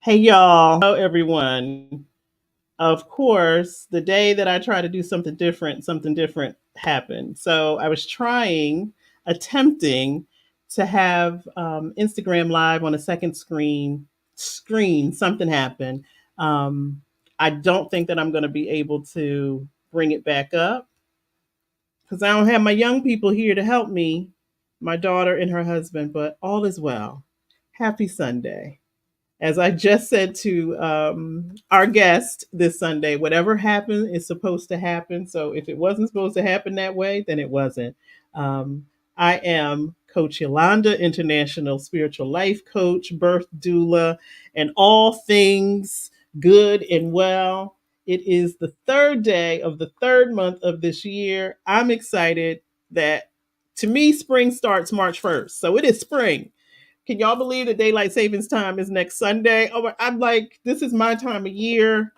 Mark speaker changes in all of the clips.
Speaker 1: Hey y'all. Hello everyone. Of course, the day that I try to do something different happened. So I was attempting to have Instagram Live on a second screen. Something happened. Um, I don't think that I'm going to be able to bring it back up because I don't have my young people here to help me, my daughter and her husband. But all is well. Happy Sunday. As I just said to our guest this Sunday, whatever happened is supposed to happen. So if it wasn't supposed to happen that way, then it wasn't. Um, I am Coach Yolanda, International Spiritual Life Coach, birth doula, and all things good and well. It is the third day of the third month of this year. I'm excited that to me, spring starts March 1st. So it is spring. Can y'all believe that daylight savings time is next Sunday? Oh, I'm like, this is my time of year.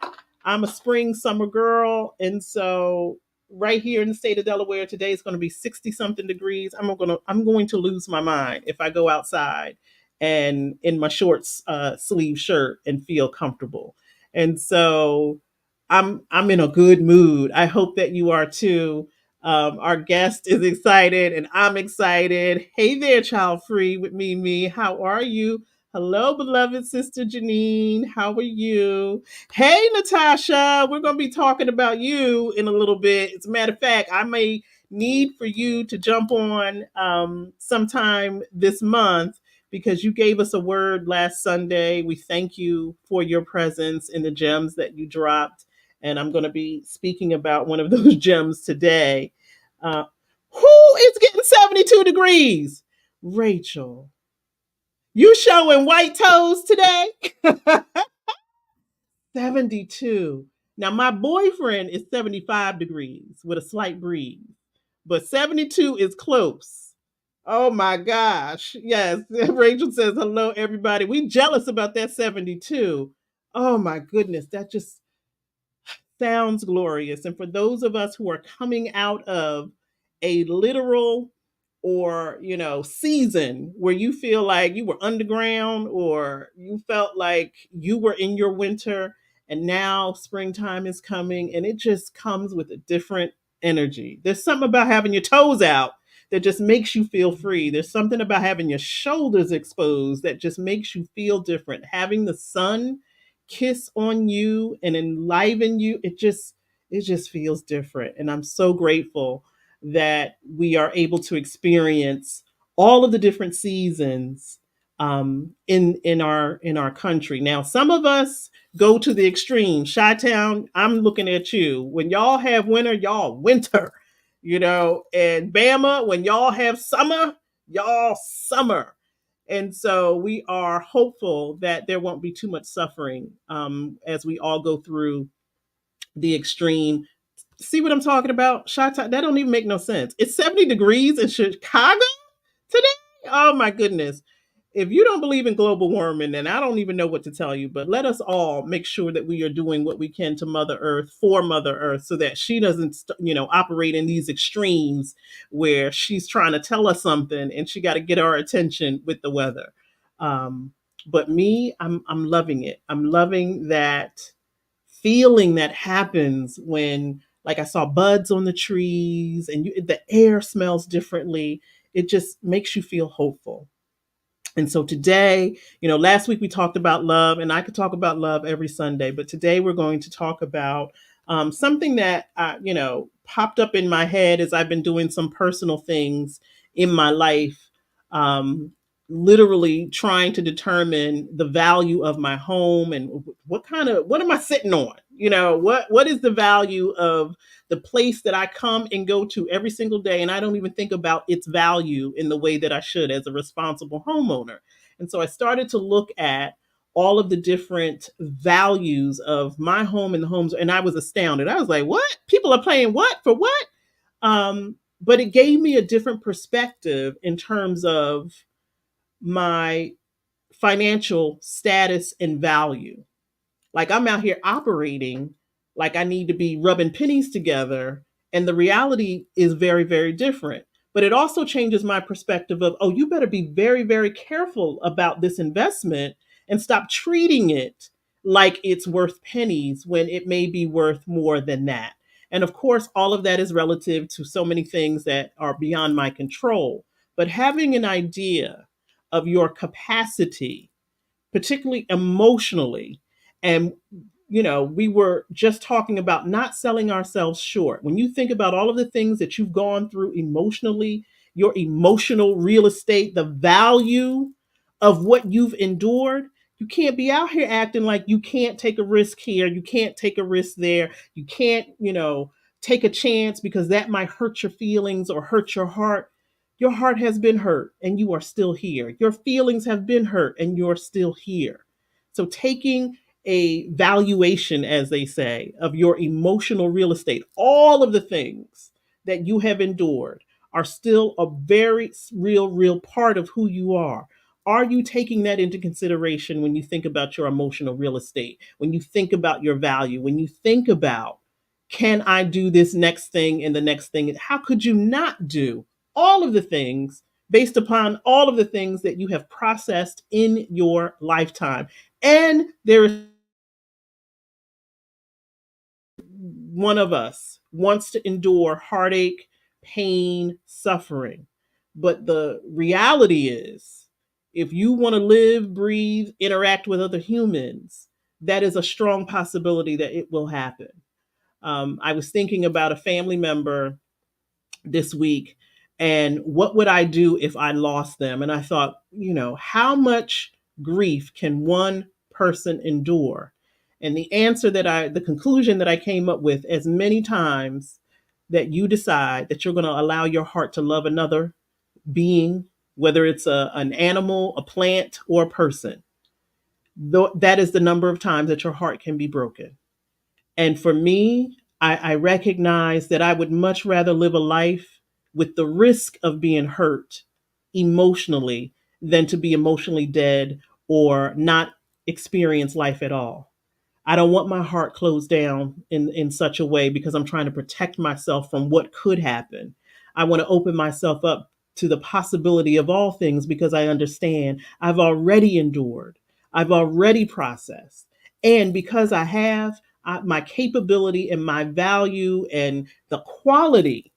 Speaker 1: I'm a spring summer girl, and so right here in the state of Delaware today is going to be 60 something degrees. I'm going to lose my mind if I go outside and in my shorts sleeve shirt and feel comfortable. And so I'm in a good mood. I hope that you are too. Our guest is excited, and I'm excited. Hey there, child free with me. How are you? Hello, beloved sister Janine. How are you? Hey, Natasha. We're going to be talking about you in a little bit. As a matter of fact, I may need for you to jump on sometime this month because you gave us a word last Sunday. We thank you for your presence and the gems that you dropped. And I'm going to be speaking about one of those gems today. Uh, who is getting 72 degrees? Rachel, you showing white toes today? 72. Now, my boyfriend is 75 degrees with a slight breeze, but 72 is close. Oh my gosh. Yes. Rachel says, hello, everybody. We jealous about that 72. Oh my goodness. That just sounds glorious. And for those of us who are coming out of a literal or, season where you feel like you were underground or you felt like you were in your winter and now springtime is coming and it just comes with a different energy. There's something about having your toes out that just makes you feel free. There's something about having your shoulders exposed that just makes you feel different. Having the sun kiss on you and enliven you, it just feels different. And I'm so grateful that we are able to experience all of the different seasons in our country. Now, some of us go to the extreme. Chi-town, I'm looking at you. When y'all have winter, y'all winter, and Bama, when y'all have summer, y'all summer. And so we are hopeful that there won't be too much suffering as we all go through the extreme. See what I'm talking about? That don't even make no sense. It's 70 degrees in Chicago today. Oh my goodness. If you don't believe in global warming, then I don't even know what to tell you. But let us all make sure that we are doing what we can to Mother Earth for Mother Earth so that she doesn't, operate in these extremes where she's trying to tell us something and she got to get our attention with the weather. Um, but me, I'm loving it. I'm loving that feeling that happens when, like, I saw buds on the trees and the air smells differently. It just makes you feel hopeful. And so today, last week we talked about love, and I could talk about love every Sunday, but today we're going to talk about something that, popped up in my head as I've been doing some personal things in my life, um, literally trying to determine the value of my home and what am I sitting on? What is the value of the place that I come and go to every single day, and I don't even think about its value in the way that I should as a responsible homeowner. And so I started to look at all of the different values of my home and the homes, and I was astounded. I was like, what? People are paying what for what? But it gave me a different perspective in terms of my financial status and value. Like, I'm out here operating like I need to be rubbing pennies together. And the reality is very, very different. But it also changes my perspective of, oh, you better be very, very careful about this investment and stop treating it like it's worth pennies when it may be worth more than that. And of course, all of that is relative to so many things that are beyond my control. But having an idea of your capacity, particularly emotionally, and we were just talking about not selling ourselves short. When you think about all of the things that you've gone through emotionally, your emotional real estate, the value of what you've endured, you can't be out here acting like you can't take a risk here, you can't take a risk there, you can't, take a chance because that might hurt your feelings or hurt your heart. Your heart has been hurt and you are still here. Your feelings have been hurt and you're still here. So taking a valuation, as they say, of your emotional real estate, all of the things that you have endured are still a very real part of who you are. Are you taking that into consideration when you think about your emotional real estate? When you think about your value? When you think about, can I do this next thing and the next thing? How could you not do all of the things based upon all of the things that you have processed in your lifetime? And there is one of us wants to endure heartache, pain, suffering. But the reality is, if you want to live, breathe, interact with other humans, that is a strong possibility that it will happen. I was thinking about a family member this week and what would I do if I lost them? And I thought, how much grief can one person endure? And the conclusion that I came up with, as many times that you decide that you're going to allow your heart to love another being, whether it's an animal, a plant, or a person, that is the number of times that your heart can be broken. And for me, I recognize that I would much rather live a life with the risk of being hurt emotionally than to be emotionally dead or not experience life at all. I don't want my heart closed down in such a way because I'm trying to protect myself from what could happen. I want to open myself up to the possibility of all things because I understand I've already endured, I've already processed. And because my capability and my value and the quality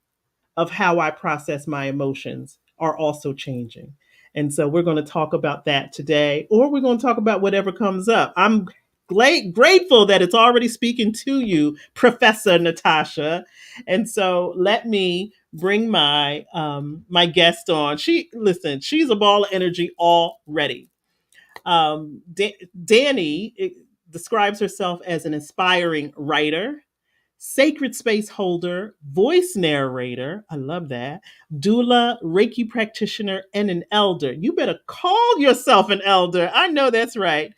Speaker 1: of how I process my emotions are also changing. And so we're going to talk about that today, or we're going to talk about whatever comes up. I'm grateful that it's already speaking to you, Professor Natasha. And so let me bring my guest on. She's a ball of energy already. Danny describes herself as an inspiring writer, sacred space holder, voice narrator. I love that. Doula, Reiki practitioner, and an elder. You better call yourself an elder. I know that's right.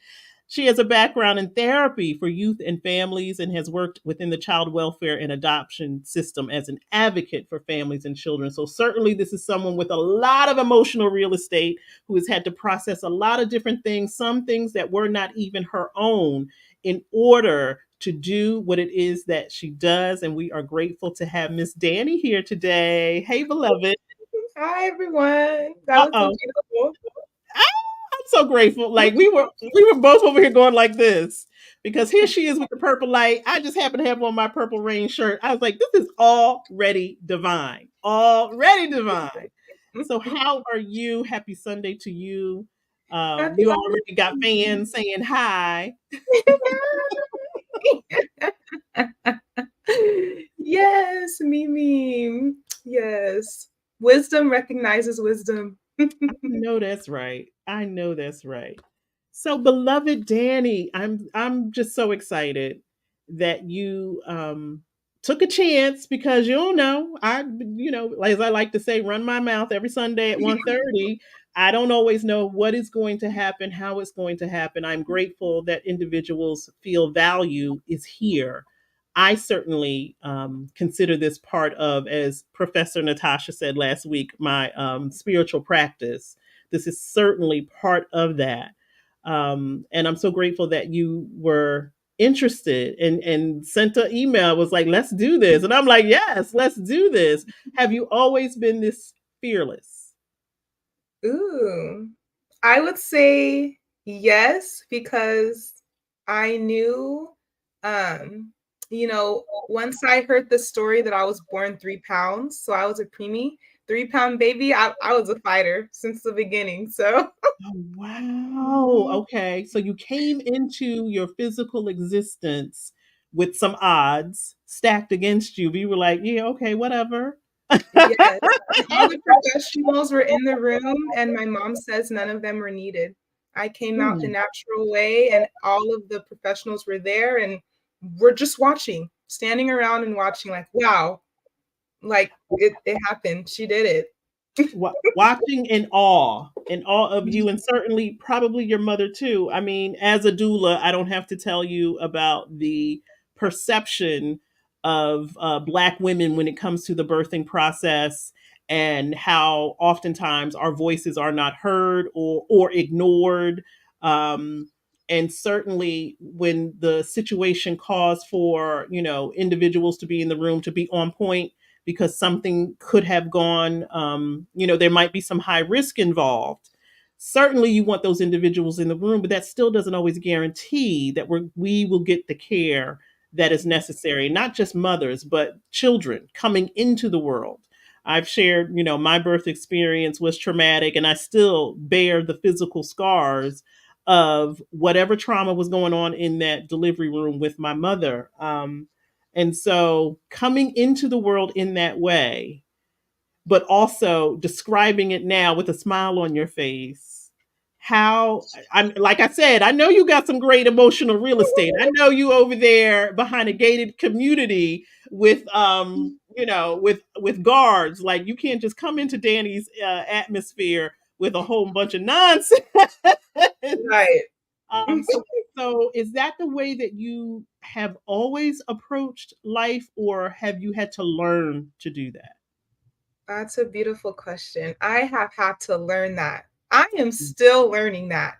Speaker 1: She has a background in therapy for youth and families and has worked within the child welfare and adoption system as an advocate for families and children. So, certainly, this is someone with a lot of emotional real estate who has had to process a lot of different things, some things that were not even her own, in order to do what it is that she does. And we are grateful to have Miss Danny here today. Hey, beloved.
Speaker 2: Hi everyone. That
Speaker 1: Uh
Speaker 2: was so
Speaker 1: oh.
Speaker 2: beautiful.
Speaker 1: I'm so grateful. Like we were both over here going like this because here she is with the purple light. I just happen to have on my purple rain shirt. I was like, this is already divine. Already divine. So how are you? Happy Sunday to you.
Speaker 2: Happy
Speaker 1: You
Speaker 2: Sunday.
Speaker 1: already got fans saying hi.
Speaker 2: Yes, Mimi. Yes. Wisdom recognizes wisdom.
Speaker 1: I know that's right. I know that's right. So, beloved Danny, I'm just so excited that you took a chance because you don't know. As I like to say, run my mouth every Sunday at 1:30. I don't always know what is going to happen, how it's going to happen. I'm grateful that individuals feel value is here. I certainly consider this part of, as Professor Natasha said last week, my spiritual practice. This is certainly part of that. And I'm so grateful that you were interested and sent an email, was like, let's do this. And I'm like, yes, let's do this. Have you always been this fearless?
Speaker 2: Ooh. I would say Yes, because I knew, once I heard the story that I was born 3 pounds, so I was a preemie, 3 pound baby, I was a fighter since the beginning. So,
Speaker 1: Oh, wow.
Speaker 2: mhm,
Speaker 1: Okay. So you came into your physical existence with some odds stacked against you. But you were like, yeah, okay, whatever.
Speaker 2: yes. And all the professionals were in the room, and my mom says none of them were needed. I came out the
Speaker 1: Mm.
Speaker 2: natural way, and all of the professionals were there, and we're just watching, standing around and watching, like, wow, like it happened. She did it.
Speaker 1: Watching in awe of you, and certainly probably your mother too. I mean, as a doula, I don't have to tell you about the perception of Black women when it comes to the birthing process, and how oftentimes our voices are not heard or ignored. Um, and certainly when the situation calls for, individuals to be in the room, to be on point, because something could have gone, there might be some high risk involved. Certainly, you want those individuals in the room, but that still doesn't always guarantee that we will get the care that is necessary, not just mothers, but children coming into the world. I've shared, my birth experience was traumatic, and I still bear the physical scars of whatever trauma was going on in that delivery room with my mother. And so coming into the world in that way, but also describing it now with a smile on your face. How I'm like I said, I know you got some great emotional real estate. I know you over there behind a gated community with with guards. Like you can't just come into Danny's atmosphere with a whole bunch of nonsense.
Speaker 2: Right.
Speaker 1: So is that the way that you have always approached life, or have you had to learn to do that?
Speaker 2: That's a beautiful question. I have had to learn that. I am still learning that.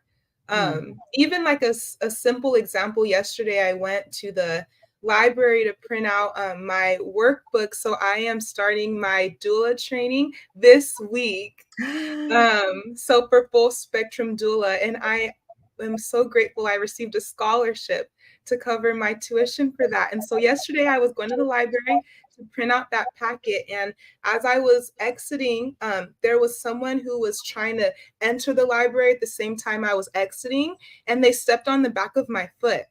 Speaker 1: Mm.
Speaker 2: Even like a simple example, yesterday I went to the library to print out my workbook. So I am starting my doula training this week. So for full spectrum doula, and I am so grateful I received a scholarship to cover my tuition for that. And so yesterday I was going to the library to print out that packet, and as I was exiting, there was someone who was trying to enter the library at the same time I was exiting, and they stepped on the back of my foot.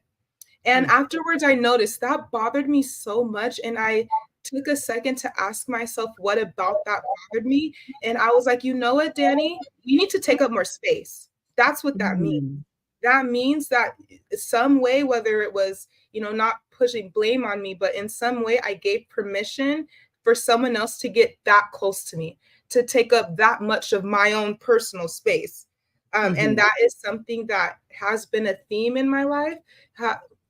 Speaker 2: And
Speaker 1: Mm.
Speaker 2: afterwards, I noticed that bothered me so much. And I took a second to ask myself what about that bothered me. And I was like, you know what, Danny? You need to take up more space. That's what that means.
Speaker 1: Mm.
Speaker 2: That means that some way, whether it was, not pushing blame on me, but in some way, I gave permission for someone else to get that close to me, to take up that much of my own personal space. And
Speaker 1: Mhm.
Speaker 2: that is something that has been a theme in my life.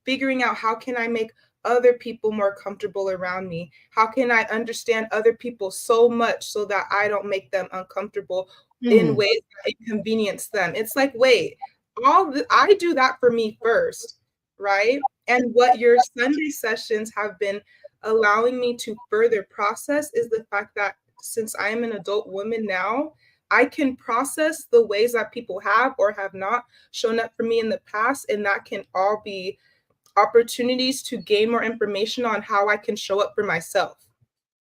Speaker 2: Figuring out how can I make other people more comfortable around me? How can I understand other people so much so that I don't make them uncomfortable in
Speaker 1: Mm.
Speaker 2: ways that inconvenience them? It's like, wait, I do that for me first, right? And what your Sunday sessions have been allowing me to further process is the fact that since I am an adult woman now, I can process the ways that people have or have not shown up for me in the past, and that can all be opportunities to gain more information on how I can show up for myself.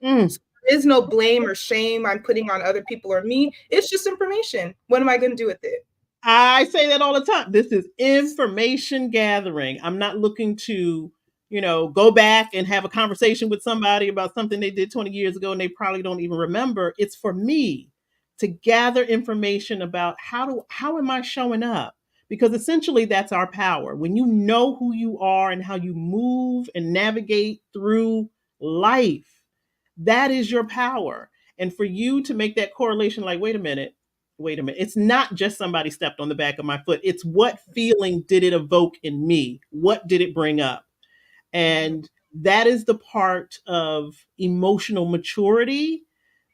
Speaker 1: Mm.
Speaker 2: So there is no blame or shame I'm putting on other people or me. It's just information. What am I going to do with it?
Speaker 1: I say that all the time. This is information gathering. I'm not looking to, go back and have a conversation with somebody about something they did 20 years ago and they probably don't even remember. It's for me to gather information about how am I showing up? Because essentially that's our power. When you know who you are and how you move and navigate through life, that is your power. And for you to make that correlation, like, wait a minute, it's not just somebody stepped on the back of my foot. It's what feeling did it evoke in me? What did it bring up?
Speaker 2: Mhm,
Speaker 1: And that is the part of emotional maturity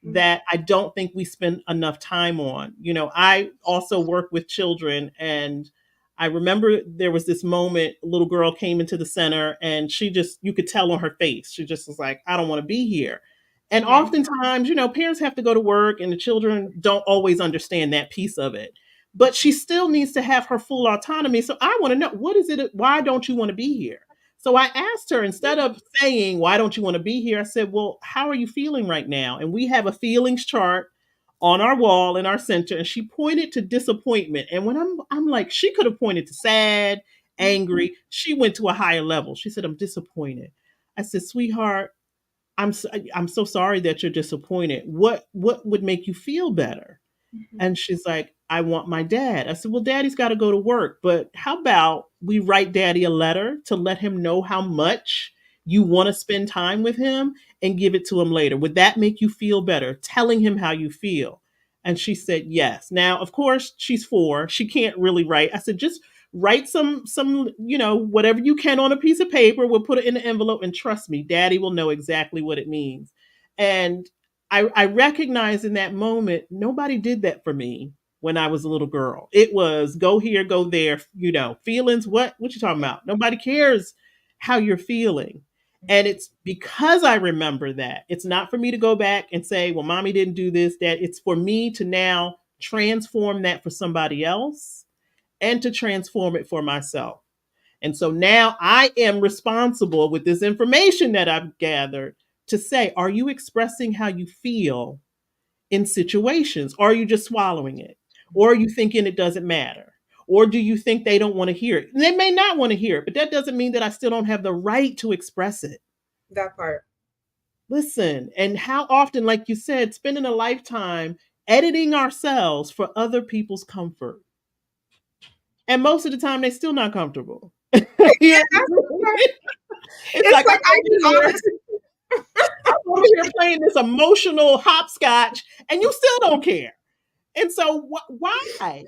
Speaker 2: mhm,
Speaker 1: that I don't think we spend enough time on. I also work with children, and I remember there was this moment, a little girl came into the center, and you could tell on her face, she just was like, I don't want to be here. And
Speaker 2: mhm,
Speaker 1: oftentimes, parents have to go to work and the children don't always understand that piece of it. but she still needs to have her full autonomy. So I want to know, what is it? Why don't you want to be here? So I asked her, instead of saying, why don't you want to be here? I said, well, how are you feeling right now? And we have a feelings chart on our wall in our center. And she pointed to disappointment. And when I'm like, she could have pointed to sad, angry. She went to a higher level. She said, I'm disappointed. I said, sweetheart, I'm so sorry that you're disappointed. What would make you feel better?
Speaker 2: Mhm.
Speaker 1: And she's like, I want my dad. I said, well, daddy's got to go to work, but how about we write daddy a letter to let him know how much you want to spend time with him and give it to him later? Would that make you feel better? Telling him how you feel. And she said, yes. Now, of course, she's 4. She can't really write. I said, just write some, whatever you can on a piece of paper. We'll put it in the envelope, and trust me, daddy will know exactly what it means. And I recognize in that moment, nobody did that for me when I was a little girl. It was go here, go there, feelings. What you talking about? Nobody cares how you're feeling. And it's because I remember that. It's not for me to go back and say, well, mommy didn't do this, that. It's for me to now transform that for somebody else and to transform it for myself. And so now I am responsible with this information that I've gathered to say, are you expressing how you feel in situations? Or are you just swallowing it? Or are you thinking it doesn't matter? Or do you think they don't want to hear it? They may not want to hear it, but that doesn't mean that I still don't have the right to express it.
Speaker 2: That part.
Speaker 1: Listen, and how often, like you said, spending a lifetime editing ourselves for other people's comfort. And most of the time, they're still not comfortable.
Speaker 2: Yeah,
Speaker 1: Yeah.
Speaker 2: that's the part.
Speaker 1: It's
Speaker 2: It's
Speaker 1: like
Speaker 2: like I can honestly
Speaker 1: I'm over here playing this emotional hopscotch, and you still don't care. And so, why?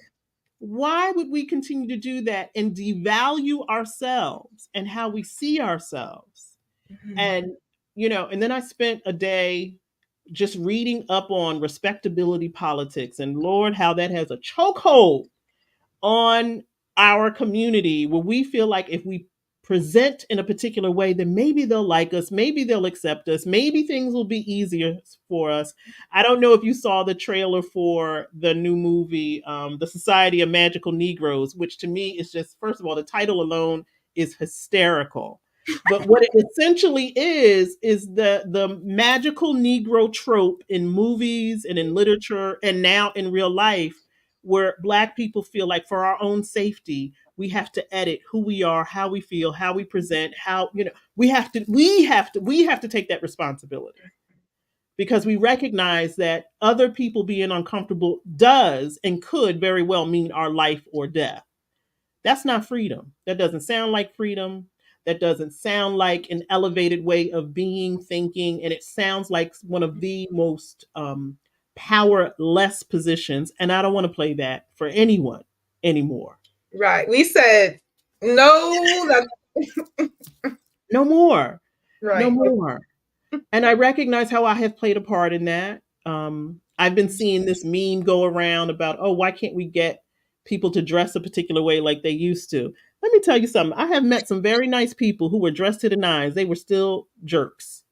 Speaker 1: Why would we continue to do that and devalue ourselves and how we see ourselves?
Speaker 2: Mhm.
Speaker 1: And then I spent a day just reading up on respectability politics, and Lord, how that has a chokehold on our community, where we feel like if we present in a particular way, then maybe they'll like us, maybe they'll accept us, maybe things will be easier for us. I don't know if you saw the trailer for the new movie, The Society of Magical Negroes, which to me is just, first of all, the title alone is hysterical. But what it essentially is the magical Negro trope in movies and in literature and now in real life, where Black people feel like for our own safety, we have to edit who we are, how we feel, how we present, how, we have to take that responsibility, because we recognize that other people being uncomfortable does and could very well mean our life or death. That's not freedom. That doesn't sound like freedom. That doesn't sound like an elevated way of being, thinking, and it sounds like one of the most powerless positions. And I don't want to play that for anyone anymore.
Speaker 2: right. We said no, that's
Speaker 1: No more. No
Speaker 2: right.
Speaker 1: more. And I recognize how I have played a part in that. I've been seeing this meme go around about, oh, why can't we get people to dress a particular way like they used to? Let me tell you something. I have met some very nice people who were dressed to the nines. They were still jerks.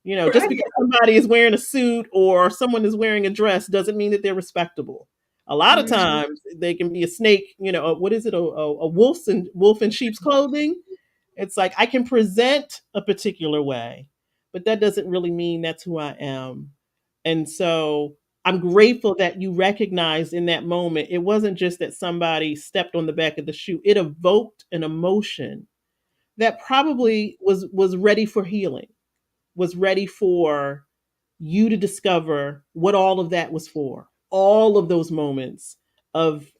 Speaker 1: Just
Speaker 2: Right.
Speaker 1: because somebody is wearing a suit or someone is wearing a dress doesn't mean that they're respectable. A lot of
Speaker 2: Mhm.
Speaker 1: times they can be a snake, what is it, a wolf in sheep's clothing. It's like I can present a particular way, but that doesn't really mean that's who I am. And so I'm grateful that you recognized in that moment, it wasn't just that somebody stepped on the back of the shoe. It evoked an emotion that probably was ready for healing, was ready for you to discover what all of that was for. All of those moments of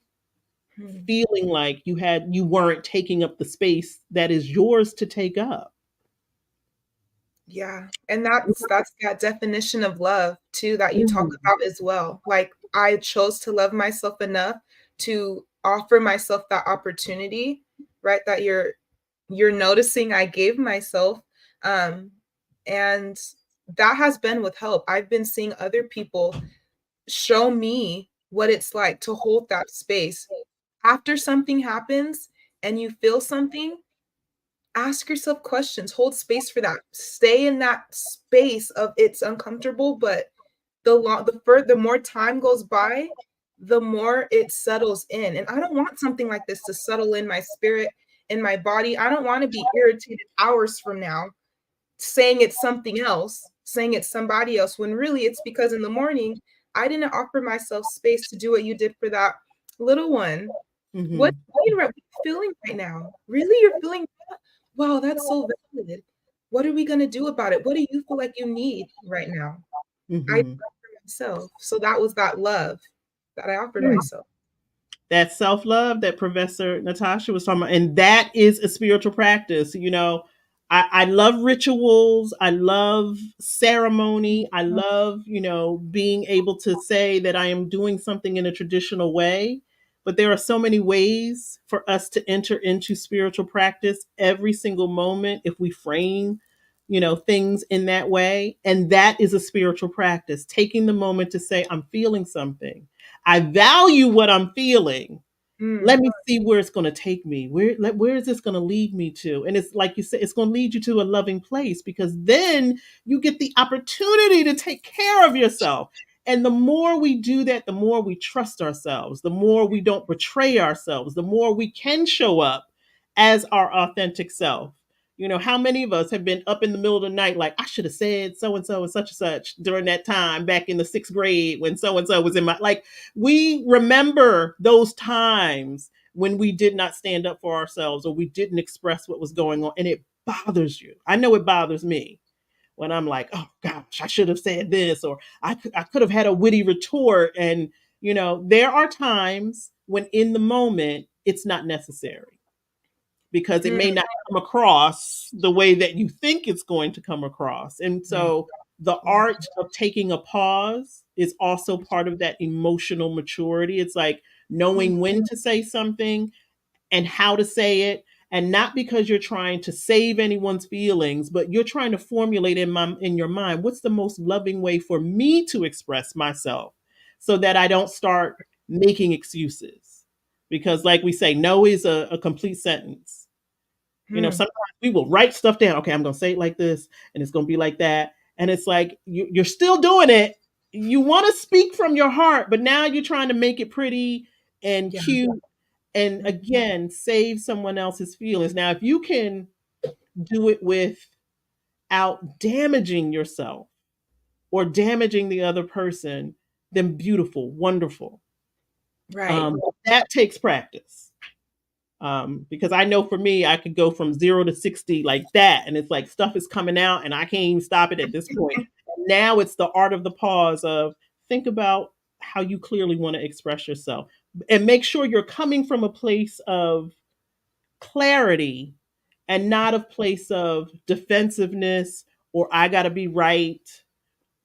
Speaker 2: Mhm.
Speaker 1: feeling like you weren't taking up the space that is yours to take up.
Speaker 2: Yeah, and that's that definition of love too that you talk
Speaker 1: Mhm.
Speaker 2: about as well. Like, I chose to love myself enough to offer myself that opportunity, right? That you're noticing I gave myself, um, and that has been with help. I've been seeing other people show me what it's like to hold that space. After something happens and you feel something, ask yourself questions, hold space for that. Stay in that space of it's uncomfortable, but the more time goes by, the more it settles in. And I don't want something like this to settle in my spirit, in my body. I don't want to be irritated hours from now saying it's something else, saying it's somebody else, when really it's because in the morning I didn't offer myself space to do what you did for that little one. What,
Speaker 1: Mm-hmm.
Speaker 2: what are you feeling right now? Really? You're feeling that? Wow, that's so valid. What are we going to do about it? What do you feel like you need right now? I
Speaker 1: Mm-hmm.
Speaker 2: offer myself. So that was that love that I offered myself.
Speaker 1: That self love that Professor Natasha was talking about, and that is a spiritual practice. I love rituals. I love ceremony. I love, being able to say that I am doing something in a traditional way. But there are so many ways for us to enter into spiritual practice every single moment if we frame, things in that way. And that is a spiritual practice, taking the moment to say, I'm feeling something. I value what I'm feeling.
Speaker 2: Mm,
Speaker 1: Let me see where it's going to take me. Where is this going to lead me to? And it's like you said, it's going to lead you to a loving place, because then you get the opportunity to take care of yourself. And the more we do that, the more we trust ourselves, the more we don't betray ourselves, the more we can show up as our authentic self. How many of us have been up in the middle of the night, like, I should have said so and so and such during that time back in the sixth grade when so and so was in my, like, we remember those times when we did not stand up for ourselves or we didn't express what was going on, and it bothers you. I know it bothers me when I'm like, oh gosh, I should have said this, or I could have had a witty retort. And, there are times when in the moment it's not necessary, because it
Speaker 2: mm,
Speaker 1: may not come across the way that you think it's going to come across. And
Speaker 2: mm,
Speaker 1: so the
Speaker 2: mm,
Speaker 1: art of taking a pause is also part of that emotional maturity. It's like
Speaker 2: mm,
Speaker 1: knowing when to say something and how to say it. And not because you're trying to save anyone's feelings, but you're trying to formulate in your mind, what's the most loving way for me to express myself, so that I don't start making excuses. Because, like we say, no is a complete sentence.
Speaker 2: mm.
Speaker 1: Sometimes we will write stuff down. Okay, I'm going to say it like this, and it's going to be like that. And it's like you're still doing it. You want to speak from your heart, but now you're trying to make it pretty and
Speaker 2: Yeah.
Speaker 1: cute, and
Speaker 2: Mm,
Speaker 1: again, save someone else's feelings. Now, if you can do it without damaging yourself or damaging the other person, then beautiful, wonderful.
Speaker 2: right.
Speaker 1: That takes practice. Because I know for me, I could go from 0 to 60 like that, and it's like stuff is coming out, and I can't even stop it at this point. Now it's the art of the pause of think about how you clearly want to express yourself, and make sure you're coming from a place of clarity and not a place of defensiveness, or I got to be right,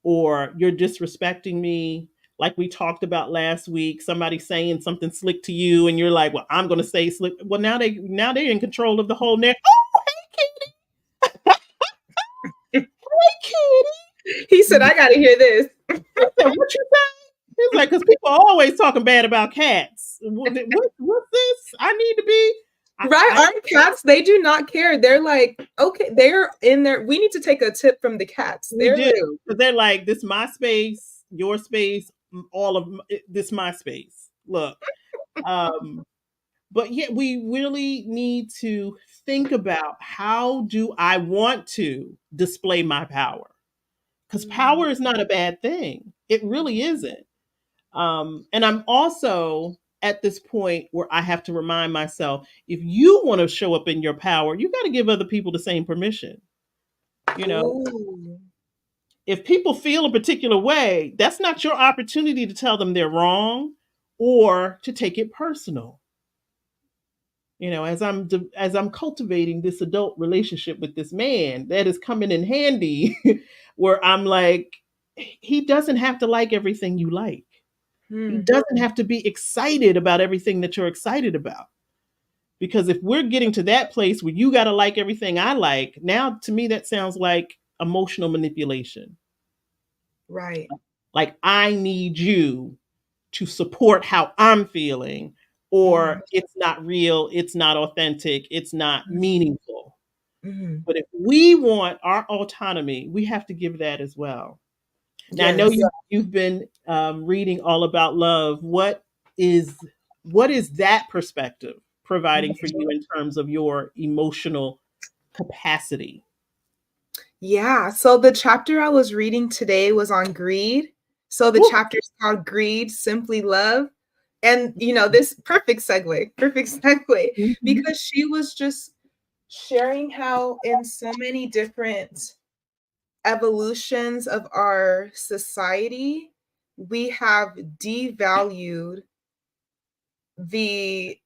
Speaker 1: or you're disrespecting me. Like we talked about last week, somebody saying something slick to you, and you're like, "Well, I'm going to say slick." Well, now they're in control of the whole net. Oh, hey, Kitty.
Speaker 2: He said, I got to hear this.
Speaker 1: I said, "What you say?" It's like, because people are always talking bad about cats. What's this? I need to be.
Speaker 2: Right?
Speaker 1: I
Speaker 2: Our cats, they do not care. They're like, okay, they're in there. We need to take a tip from the cats.
Speaker 1: We
Speaker 2: They're like,
Speaker 1: do, because they're like, this my space, your space, all of this my space. Look, um, but yet we really need to think about, how do I want to display my power? Because
Speaker 2: mm,
Speaker 1: power is not a bad thing. It really isn't. And I'm also at this point where I have to remind myself, if you want to show up in your power, you got to give other people the same permission. You know,
Speaker 2: ooh,
Speaker 1: if people feel a particular way, that's not your opportunity to tell them they're wrong or to take it personal. As I'm cultivating this adult relationship with this man, that is coming in handy, where I'm like, he doesn't have to like everything you like. He
Speaker 2: mm,
Speaker 1: doesn't have to be excited about everything that you're excited about. Because if we're getting to that place where you got to like everything I like, now to me that sounds like emotional manipulation.
Speaker 2: right.
Speaker 1: Like, I need you to support how I'm feeling,
Speaker 2: Mm,
Speaker 1: or it's not real, it's not authentic, it's not
Speaker 2: mm,
Speaker 1: meaningful.
Speaker 2: mm.
Speaker 1: But if we want our autonomy, we have to give that as well. Now, I know
Speaker 2: Yes.
Speaker 1: you've been reading all about love. What is what is that perspective providing for you in terms of your emotional capacity?
Speaker 2: Yeah. So the chapter I was reading today was on greed. So the
Speaker 1: Woo.
Speaker 2: chapter is called Greed, Simply Love. And, this perfect segue,
Speaker 1: Mhm.
Speaker 2: because she was just sharing how in so many different evolutions of our society, we have devalued the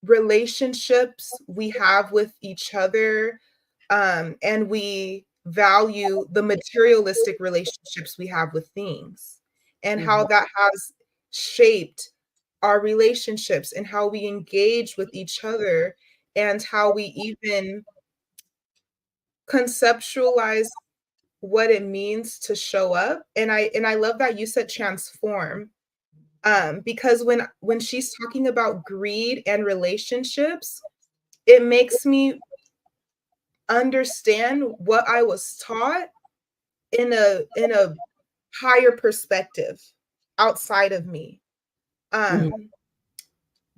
Speaker 2: relationships we have with each other, and we value the materialistic relationships we have with things, and how
Speaker 1: Mhm.
Speaker 2: that has shaped our relationships and how we engage with each other, and how we even conceptualize what it means to show up. And I love that you said transform, because when she's talking about greed and relationships, it makes me understand what I was taught in a higher perspective outside of me.
Speaker 1: Mhm.
Speaker 2: Um,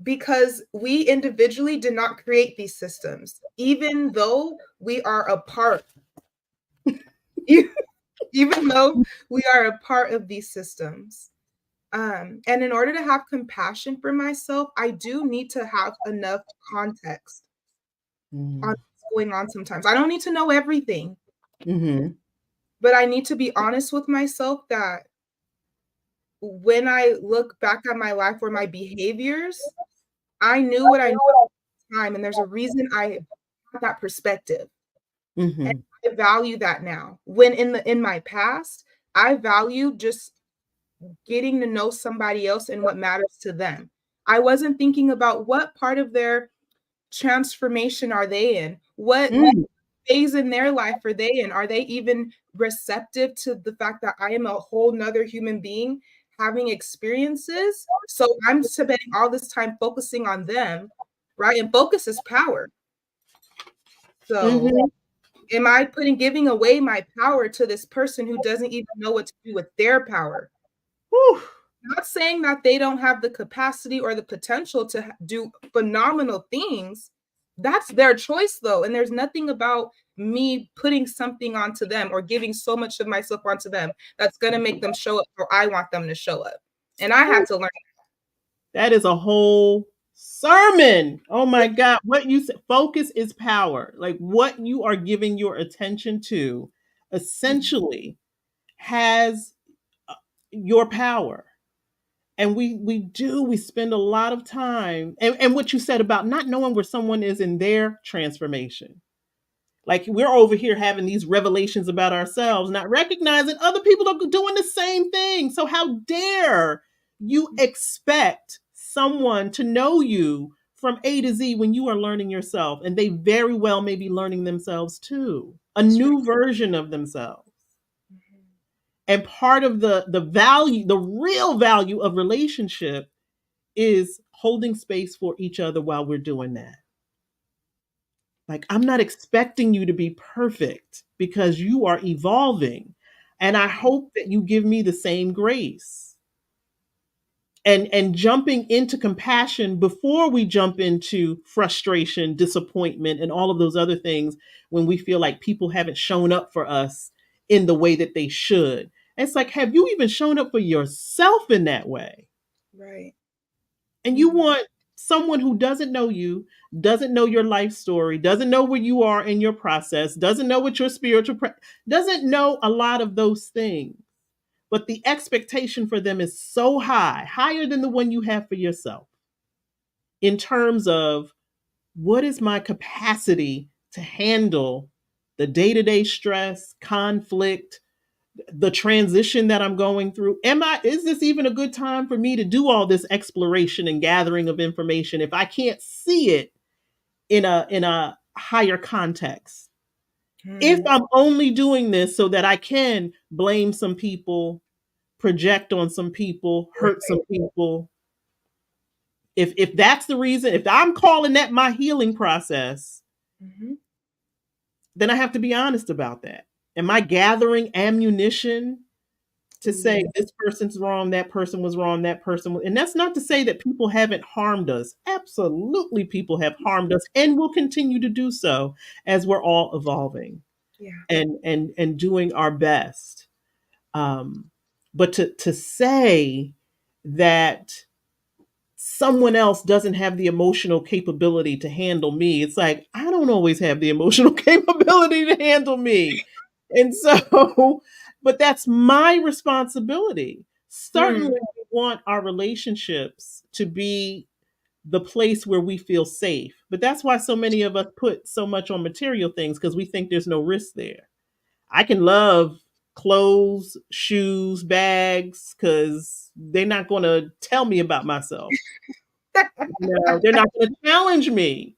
Speaker 2: because we individually did not create these systems, even though we are a part, e- even though we are a part of these systems. And in order to have compassion for myself, I do need to have enough context on
Speaker 1: Mhm.
Speaker 2: what's going on sometimes. I don't need to know everything,
Speaker 1: Mhm.
Speaker 2: but I need to be honest with myself that when I look back at my life or my behaviors, I knew what I knew at the time, and there's a reason I have that perspective. And
Speaker 1: Mhm.
Speaker 2: I value that now. When in my past, I value just getting to know somebody else and what matters to them. I wasn't thinking about what part of their transformation are they in? What
Speaker 1: Mhm.
Speaker 2: phase in their life are they in? Are they even receptive to the fact that I am a whole nother human being having experiences? So I'm spending all this time focusing on them, right? And focus is power. So
Speaker 1: Mhm.
Speaker 2: am I giving away my power to this person who doesn't even know what to do with their power?
Speaker 1: Whew.
Speaker 2: Not saying that they don't have the capacity or the potential to do phenomenal things. That's their choice, though. And there's nothing about me putting something onto them or giving so much of myself onto them that's going to make them show up or I want them to show up. And I had to learn.
Speaker 1: That is a whole sermon. Oh my God. What you said, focus is power. Like what you are giving your attention to essentially has your power. And we spend a lot of time and what you said about not knowing where someone is in their transformation. Like we're over here having these revelations about ourselves, not recognizing other people are doing the same thing. So how dare you expect someone to know you from A to Z when you are learning yourself, and they very well may be learning themselves too, a
Speaker 2: That's right.
Speaker 1: new version of themselves. And part of the value, the real value of relationship is holding space for each other while we're doing that. Like, I'm not expecting you to be perfect because you are evolving. And I hope that you give me the same grace. And jumping into compassion before we jump into frustration, disappointment, and all of those other things when we feel like people haven't shown up for us in the way that they should. It's like, have you even shown up for yourself in that way?
Speaker 2: Right.
Speaker 1: And you
Speaker 2: Mhm.
Speaker 1: want someone who doesn't know you, doesn't know your life story, doesn't know where you are in your process, doesn't know what your doesn't know a lot of those things. But the expectation for them is so high, higher than the one you have for yourself, in terms of what is my capacity to handle the day to day stress, conflict, the transition that I'm going through. Is this even a good time for me to do all this exploration and gathering of information if I can't see it in a higher context? If
Speaker 2: Mm.
Speaker 1: I'm only doing this so that I can blame some people, project on some people, hurt some people, if that's the reason, if I'm calling that my healing process,
Speaker 2: Mhm.
Speaker 1: then I have to be honest about that. Am I gathering ammunition to say this person's wrong, that person was wrong, that and that's not to say that people haven't harmed us. Absolutely, people have harmed us and will continue to do so as we're all evolving
Speaker 2: Yeah.
Speaker 1: and doing our best. Um, but to say that someone else doesn't have the emotional capability to handle me, it's like I don't always have the emotional capability to handle me. And so, but that's my responsibility. Certainly,
Speaker 2: Mm,
Speaker 1: we want our relationships to be the place where we feel safe. But that's why so many of us put so much on material things because we think there's no risk there. I can love clothes, shoes, bags because they're not going to tell me about myself. No, they're not going to challenge me.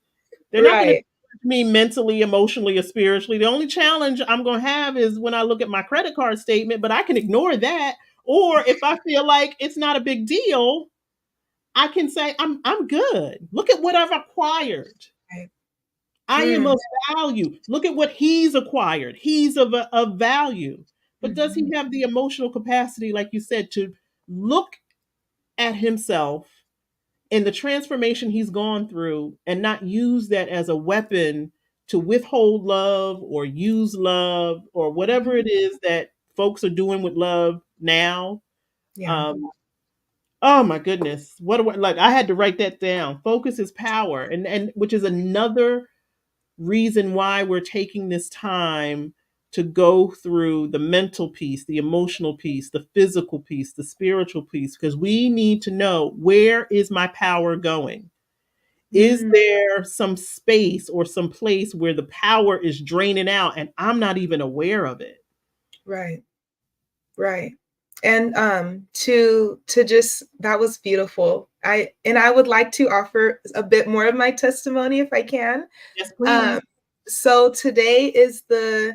Speaker 1: They're not going to
Speaker 2: right.
Speaker 1: challenge me mentally, emotionally, or spiritually. The only challenge I'm going to have is when I look at my credit card statement, but I can ignore that. Or if I feel like it's not a big deal, I can say I'm good. Look at what I've acquired.
Speaker 2: Right.
Speaker 1: I am
Speaker 2: Mm,
Speaker 1: of value. Look at what he's acquired. He's of value. But does he
Speaker 2: mhm.
Speaker 1: have the emotional capacity, like you said, to look at himself and the transformation he's gone through and not use that as a weapon to withhold love or use love or whatever it is that folks are doing with love now?
Speaker 2: Yeah.
Speaker 1: Um, oh my goodness. What do I like? I had to write that down. Focus is power. And which is another reason why we're taking this time to go through the mental piece, the emotional piece, the physical piece, the spiritual piece, because we need to know, where is my power going? Is
Speaker 2: Mm,
Speaker 1: there some space or some place where the power is draining out and I'm not even aware of it?
Speaker 2: right. Right. And to just that was beautiful. I would like to offer a bit more of my testimony if I can.
Speaker 1: Yes,
Speaker 2: Um
Speaker 1: please.
Speaker 2: so today is the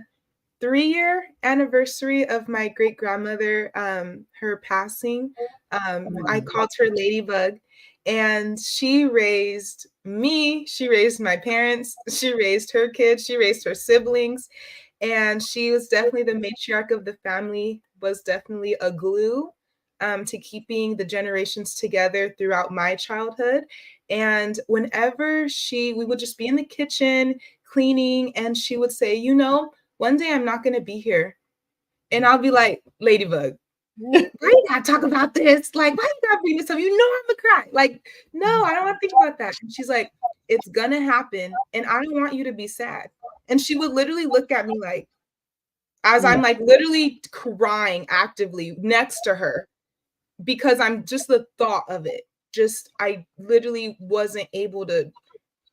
Speaker 2: 3-year anniversary of my great grandmother, her passing. I called her Ladybug, and she raised me, she raised my parents, she raised her kids, she raised her siblings, and she was definitely the matriarch of the family, was definitely a glue to keeping the generations together throughout my childhood. And whenever we would just be in the kitchen cleaning, and she would say, you know, one day I'm not going to be here. And I'll be like, Ladybug, why you gotta talk about this? Like, why you gotta bring this up? You know I'm gonna cry. Like, no, I don't want to think about that. And she's like, it's gonna happen, and I don't want you to be sad. And she would literally look at me like, as I'm like literally crying actively next to her, because I'm just the thought of it. Just I literally wasn't able to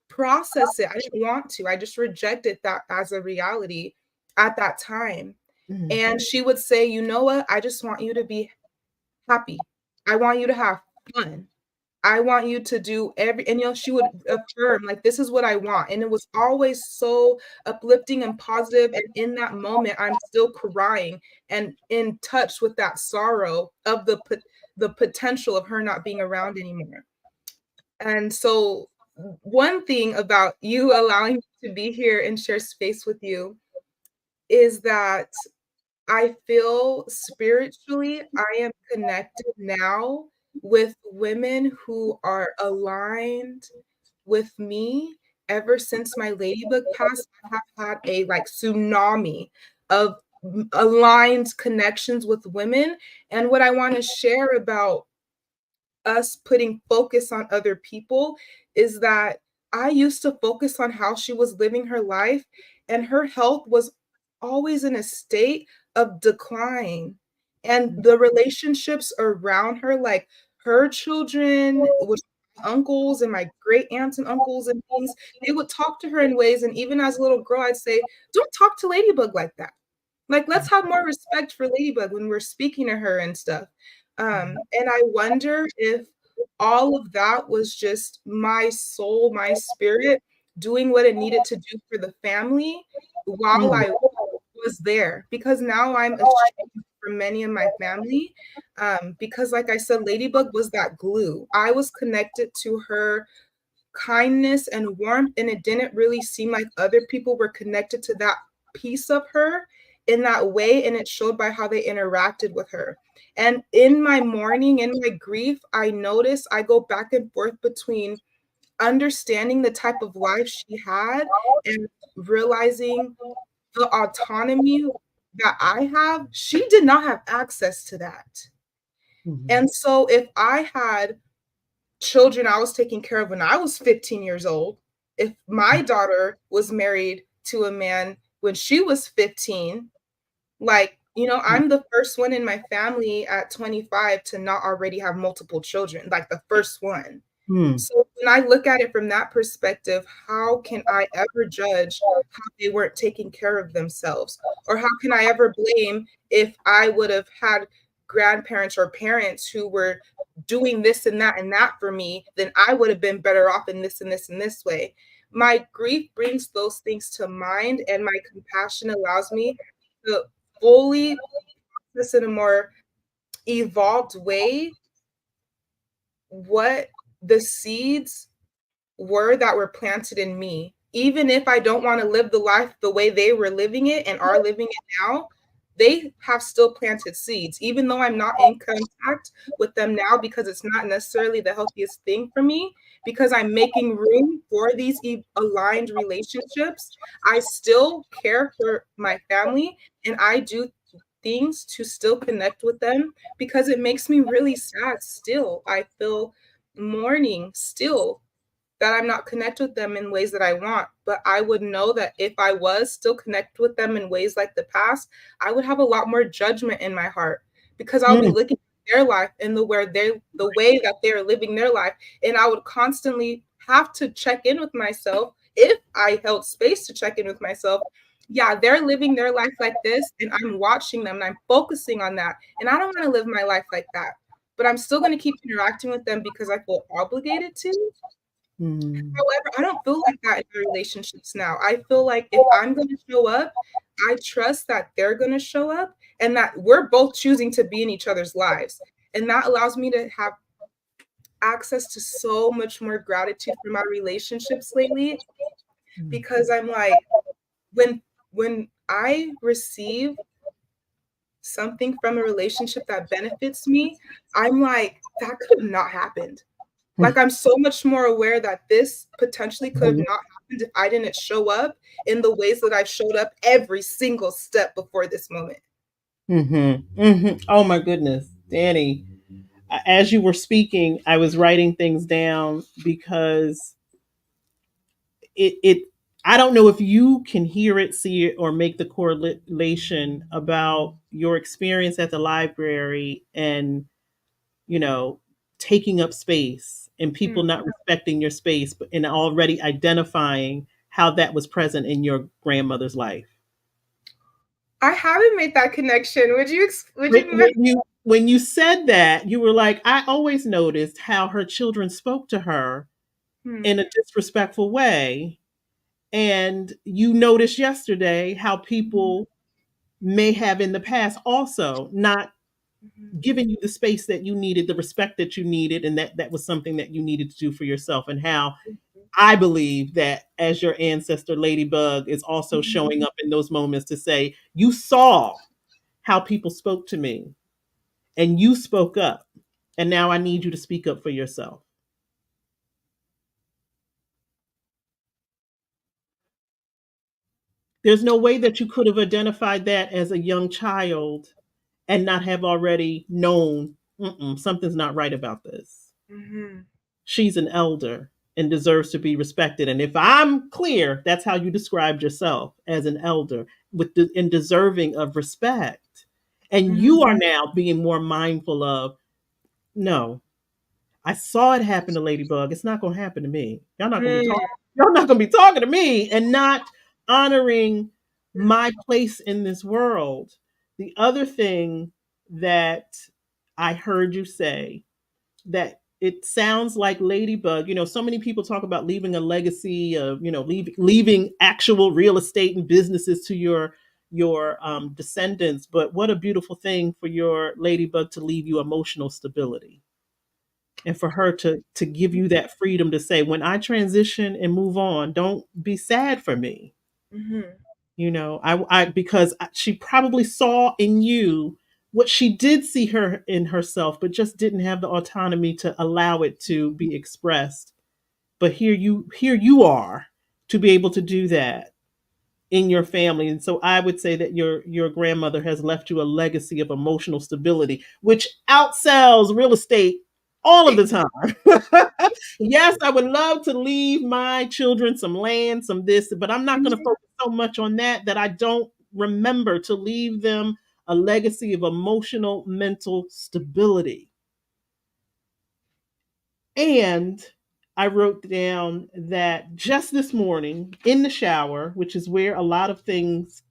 Speaker 2: process it. I didn't want to. I just rejected that as a reality at that time.
Speaker 1: Mhm.
Speaker 2: And she would say, you know what? I just want you to be happy. I want you to have fun. I want you to do and she would affirm, like, this is what I want. And it was always so uplifting and positive. And in that moment, I'm still crying and in touch with that sorrow of the potential of her not being around anymore. And so, one thing about you allowing me to be here and share space with you is that I feel spiritually I am connected now with women who are aligned with me. Ever since my ladybug passed, I have had a like tsunami of aligned connections with women. And what I want to share about us putting focus on other people is that I used to focus on how she was living her life, and her health was always in a state of decline. And the relationships around her, like her children, which uncles and my great aunts and uncles and things, they would talk to her in ways. And even as a little girl, I'd say, don't talk to Ladybug like that. Like, let's have more respect for Ladybug when we're speaking to her and stuff. And I wonder if all of that was just my soul, my spirit doing what it needed to do for the family while
Speaker 1: Mhm.
Speaker 2: I was there. Because now I'm ashamed for many of my family. Because, like I said, Ladybug was that glue. I was connected to her kindness and warmth, and it didn't really seem like other people were connected to that piece of her. in that way, and it showed by how they interacted with her. And in my mourning, in my grief, I notice I go back and forth between understanding the type of life she had and realizing the autonomy that I have. She did not have access to that.
Speaker 1: Mhm.
Speaker 2: And so if I had children I was taking care of when I was 15 years old, if my daughter was married to a man when she was 15, like, I'm the first one in my family at 25 to not already have multiple children, like the first one.
Speaker 1: Mm.
Speaker 2: So when I look at it from that perspective, how can I ever judge how they weren't taking care of themselves? Or how can I ever blame if I would have had grandparents or parents who were doing this and that for me, then I would have been better off in this and this and this way. My grief brings those things to mind, and my compassion allows me to fully process in a more evolved way what the seeds were that were planted in me. Even if I don't want to live the life the way they were living it and are living it now, they have still planted seeds. Even though I'm not in contact with them now because it's not necessarily the healthiest thing for me, because I'm making room for these aligned relationships, I still care for my family and I do things to still connect with them because it makes me really sad still. I feel mourning still that I'm not connected with them in ways that I want. But I would know that if I was still connected with them in ways like the past, I would have a lot more judgment in my heart because I'll be
Speaker 1: Mm.
Speaker 2: looking at their life and the way that they're living their life. And I would constantly have to check in with myself if I held space to check in with myself. Yeah, they're living their life like this, and I'm watching them and I'm focusing on that. And I don't want to live my life like that. But I'm still going to keep interacting with them because I feel obligated to.
Speaker 1: Mm.
Speaker 2: However, I don't feel like that in my relationships now. I feel like if I'm gonna show up, I trust that they're gonna show up and that we're both choosing to be in each other's lives. And that allows me to have access to so much more gratitude for my relationships lately
Speaker 1: Mm.
Speaker 2: because I'm like, when I receive something from a relationship that benefits me, I'm like, that could have not happened. Like, I'm so much more aware that this potentially could have
Speaker 1: Mhm.
Speaker 2: not happened if I didn't show up in the ways that I've showed up every single step before this moment.
Speaker 1: Mhm. Mhm. Oh my goodness, Danny. As you were speaking, I was writing things down because it I don't know if you can hear it, see it, or make the correlation about your experience at the library and, you know, taking up space and people
Speaker 2: Mm.
Speaker 1: not respecting your space, but and already identifying how that was present in your grandmother's life.
Speaker 2: I haven't made that connection. Would
Speaker 1: When,
Speaker 2: you
Speaker 1: when you said that, you were like, I always noticed how her children spoke to her
Speaker 2: Hmm.
Speaker 1: in a disrespectful way. And you noticed yesterday how people may have in the past also not
Speaker 2: Mhm.
Speaker 1: given you the space that you needed, the respect that you needed, and that was something that you needed to do for yourself. And how I believe that as your ancestor Ladybug is also
Speaker 2: Mhm.
Speaker 1: showing up in those moments to say, you saw how people spoke to me and you spoke up. And now I need you to speak up for yourself. There's no way that you could have identified that as a young child and not have already known, something's not right about this.
Speaker 2: Mhm.
Speaker 1: She's an elder and deserves to be respected. And if I'm clear, that's how you described yourself, as an elder and deserving of respect. And
Speaker 2: Mhm.
Speaker 1: you are now being more mindful of, no, I saw it happen to Ladybug. It's not going to happen to me. Y'all not going to be
Speaker 2: Mm.
Speaker 1: talking. Y'all not going to be talking to me and not honoring my place in this world. The other thing that I heard you say, that it sounds like Ladybug. So many people talk about leaving a legacy of, leaving actual real estate and businesses to your descendants. But what a beautiful thing for your Ladybug to leave you emotional stability, and for her to give you that freedom to say, when I transition and move on, don't be sad for me.
Speaker 2: Mhm.
Speaker 1: I because she probably saw in you what she did see her in herself, but just didn't have the autonomy to allow it to be expressed. But here you are to be able to do that in your family. And so I would say that your grandmother has left you a legacy of emotional stability, which outsells real estate all of the time. Yes, I would love to leave my children some land, some this, but I'm not going to
Speaker 2: Mhm.
Speaker 1: focus so much on that I don't remember to leave them a legacy of emotional mental stability. And I wrote down that just this morning in the shower, which is where a lot of things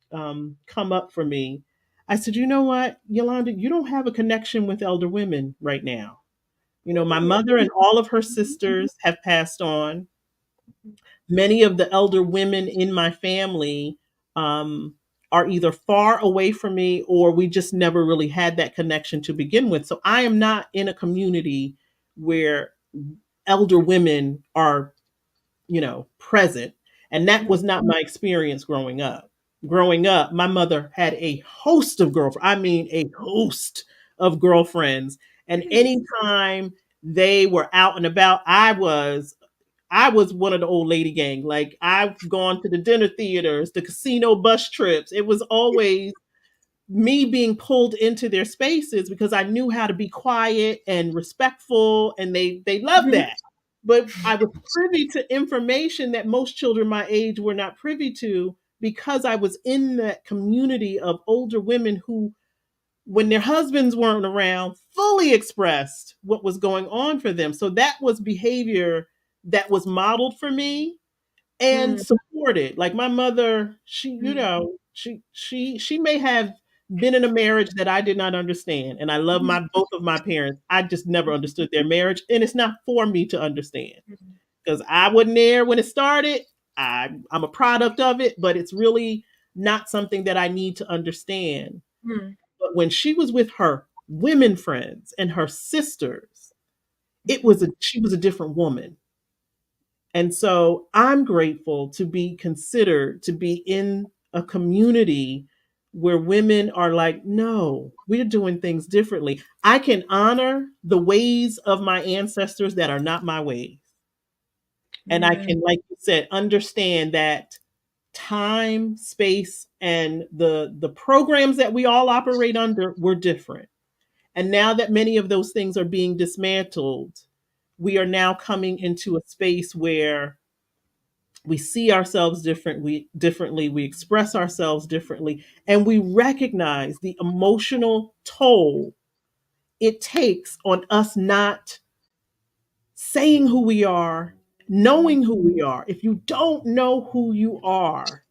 Speaker 1: come up for me, I said, you know what, Yolanda, you don't have a connection with elder women right now. My mother and all of her sisters have passed on. Many of the elder women in my family um, are either far away from me or we just never really had that connection to begin with. So I am not in a community where elder women are, present. And that was not my experience growing up. Growing up, my mother had a host of girlfriends. I mean, a host of girlfriends. And anytime they were out and about, I was one of the old lady gang. Like I've gone to the dinner theaters, the casino bus trips. It was always me being pulled into their spaces because I knew how to be quiet and respectful, and they loved
Speaker 2: Mhm.
Speaker 1: that. But I was privy to information that most children my age were not privy to because I was in that community of older women who, when their husbands weren't around, fully expressed what was going on for them. So that was behavior that was modeled for me and
Speaker 2: Mm,
Speaker 1: supported. Like my mother,
Speaker 2: mm,
Speaker 1: she may have been in a marriage that I did not understand. And I love
Speaker 2: mhm,
Speaker 1: my both of my parents. I just never understood their marriage. And it's not for me to understand
Speaker 2: mhm,
Speaker 1: because I wasn't there when it started. I'm a product of it, but it's really not something that I need to understand.
Speaker 2: mm,
Speaker 1: But when she was with her women friends and her sisters,
Speaker 2: mhm,
Speaker 1: she was a different woman. And so I'm grateful to be considered to be in a community where women are like, no, we're doing things differently. I can honor the ways of my ancestors that are not my ways. And I
Speaker 2: mm,
Speaker 1: can, like you said, understand that time, space, and the programs that we all operate under were different. And now that many of those things are being dismantled, we are now coming into a space where we see ourselves differently, we express ourselves differently, and we recognize the emotional toll it takes on us not saying who we are,
Speaker 2: mm,
Speaker 1: knowing who we are. If you don't know who you are,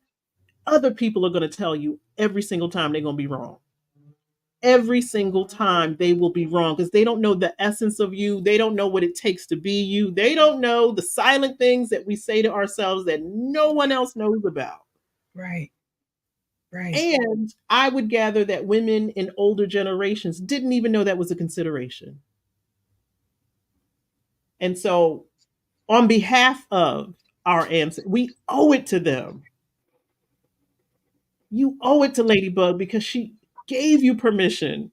Speaker 1: other people are going to tell you every single time they're going to be wrong. Every single time they will be wrong because they don't know the essence of you. They don't know what it takes to be you. They don't know the silent things that we say to ourselves that no one else knows about.
Speaker 2: right, right.
Speaker 1: And I would gather that women in older generations didn't even know that was a consideration. And so, on behalf of our ancestors, we owe it to them. You owe it to Ladybug because she gave you permission.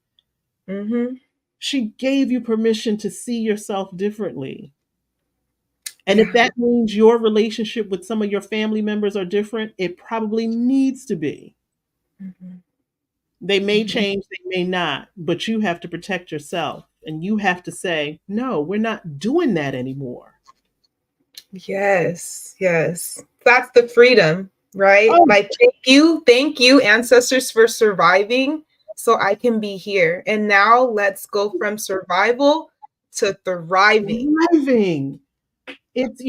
Speaker 2: Mhm.
Speaker 1: She gave you permission to see yourself differently. And if
Speaker 2: Yeah.
Speaker 1: that means your relationship with some of your family members are different, it probably needs to be.
Speaker 2: Mhm,
Speaker 1: They may
Speaker 2: mhm.
Speaker 1: change, they may not, but you have to protect yourself and you have to say, no, we're not doing that anymore.
Speaker 2: Yes, yes. That's the freedom, right?
Speaker 1: Oh,
Speaker 2: Like, thank you, ancestors, for surviving so I can be here. And now let's go from survival to thriving.
Speaker 1: thriving. It's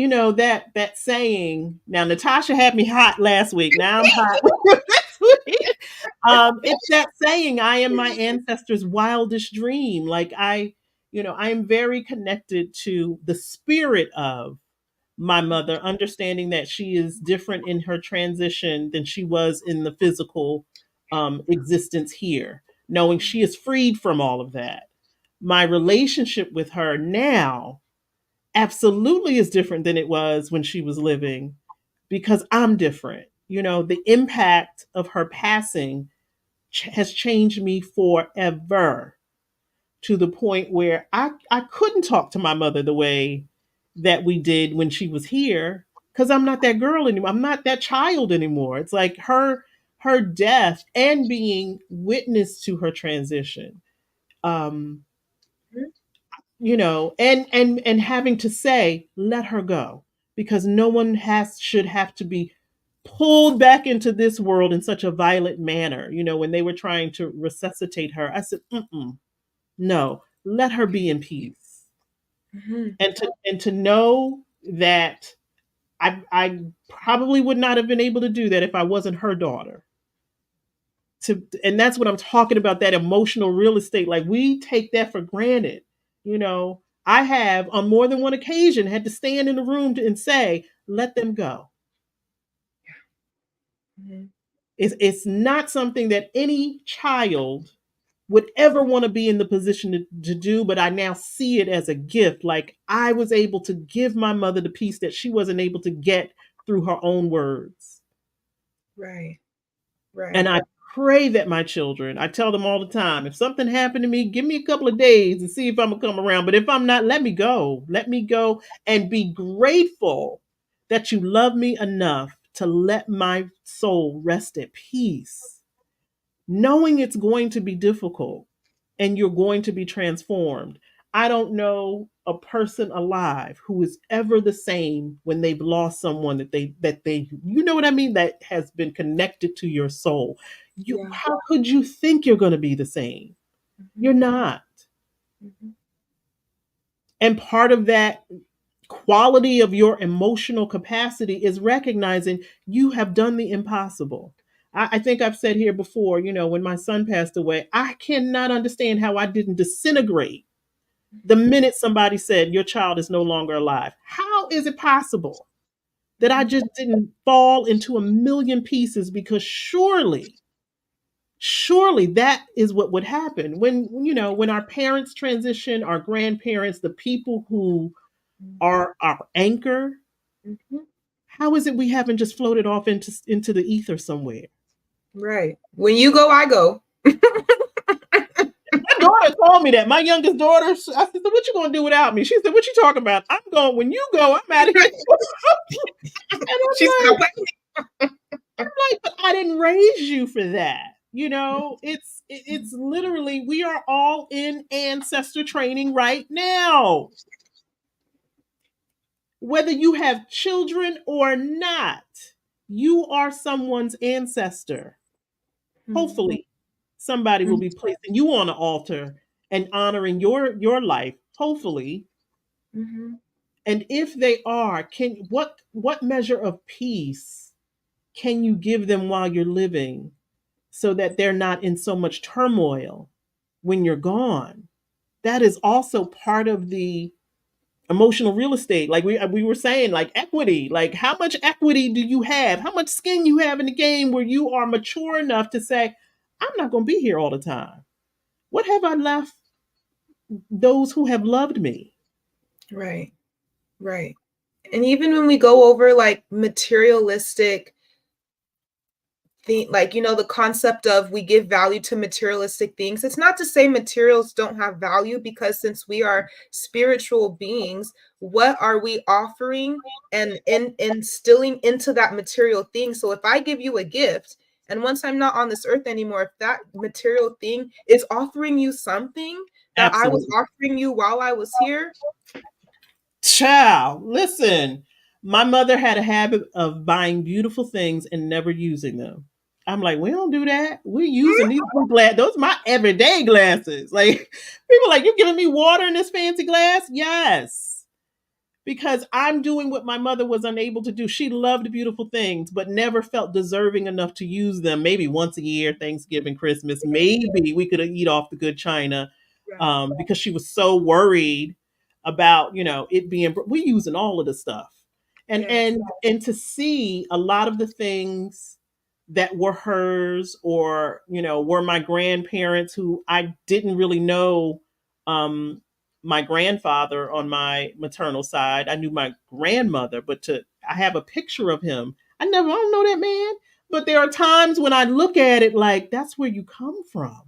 Speaker 1: that saying. Now Natasha had me hot last week. Now I'm hot this week. It's that saying, I am my ancestors' wildest dream. Like I am very connected to the spirit of my mother, understanding that she is different in her transition than she was in the physical existence here, knowing she is freed from all of that. My relationship with her now absolutely is different than it was when she was living because I'm different. The impact of her passing has changed me forever, to the point where I couldn't talk to my mother the way that we did when she was here, because I'm not that girl anymore. I'm not that child anymore. It's like her death and being witness to her transition. Um,
Speaker 2: Mhm.
Speaker 1: and having to say, let her go, because no one has should have to be pulled back into this world in such a violent manner. When they were trying to resuscitate her, I said, no, let her be in peace.
Speaker 2: Mhm.
Speaker 1: And to know that I probably would not have been able to do that if I wasn't her daughter. And that's what I'm talking about, that emotional real estate. Like, we take that for granted. I have on more than one occasion had to stand in the room and say, let them go.
Speaker 2: Mhm.
Speaker 1: It's not something that any child would ever want to be in the position to do, but I now see it as a gift. Like, I was able to give my mother the peace that she wasn't able to get through her own words.
Speaker 2: Right.
Speaker 1: And
Speaker 2: Right.
Speaker 1: I pray that my children, I tell them all the time, if something happened to me, give me a couple of days and see if I'm gonna come around. But if I'm not, let me go. Let me go and be grateful that you love me enough to let my soul rest at peace, knowing it's going to be difficult and you're going to be transformed. I don't know a person alive who is ever the same when they've lost someone that they what I mean, that has been connected to your soul.
Speaker 2: Yeah.
Speaker 1: How could you think you're going to be the same? You're
Speaker 2: Mhm.
Speaker 1: not.
Speaker 2: Mhm.
Speaker 1: And part of that quality of your emotional capacity is recognizing you have done the impossible. I think I've said here before, when my son passed away, I cannot understand how I didn't disintegrate the
Speaker 2: Mhm.
Speaker 1: minute somebody said your child is no longer alive. How is it possible that I
Speaker 2: Mhm.
Speaker 1: just didn't fall into a million pieces? Because surely that is what would happen when our parents transition, our grandparents, the people who are our anchor.
Speaker 2: Mhm.
Speaker 1: How is it we haven't just floated off into the ether somewhere?
Speaker 2: Right. When you go, I go.
Speaker 1: My daughter told me that. My youngest daughter, I said, "So what you gonna do without me?" She said, "What you talking about? I'm going. When you go, I'm out of here." And
Speaker 2: She's
Speaker 1: I'm
Speaker 2: not
Speaker 1: like,
Speaker 2: waiting.
Speaker 1: but I didn't raise you for that. It's literally, we are all in ancestor training right now. Whether you have children or not, you are someone's ancestor.
Speaker 2: Mhm.
Speaker 1: Hopefully, somebody will be placing you on an altar and honoring your life. Hopefully,
Speaker 2: Mhm.
Speaker 1: and if they are, can what measure of peace can you give them while you're living, so that they're not in so much turmoil when you're gone? That is also part of the emotional real estate. Like we were saying, like equity. Like, how much equity do you have? How much skin you have in the game where you are mature enough to say, I'm not going to be here all the time. What have I left those who have loved me?
Speaker 2: Right. Right. And even when we go over like materialistic like the concept of we give value to materialistic things, it's not to say materials don't have value, because since we are spiritual beings, what are we offering and instilling into that material thing? So if I give you a gift, and once I'm not on this earth anymore, if that material thing is offering you something that I was
Speaker 1: Absolutely.
Speaker 2: offering you while I was here.
Speaker 1: Child, listen. My mother had a habit of buying beautiful things and never using them. I'm like, we don't do that. We're using these blue glass. Those are my everyday glasses. Like, people like, you giving me water in this fancy glass? Yes, because I'm doing what my mother was unable to do. She loved beautiful things, but never felt deserving enough to use them. Maybe once a year, Thanksgiving, Christmas, maybe we could eat off the good china,
Speaker 2: Right.
Speaker 1: because she was so worried about it being. We using all of the stuff, and
Speaker 2: Yes.
Speaker 1: and to see a lot of the things that were hers, or were my grandparents, who I didn't really know. My grandfather on my maternal side, I knew my grandmother, but I have a picture of him. I don't know that man. But there are times when I look at it like that's where you come from.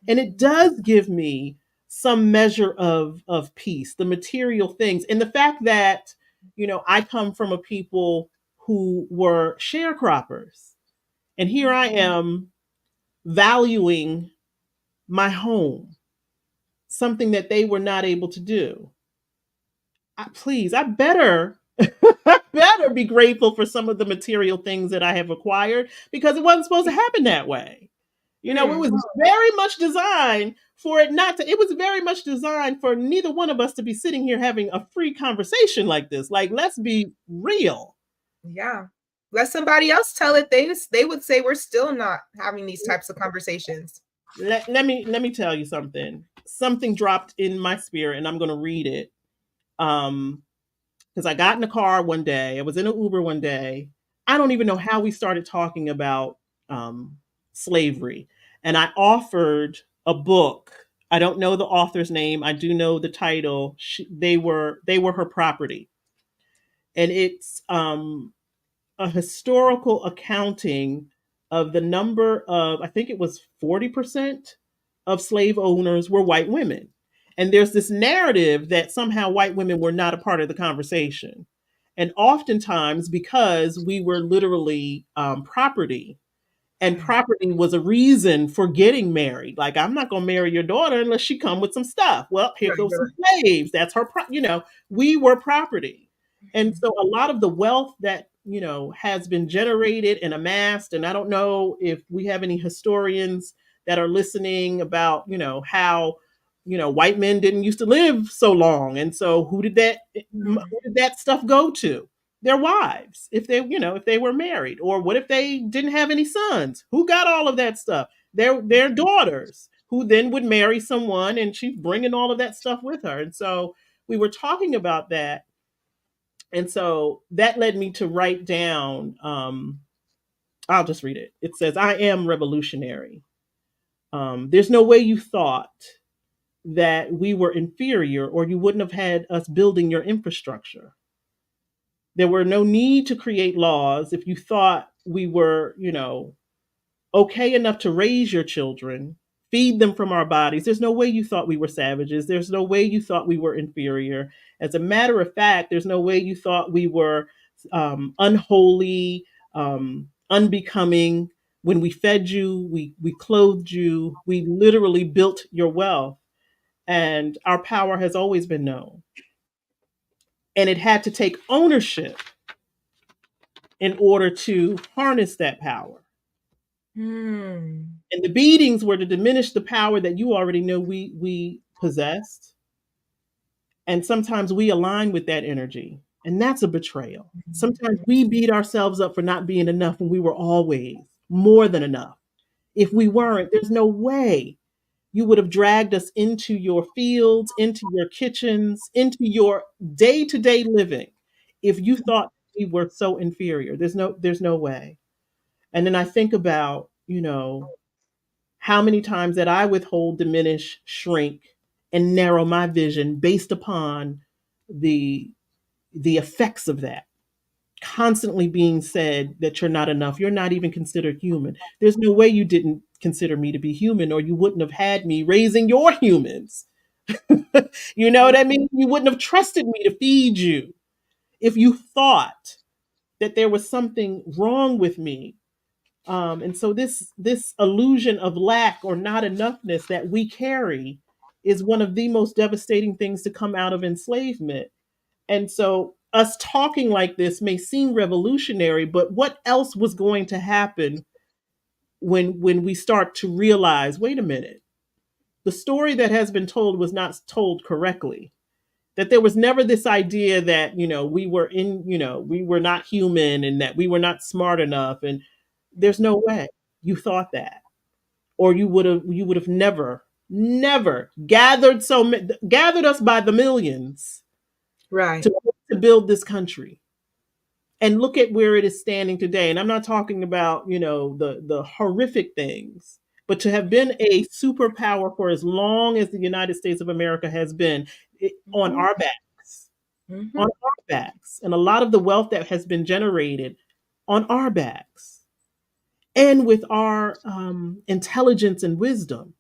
Speaker 1: And it does give me some measure of peace, the material things. And the fact that, I come from a people who were sharecroppers. And here I am valuing my home, something that they were not able to do. Please, I better I better be grateful for some of the material things that I have acquired because it wasn't supposed to happen that way. It
Speaker 2: Hmm.
Speaker 1: was very much designed for it not to, it was very much designed for neither one of us to be sitting here having a free conversation like this. Like, let's be real.
Speaker 2: Yeah. Let somebody else tell it. They would say we're still not having these types of conversations.
Speaker 1: Let me tell you something. Something dropped in my spirit, and I'm going to read it. Um, because I got in the car one day. I was in an Uber one day. I don't even know how we started talking about um, slavery, and I offered a book. I don't know the author's name. I do know the title. They were her property, and it's a historical accounting of the number of, I think it was 40% of slave owners were white women. And there's this narrative that somehow white women were not a part of the conversation. And oftentimes, because we were literally property, and
Speaker 2: Mm.
Speaker 1: property was a reason for getting married. Like, I'm not going to marry your daughter unless she come with some stuff. Well, here
Speaker 2: Right,
Speaker 1: goes
Speaker 2: you're
Speaker 1: some slaves. That's her, we were property. And
Speaker 2: right.
Speaker 1: so a lot of the wealth that, has been generated and amassed, and I don't know if we have any historians that are listening about, how, white men didn't used to live so long. And so who
Speaker 2: Mm.
Speaker 1: did that stuff go to? Their wives, if they were married, or what if they didn't have any sons? Who got all of that stuff? Their daughters, who then would marry someone, and she's bringing all of that stuff with her. And so we were talking about that, and so that led me to write down. I'll just read it. It says, "I am revolutionary. There's no way you thought that we were inferior, or you wouldn't have had us building your infrastructure. There were no need to create laws if you thought we were, okay enough to raise your children, feed them from our bodies. There's no way you thought we were savages. There's no way you thought we were inferior. As a matter of fact, there's no way you thought we were unholy, unbecoming. When we fed you, we clothed you, we literally built your wealth, and our power has always been known. And it had to take ownership in order to harness that power.
Speaker 2: Hmm.
Speaker 1: And the beatings were to diminish the power that you already know we possessed. And sometimes we align with that energy. And that's a betrayal. Sometimes we beat ourselves up for not being enough when we were always more than enough. If we weren't, there's no way you would have dragged us into your fields, into your kitchens, into your day-to-day living if you thought we were so inferior. There's no way. And then I think about, how many times that I withhold, diminish, shrink, and narrow my vision based upon the the effects of that. Constantly being said that you're not enough, you're not even considered human. There's no way you didn't consider me to be human, or you wouldn't have had me raising your humans. You know what I mean? You wouldn't have trusted me to feed you if you thought that there was something wrong with me. And so this illusion of lack or not enoughness that we carry is one of the most devastating things to come out of enslavement. And so us talking like this may seem revolutionary, but what else was going to happen when we start to realize, wait a minute, the story that has been told was not told correctly. That there was never this idea that, we were not human and that we were not smart enough, and there's no way you thought that, or you would have never gathered us by the millions
Speaker 2: Right.
Speaker 1: to, to build this country. And look at where it is standing today. And I'm not talking about, the horrific things, but to have been a superpower for as long as the United States of America has been, on
Speaker 2: Mhm.
Speaker 1: our backs, on
Speaker 2: Mhm.
Speaker 1: our backs. And a lot of the wealth that has been generated, on our backs and with our intelligence and wisdom.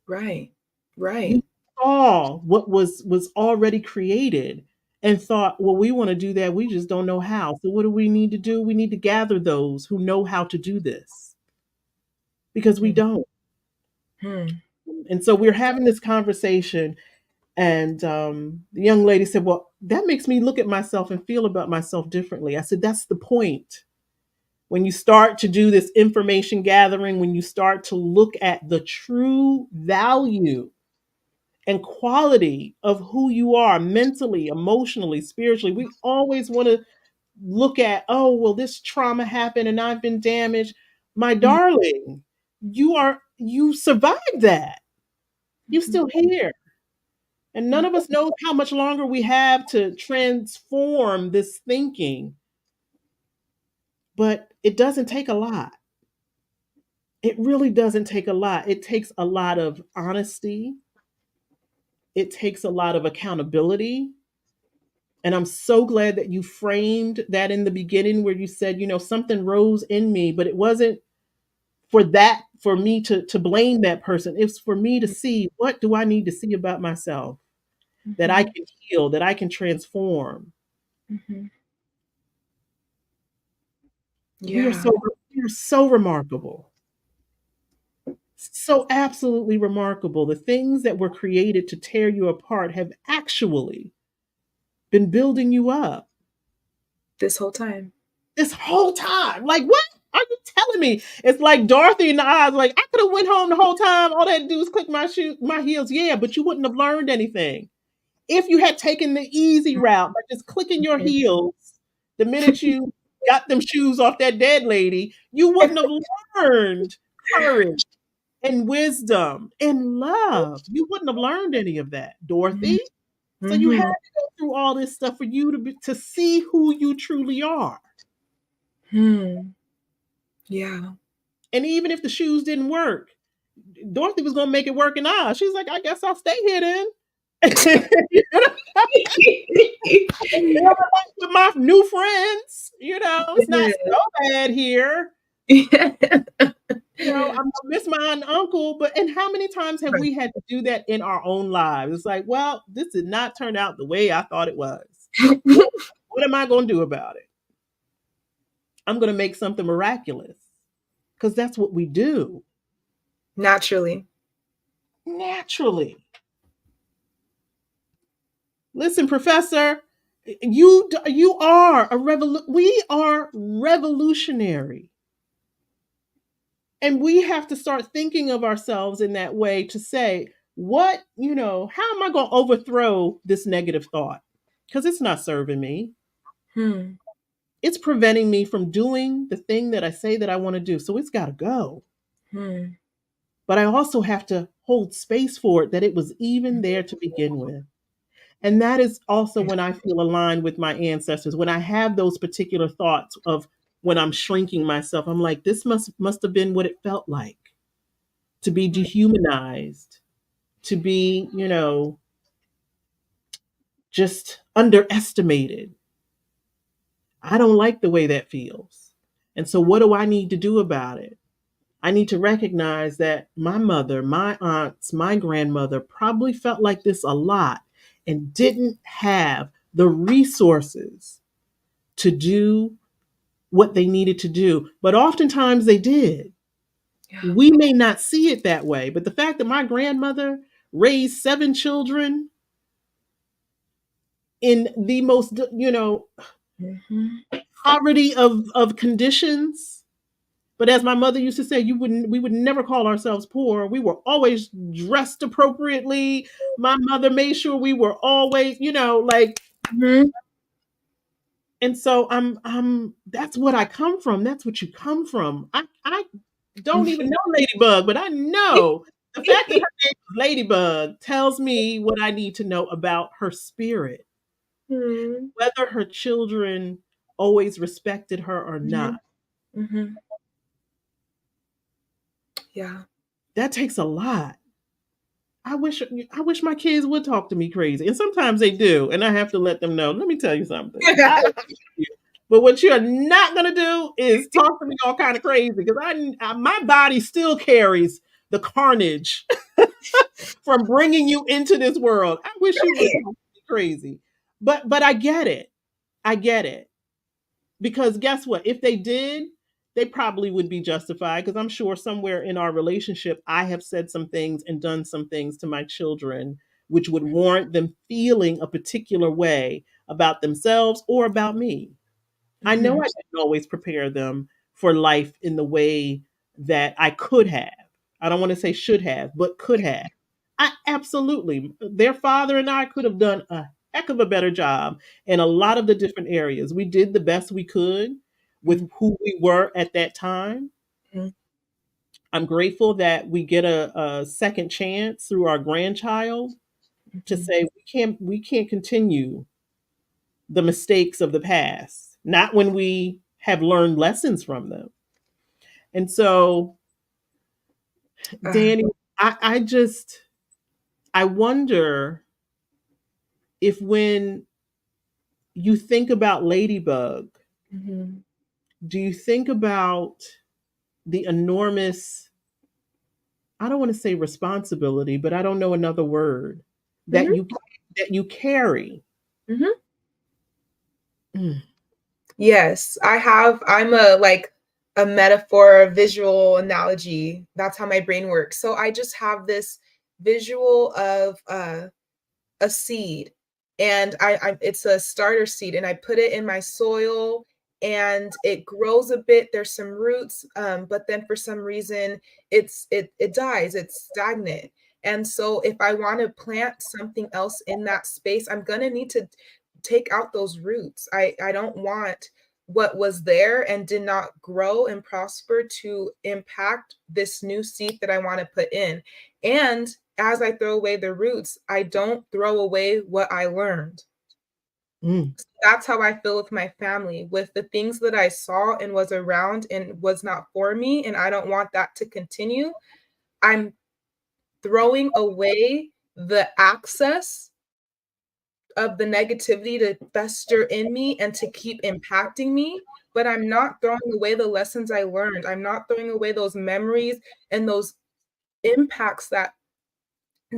Speaker 2: Right.
Speaker 1: You
Speaker 2: Right.
Speaker 1: saw what was already created and thought, well, we want to do that. We just don't know how. So what do we need to do? We need to gather those who know how to do this because we
Speaker 2: Hmm.
Speaker 1: don't.
Speaker 2: Hmm.
Speaker 1: And so we're having this conversation, and the young lady said, well, that makes me look at myself and feel about myself differently. I said, that's the point. When you start to do this information gathering, when you start to look at the true value and quality of who you are mentally, emotionally, spiritually, we always want to look at, oh, well, this trauma happened and I've been damaged. My
Speaker 2: Mhm.
Speaker 1: darling, you survived that. You're
Speaker 2: Mhm.
Speaker 1: still here. And none of us knows how much longer we have to transform this thinking, but it doesn't take a lot. It really doesn't take a lot. It takes a lot of honesty. It takes a lot of accountability. And I'm so glad that you framed that in the beginning where you said, something rose in me, but it wasn't for me to blame that person. It's for me to see, what do I need to see about myself that I
Speaker 2: Mhm.
Speaker 1: can heal, that I can transform.
Speaker 2: Mhm.
Speaker 1: We are
Speaker 2: Yeah.
Speaker 1: so we are so remarkable. So absolutely remarkable. The things that were created to tear you apart have actually been building you up
Speaker 2: This whole time.
Speaker 1: this whole time. Like, what are you telling me? It's like Dorothy in the eyes. Like, I could have went home the whole time. All that do is click my heels. Yeah, but you wouldn't have learned anything if you had taken the easy route by just clicking your
Speaker 2: Mhm.
Speaker 1: heels the minute you got them shoes off that dead lady. You wouldn't have learned courage and wisdom and love. You wouldn't have learned any of that,
Speaker 2: Mhm.
Speaker 1: Dorothy. So you had
Speaker 2: Mhm.
Speaker 1: to go through all this stuff for you to see who you truly are.
Speaker 2: Hmm. Yeah.
Speaker 1: And even if the shoes didn't work, Dorothy was gonna make it work in Oz. She's like, I guess I'll stay here then. You know, live life with my new friends. It's not so bad here. I'm gonna miss my aunt and uncle, and how many times have
Speaker 2: Right.
Speaker 1: we had to do that in our own lives? It's like, well, this did not turn out the way I thought it was. What, what am I gonna do about it? I'm gonna make something miraculous because that's what we do
Speaker 2: Naturally.
Speaker 1: naturally. Listen, Professor, you are we are revolutionary. And we have to start thinking of ourselves in that way to say, how am I going to overthrow this negative thought? Because it's not serving me.
Speaker 2: Hmm.
Speaker 1: It's preventing me from doing the thing that I say that I want to do. So it's got to go.
Speaker 2: Hmm.
Speaker 1: But I also have to hold space for it that it was even there to begin with. And that is also when I feel aligned with my ancestors. When I have those particular thoughts of when I'm shrinking myself, I'm like, this must have been what it felt like to be dehumanized, to be, just underestimated. I don't like the way that feels. And so, what do I need to do about it? I need to recognize that my mother, my aunts, my grandmother probably felt like this a lot and didn't have the resources to do what they needed to do. But oftentimes they did.
Speaker 2: Yeah.
Speaker 1: We may not see it that way, but the fact that my grandmother raised 7 children in the most,
Speaker 2: Mhm.
Speaker 1: poverty of conditions. But as my mother used to say, we would never call ourselves poor. We were always dressed appropriately. My mother made sure we were always, like,
Speaker 2: Mhm.
Speaker 1: and so I'm that's what I come from. That's what you come from. I don't even know Ladybug, but I know the fact that her name is Ladybug tells me what I need to know about her spirit,
Speaker 2: Mhm.
Speaker 1: whether her children always respected her or not.
Speaker 2: Mhm. Mhm. Yeah.
Speaker 1: That takes a lot. I wish my kids would talk to me crazy. And sometimes they do. And I have to let them know. Let me tell you something. I love you, But what you're not gonna do is talk to me all kind of crazy because my body still carries the carnage from bringing you into this world. I wish you would talk to me crazy, but I get it. I get it because guess what? If they did, they probably would be justified because I'm sure somewhere in our relationship, I have said some things and done some things to my children which would warrant them feeling a particular way about themselves or about me. I know
Speaker 2: Mhm.
Speaker 1: I didn't always prepare them for life in the way that I could have. I don't want to say should have, but could have. I absolutely. Their father and I could have done a heck of a better job in a lot of the different areas. We did the best we could with
Speaker 2: Mhm.
Speaker 1: who we were at that time.
Speaker 2: Mhm.
Speaker 1: I'm grateful that we get a second chance through our grandchild to
Speaker 2: Mhm.
Speaker 1: say we can't continue the mistakes of the past, not when we have learned lessons from them. And so,
Speaker 2: Uh,
Speaker 1: Danny, I just I wonder if when you think about Ladybug,
Speaker 2: mhm.
Speaker 1: do you think about the enormous, I don't want to say responsibility, but I don't know another word that
Speaker 2: Mhm.
Speaker 1: you carry.
Speaker 2: Mhm.
Speaker 1: Mm,
Speaker 2: Yes, I'm a a metaphor, a visual analogy. That's how my brain works. So I just have this visual of a seed, and I it's a starter seed, and I put it in my soil, and it grows a bit. There's some roots, but then for some reason it dies. It's stagnant. And so if I want to plant something else in that space, I'm gonna need to take out those roots. I don't want what was there and did not grow and prosper to impact this new seed that I want to put in. And as I throw away the roots, I don't throw away what I learned.
Speaker 1: mm,
Speaker 2: That's how I feel with my family, with the things that I saw and was around and was not for me. And I don't want that to continue. I'm throwing away the access of the negativity to fester in me and to keep impacting me. But I'm not throwing away the lessons I learned. I'm not throwing away those memories and those impacts that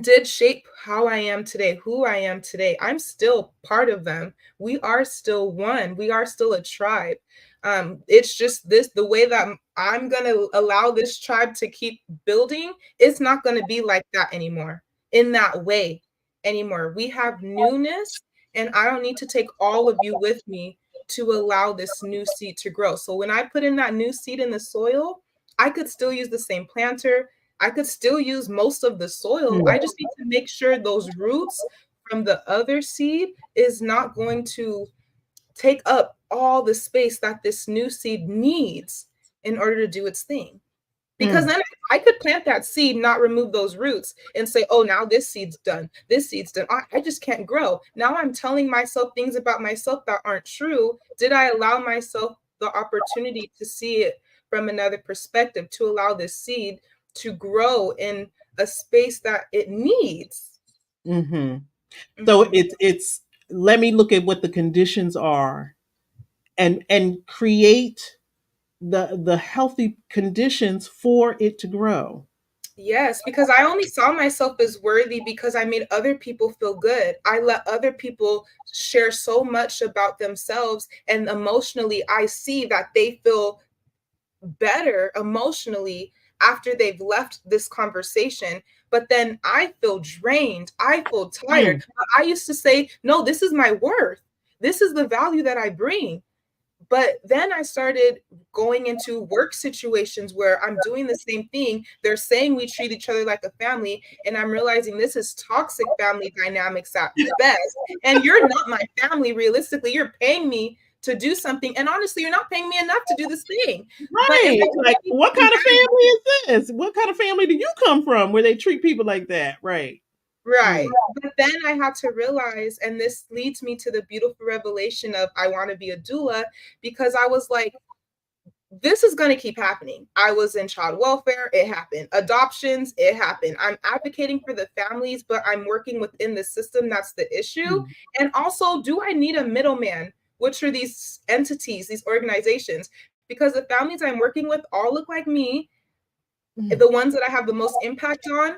Speaker 2: did shape how I am today, who I am today. I'm still part of them. We are still one. We are still a tribe. It's just this the way that I'm gonna allow this tribe to keep building. It's not gonna be like that anymore. In that way anymore. We have newness, and I don't need to take all of you with me to allow this new seed to grow. So when I put in that new seed in the soil, I could still use the same planter. I could still use most of the soil.
Speaker 1: mm,
Speaker 2: I just need to make sure those roots from the other seed is not going to take up all the space that this new seed needs in order to do its thing. Because
Speaker 1: mm,
Speaker 2: then I could plant that seed, not remove those roots, and say, oh, now this seed's done. This seed's done. I just can't grow. Now I'm telling myself things about myself that aren't true. Did I allow myself the opportunity to see it from another perspective, to allow this seed to grow in a space that it needs?
Speaker 1: mm-hmm. So
Speaker 2: Mhm.
Speaker 1: it's let me look at what the conditions are and create the healthy conditions for it to grow.
Speaker 2: Yes, because I only saw myself as worthy because I made other people feel good. I let other people share so much about themselves, and emotionally, I see that they feel better emotionally after they've left this conversation. But then I feel drained. I feel tired.
Speaker 1: Mm,
Speaker 2: But I used to say, no, this is my worth. This is the value that I bring. But then I started going into work situations where I'm doing the same thing. They're saying we treat each other like a family, and I'm realizing this is toxic family dynamics at best. And you're not my family, realistically. You're paying me to do something. And honestly, you're not paying me enough to do this thing. But am
Speaker 1: right.
Speaker 2: I doing
Speaker 1: Like, what
Speaker 2: anything
Speaker 1: kind of
Speaker 2: bad?
Speaker 1: family is this? What kind of family do you come from where they treat people like that? Right. Mm,
Speaker 2: Right. But then I had to realize, and this leads me to the beautiful revelation of I want to be a doula, because I was like, this is going to keep happening. I was in child welfare, it happened. Adoptions, it happened. I'm advocating for the families, but I'm working within the system. That's the issue.
Speaker 1: mm,
Speaker 2: And also, do I need a middleman which are these entities, these organizations, because the families I'm working with all look like me. The ones that I have the most impact on,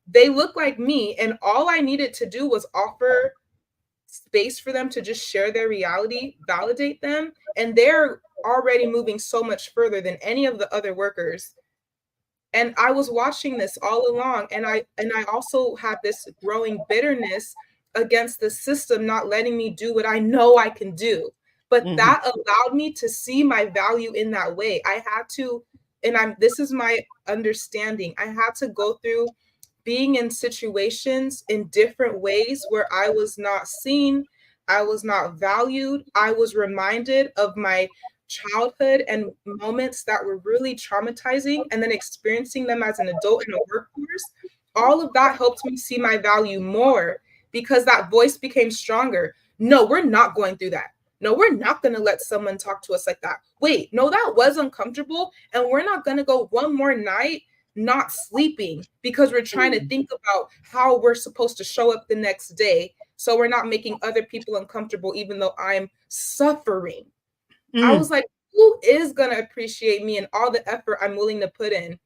Speaker 2: they look like me. And all I needed to do was offer space for them to just share their reality, validate them. And they're already moving so much further than any of the other workers. And I was watching this all along, and I also had this growing bitterness against the system not letting me do what I know I can do. But
Speaker 1: Mhm.
Speaker 2: that allowed me to see my value in that way. I had to, and I'm this is my understanding. I had to go through being in situations in different ways where I was not seen, I was not valued, I was reminded of my childhood and moments that were really traumatizing, and then experiencing them as an adult in a workforce. All of that helped me see my value more because that voice became stronger. No, we're not going through that. No, we're not going to let someone talk to us like that. Wait, no, that was uncomfortable. And we're not going to go one more night not sleeping because we're trying to think about how we're supposed to show up the next day. So we're not making other people uncomfortable, even though I'm suffering. I
Speaker 1: Mm.
Speaker 2: was like, who is going to appreciate me and all the effort I'm willing to put in?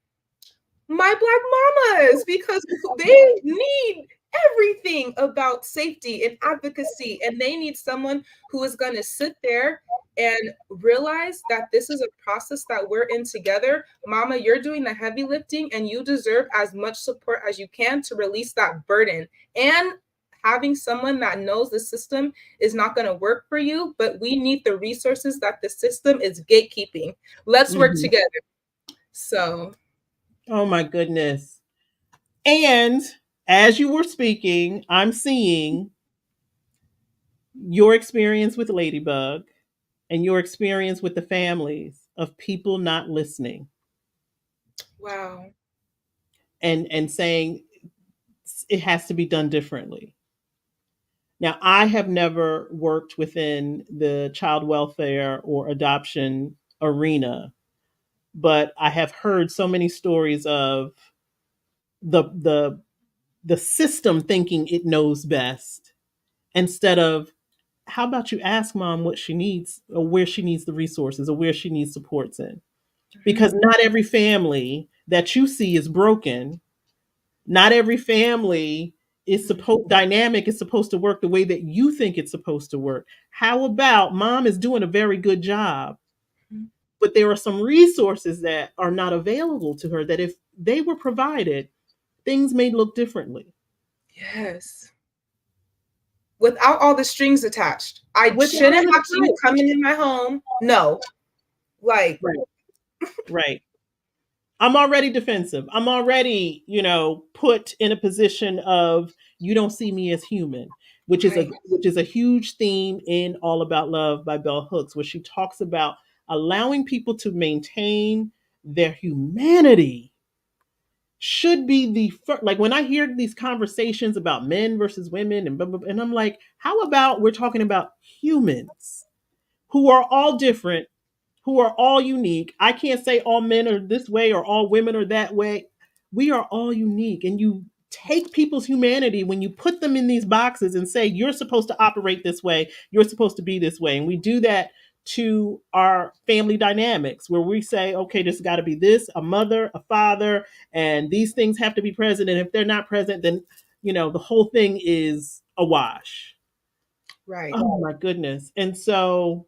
Speaker 2: My Black mamas, because they need everything about safety and advocacy, and they need someone who is going to sit there and realize that this is a process that we're in together. Mama, you're doing the heavy lifting, and you deserve as much support as you can to release that burden. And having someone that knows the system is not going to work for you, but we need the resources that the system is gatekeeping. Let's work
Speaker 1: Mhm.
Speaker 2: together. So
Speaker 1: Oh my goodness. And as you were speaking, I'm seeing your experience with Ladybug and your experience with the families of people not listening
Speaker 2: wow.
Speaker 1: and saying it has to be done differently. Now, I have never worked within the child welfare or adoption arena, but I have heard so many stories of the the the system thinking it knows best instead of how about you ask mom what she needs or where she needs the resources or where she needs supports in, because
Speaker 2: Mhm.
Speaker 1: not every family that you see is broken. Not every family is
Speaker 2: Mhm.
Speaker 1: supposed dynamic is supposed to work the way that you think it's supposed to work. How about mom is doing a very good job,
Speaker 2: Mhm.
Speaker 1: but there are some resources that are not available to her that if they were provided, things may look differently.
Speaker 2: Yes. Without all the strings attached. I
Speaker 1: With
Speaker 2: shouldn't
Speaker 1: all of
Speaker 2: have you
Speaker 1: the
Speaker 2: coming in my home. No. Like,
Speaker 1: right, right. I'm already defensive. I'm already, put in a position of you don't see me as human,
Speaker 2: right.
Speaker 1: which is a huge theme in All About Love by Bell Hooks, where she talks about allowing people to maintain their humanity should be the first. Like when I hear these conversations about men versus women and blah, blah, blah, and I'm like, how about we're talking about humans who are all different, who are all unique. I can't say all men are this way or all women are that way. We are all unique. And you take people's humanity when you put them in these boxes and say, you're supposed to operate this way, you're supposed to be this way. And we do that to our family dynamics where we say, okay, there's got to be this, a mother, a father, and these things have to be present. And if they're not present, then, the whole thing is a wash.
Speaker 2: Right.
Speaker 1: Oh my goodness. And so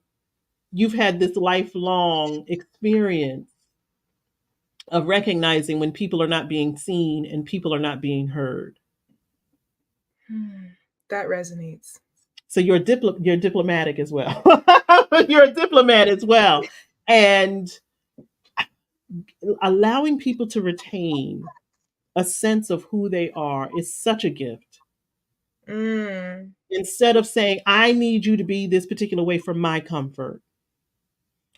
Speaker 1: you've had this lifelong experience of recognizing when people are not being seen and people are not being heard.
Speaker 2: That resonates.
Speaker 1: So you're diplomatic as well. You're a diplomat as well. And allowing people to retain a sense of who they are is such a gift.
Speaker 2: Mm.
Speaker 1: Instead of saying, I need you to be this particular way for my comfort.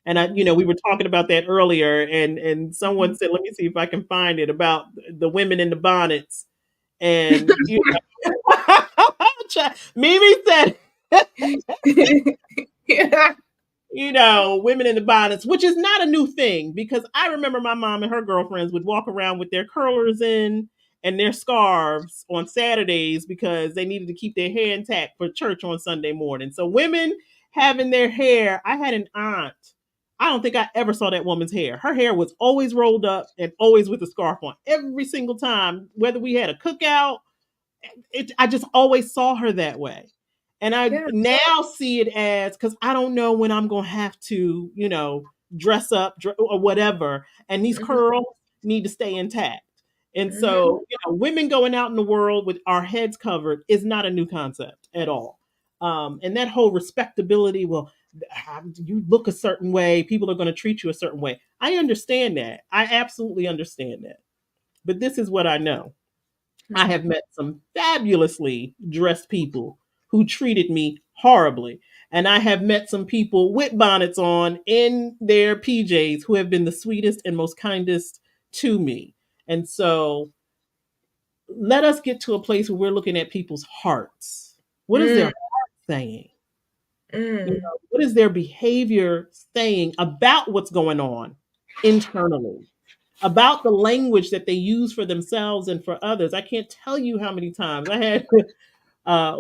Speaker 1: And we were talking about that earlier, and someone said, "Let me see if I can find it," about the women in the bonnets, and Mimi said,
Speaker 2: Yeah.
Speaker 1: women in the bonnets, which is not a new thing because I remember my mom and her girlfriends would walk around with their curlers in and their scarves on Saturdays because they needed to keep their hair intact for church on Sunday morning. So women having their hair. I had an aunt. I don't think I ever saw that woman's hair. Her hair was always rolled up and always with a scarf on every single time, whether we had a cookout. I just always saw her that way. And I
Speaker 2: Yeah.
Speaker 1: now see it as, because I don't know when I'm going to have to, dress up or whatever. And these
Speaker 2: Mhm.
Speaker 1: curls need to stay intact. And
Speaker 2: Mhm.
Speaker 1: so, women going out in the world with our heads covered is not a new concept at all. And that whole respectability, well, you look a certain way, people are going to treat you a certain way. I understand that. I absolutely understand that. But this is what I know. I
Speaker 2: Mhm.
Speaker 1: have met some fabulously dressed people who treated me horribly. And I have met some people with bonnets on in their PJs who have been the sweetest and most kindest to me. And so let us get to a place where we're looking at people's hearts. What is their
Speaker 2: Mm.
Speaker 1: heart saying?
Speaker 2: Mm.
Speaker 1: What is their behavior saying about what's going on internally? About the language that they use for themselves and for others. I can't tell you how many times I had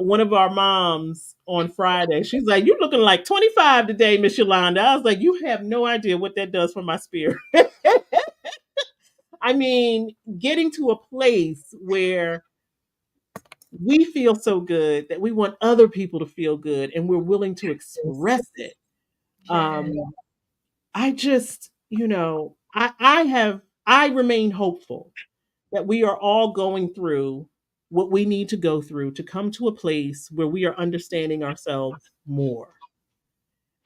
Speaker 1: one of our moms on Friday. She's like, "You're looking like 25 today, Miss Yolanda." I was like, "You have no idea what that does for my spirit." I mean, getting to a place where we feel so good that we want other people to feel good and we're willing to express it.
Speaker 2: Yes.
Speaker 1: Um, I just, I remain hopeful that we are all going through what we need to go through to come to a place where we are understanding ourselves more.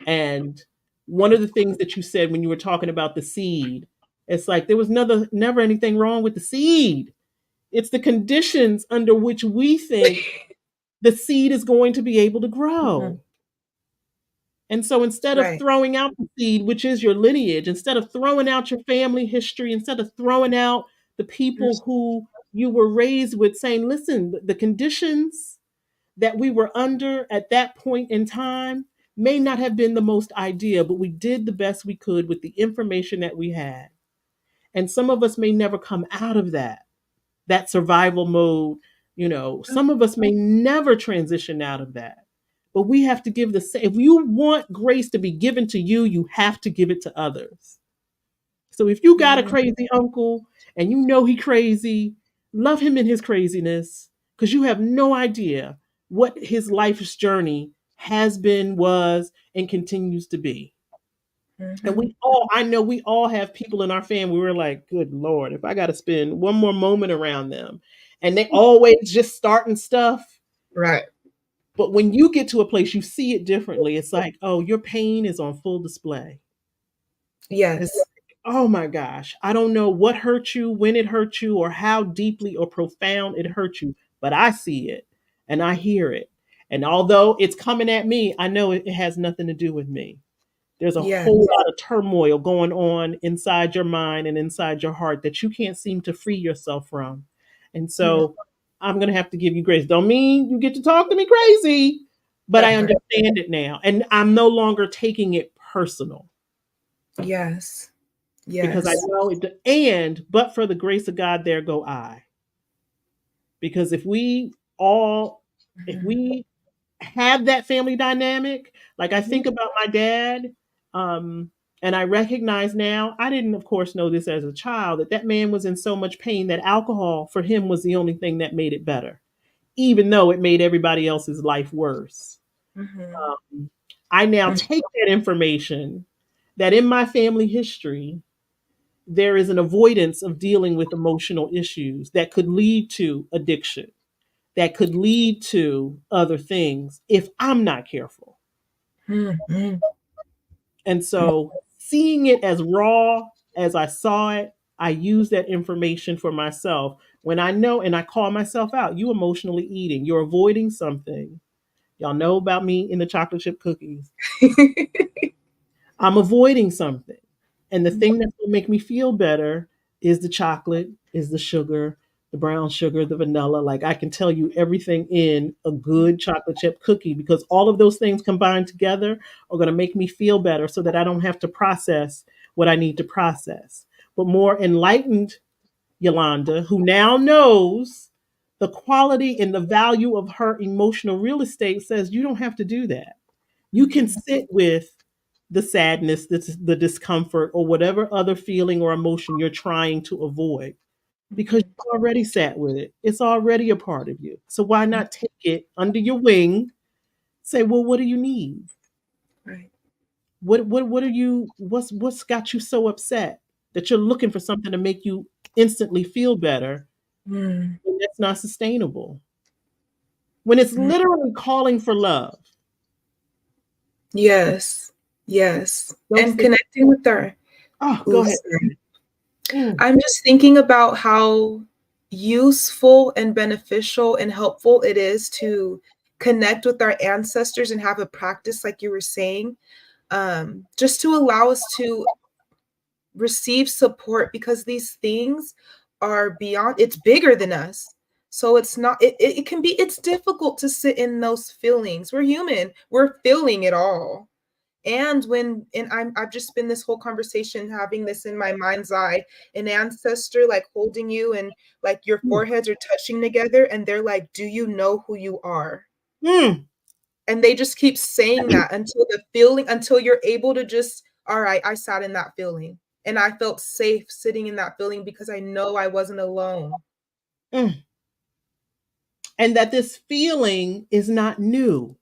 Speaker 1: And one of the things that you said when you were talking about the seed, it's like there was never anything wrong with the seed. It's the conditions under which we think the seed is going to be able to
Speaker 2: Mhm.
Speaker 1: grow. And so instead of
Speaker 2: Right.
Speaker 1: throwing out the seed, which is your lineage, instead of throwing out your family history, instead of throwing out the
Speaker 2: Mm.
Speaker 1: people who you were raised with, saying, listen, the conditions that we were under at that point in time may not have been the most ideal, but we did the best we could with the information that we had. And some of us may never come out of that survival mode. Some of us may never transition out of that. But we have to give the same. If you want grace to be given to you, you have to give it to others. So if you got a
Speaker 2: Mm.
Speaker 1: crazy uncle and you know he crazy, love him in his craziness because you have no idea what his life's journey has been, was, and continues to be. And
Speaker 2: Mhm.
Speaker 1: I know we all have people in our family. We're like, good Lord, if I got to spend one more moment around them. And they always just starting stuff.
Speaker 2: Right.
Speaker 1: But when you get to a place, you see it differently. It's like, oh, your pain is on full display. It's
Speaker 2: Yes.
Speaker 1: like, oh my gosh, I don't know what hurt you, when it hurt you, or how deeply or profound it hurt you, but I see it and I hear it. And although it's coming at me, I know it has nothing to do with me. There's a
Speaker 2: Yes.
Speaker 1: whole lot of turmoil going on inside your mind and inside your heart that you can't seem to free yourself from. And
Speaker 2: Mm.
Speaker 1: so I'm going to have to give you grace. Don't mean you get to talk to me crazy, but I
Speaker 2: That part.
Speaker 1: understand it now. And I'm no longer taking it personal
Speaker 2: Yes.
Speaker 1: because I
Speaker 2: Yes.
Speaker 1: know it. And, but for the grace of God, there go I. Because if
Speaker 2: Mhm.
Speaker 1: we have that family dynamic. Like I
Speaker 2: Mhm.
Speaker 1: think about my dad, and I recognize now, I didn't, of course, know this as a child, that man was in so much pain that alcohol for him was the only thing that made it better, even though it made everybody else's life worse.
Speaker 2: Mhm.
Speaker 1: Um, I now
Speaker 2: Mm.
Speaker 1: take that information that in my family history, there is an avoidance of dealing with emotional issues that could lead to addiction, that could lead to other things if I'm not careful.
Speaker 2: Mhm.
Speaker 1: And so seeing it as raw as I saw it, I use that information for myself. When I know and I call myself out, you emotionally eating, you're avoiding something. Y'all know about me in the chocolate chip cookies. I'm avoiding something. And the thing that's going to make me feel better is the chocolate, is the sugar, the brown sugar, the vanilla. Like I can tell you everything in a good chocolate chip cookie because all of those things combined together are going to make me feel better so that I don't have to process what I need to process. But more enlightened Yolanda, who now knows the quality and the value of her emotional real estate, says you don't have to do that. You can sit with the sadness, the discomfort, or whatever other feeling or emotion you're trying to avoid because
Speaker 2: Mhm.
Speaker 1: you already sat with it. It's already a part of you. So why not take it under your wing? Say, well, what do you need?
Speaker 2: Right.
Speaker 1: What are you what's got you so upset that you're looking for something to make you instantly feel better?
Speaker 2: Mm.
Speaker 1: And that's not sustainable. When it's
Speaker 2: Mm.
Speaker 1: literally calling for love.
Speaker 2: Yes. Yes.
Speaker 1: Those
Speaker 2: And
Speaker 1: things.
Speaker 2: connecting with our
Speaker 1: Oh,
Speaker 2: ooh,
Speaker 1: go ahead.
Speaker 2: sorry.
Speaker 1: Mm,
Speaker 2: I'm just thinking about how useful and beneficial and helpful it is to connect with our ancestors and have a practice like you were saying, just to allow us to receive support because these things are beyond it's bigger than us. So it's not it can be it's difficult to sit in those feelings. We're human. We're feeling it all. And when and I've just been this whole conversation having this in my mind's eye, an ancestor like holding you and like your
Speaker 1: mm,
Speaker 2: foreheads are touching together and they're like, "Do you know who you are?"
Speaker 1: mm.
Speaker 2: And they just keep saying that until the feeling until you're able to just, "All right, I sat in that feeling and I felt safe sitting in that feeling because I know I wasn't alone."
Speaker 1: Mm. And that this feeling is not new.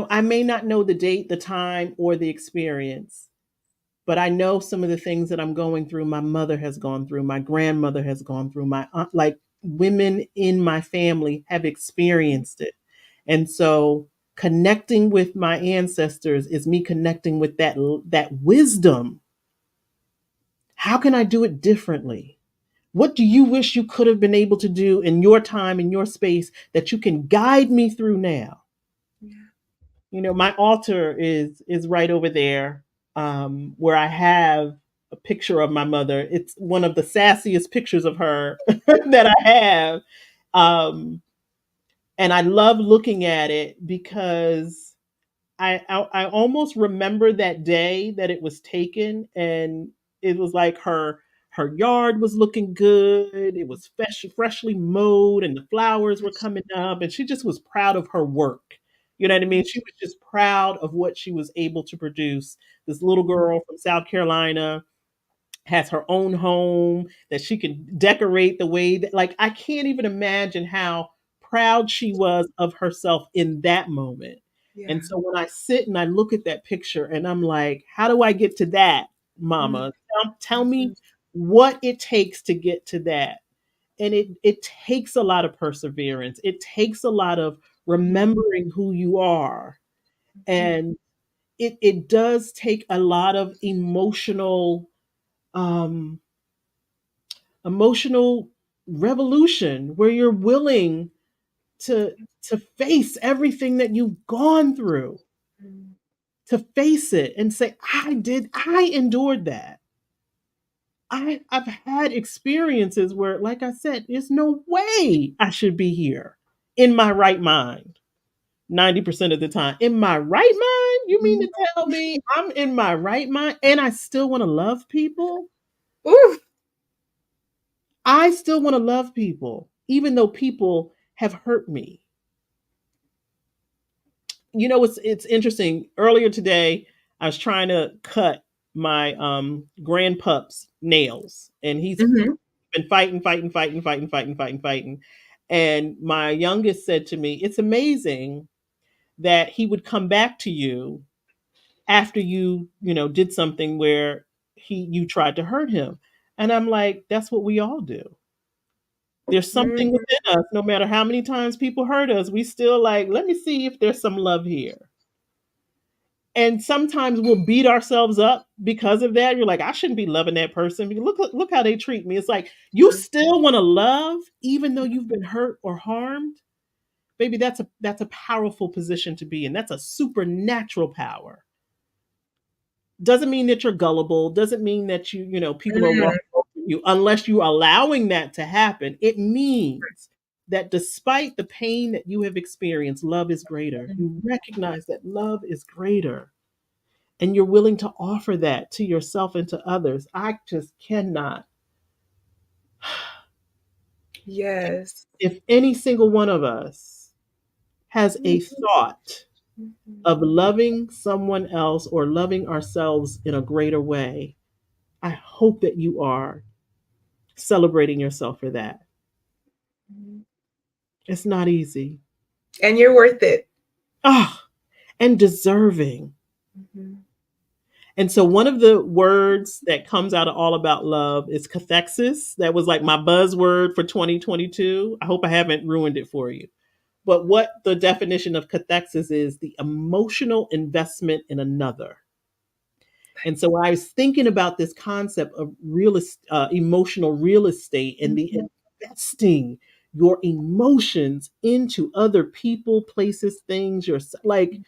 Speaker 1: I may not know the date, the time, or the experience, but I know some of the things that I'm going through, my mother has gone through, my grandmother has gone through, my aunt, like women in my family have experienced it. And so connecting with my ancestors is me connecting with that wisdom. How can I do it differently? What do you wish you could have been able to do in your time, in your space, that you can guide me through now?
Speaker 2: Yeah.
Speaker 1: My altar is right over there, where I have a picture of my mother. It's one of the sassiest pictures of her that I have. Um, and I love looking at it because I almost remember that day that it was taken, and it was like her yard was looking good. It was freshly mowed, and the flowers were coming up, and she just was proud of her work. You know what I mean? She was just proud of what she was able to produce. This little girl from South Carolina has her own home that she can decorate the way that, like, I can't even imagine how proud she was of herself in that moment. And
Speaker 2: Yeah.
Speaker 1: so when I sit and I look at that picture and I'm like, how do I get to that,
Speaker 2: Mm.
Speaker 1: mama? Tell me
Speaker 2: Mhm.
Speaker 1: what it takes to get to that. And it takes a lot of perseverance. It takes a lot of remembering who you are.
Speaker 2: Mhm.
Speaker 1: And it does take a lot of um emotional revolution where you're willing to face everything that you've gone through,
Speaker 2: Mhm.
Speaker 1: to face it and say, I endured that. I've had experiences where, like I said, there's no way I should be here in my right mind 90% of the time. In my right mind? You mean
Speaker 2: Mhm.
Speaker 1: to tell me I'm in my right mind and I still want to love people?
Speaker 2: Ooh.
Speaker 1: I still want to love people, even though people have hurt me. It's interesting. Earlier today, I was trying to cut my grandpup's nails, and he's
Speaker 2: Mhm.
Speaker 1: been fighting. And my youngest said to me, "It's amazing that he would come back to you after did something where you tried to hurt him." And I'm like, "That's what we all do." There's
Speaker 2: Mm.
Speaker 1: something within us, no matter how many times people hurt us, we still like, let me see if there's some love here. And sometimes we'll beat ourselves up because of that. You're like, I shouldn't be loving that person. Because look how they treat me. It's like you still want to love even though you've been hurt or harmed. Baby, that's a powerful position to be in. That's a supernatural power. Doesn't mean that you're gullible, doesn't mean that people are
Speaker 2: Mm.
Speaker 1: walking over you unless you're allowing that to happen. It means that despite the pain that you have experienced, love is greater.
Speaker 2: Mm.
Speaker 1: You recognize that love is greater and you're willing to offer that to yourself and to others. I just cannot.
Speaker 2: Yes.
Speaker 1: If any single one of us has a thought,
Speaker 2: Mhm.
Speaker 1: of loving someone else or loving ourselves in a greater way, I hope that you are celebrating yourself for that.
Speaker 2: Mhm.
Speaker 1: It's not easy.
Speaker 2: And you're worth it.
Speaker 1: Ah, and deserving.
Speaker 2: Mhm.
Speaker 1: And so one of the words that comes out of All About Love is cathexis. That was like my buzzword for 2022. I hope I haven't ruined it for you. But what the definition of cathexis is the emotional investment in another. And so when I was thinking about this concept of emotional real estate and the
Speaker 2: Mhm.
Speaker 1: investing your emotions into other people, places, things, your like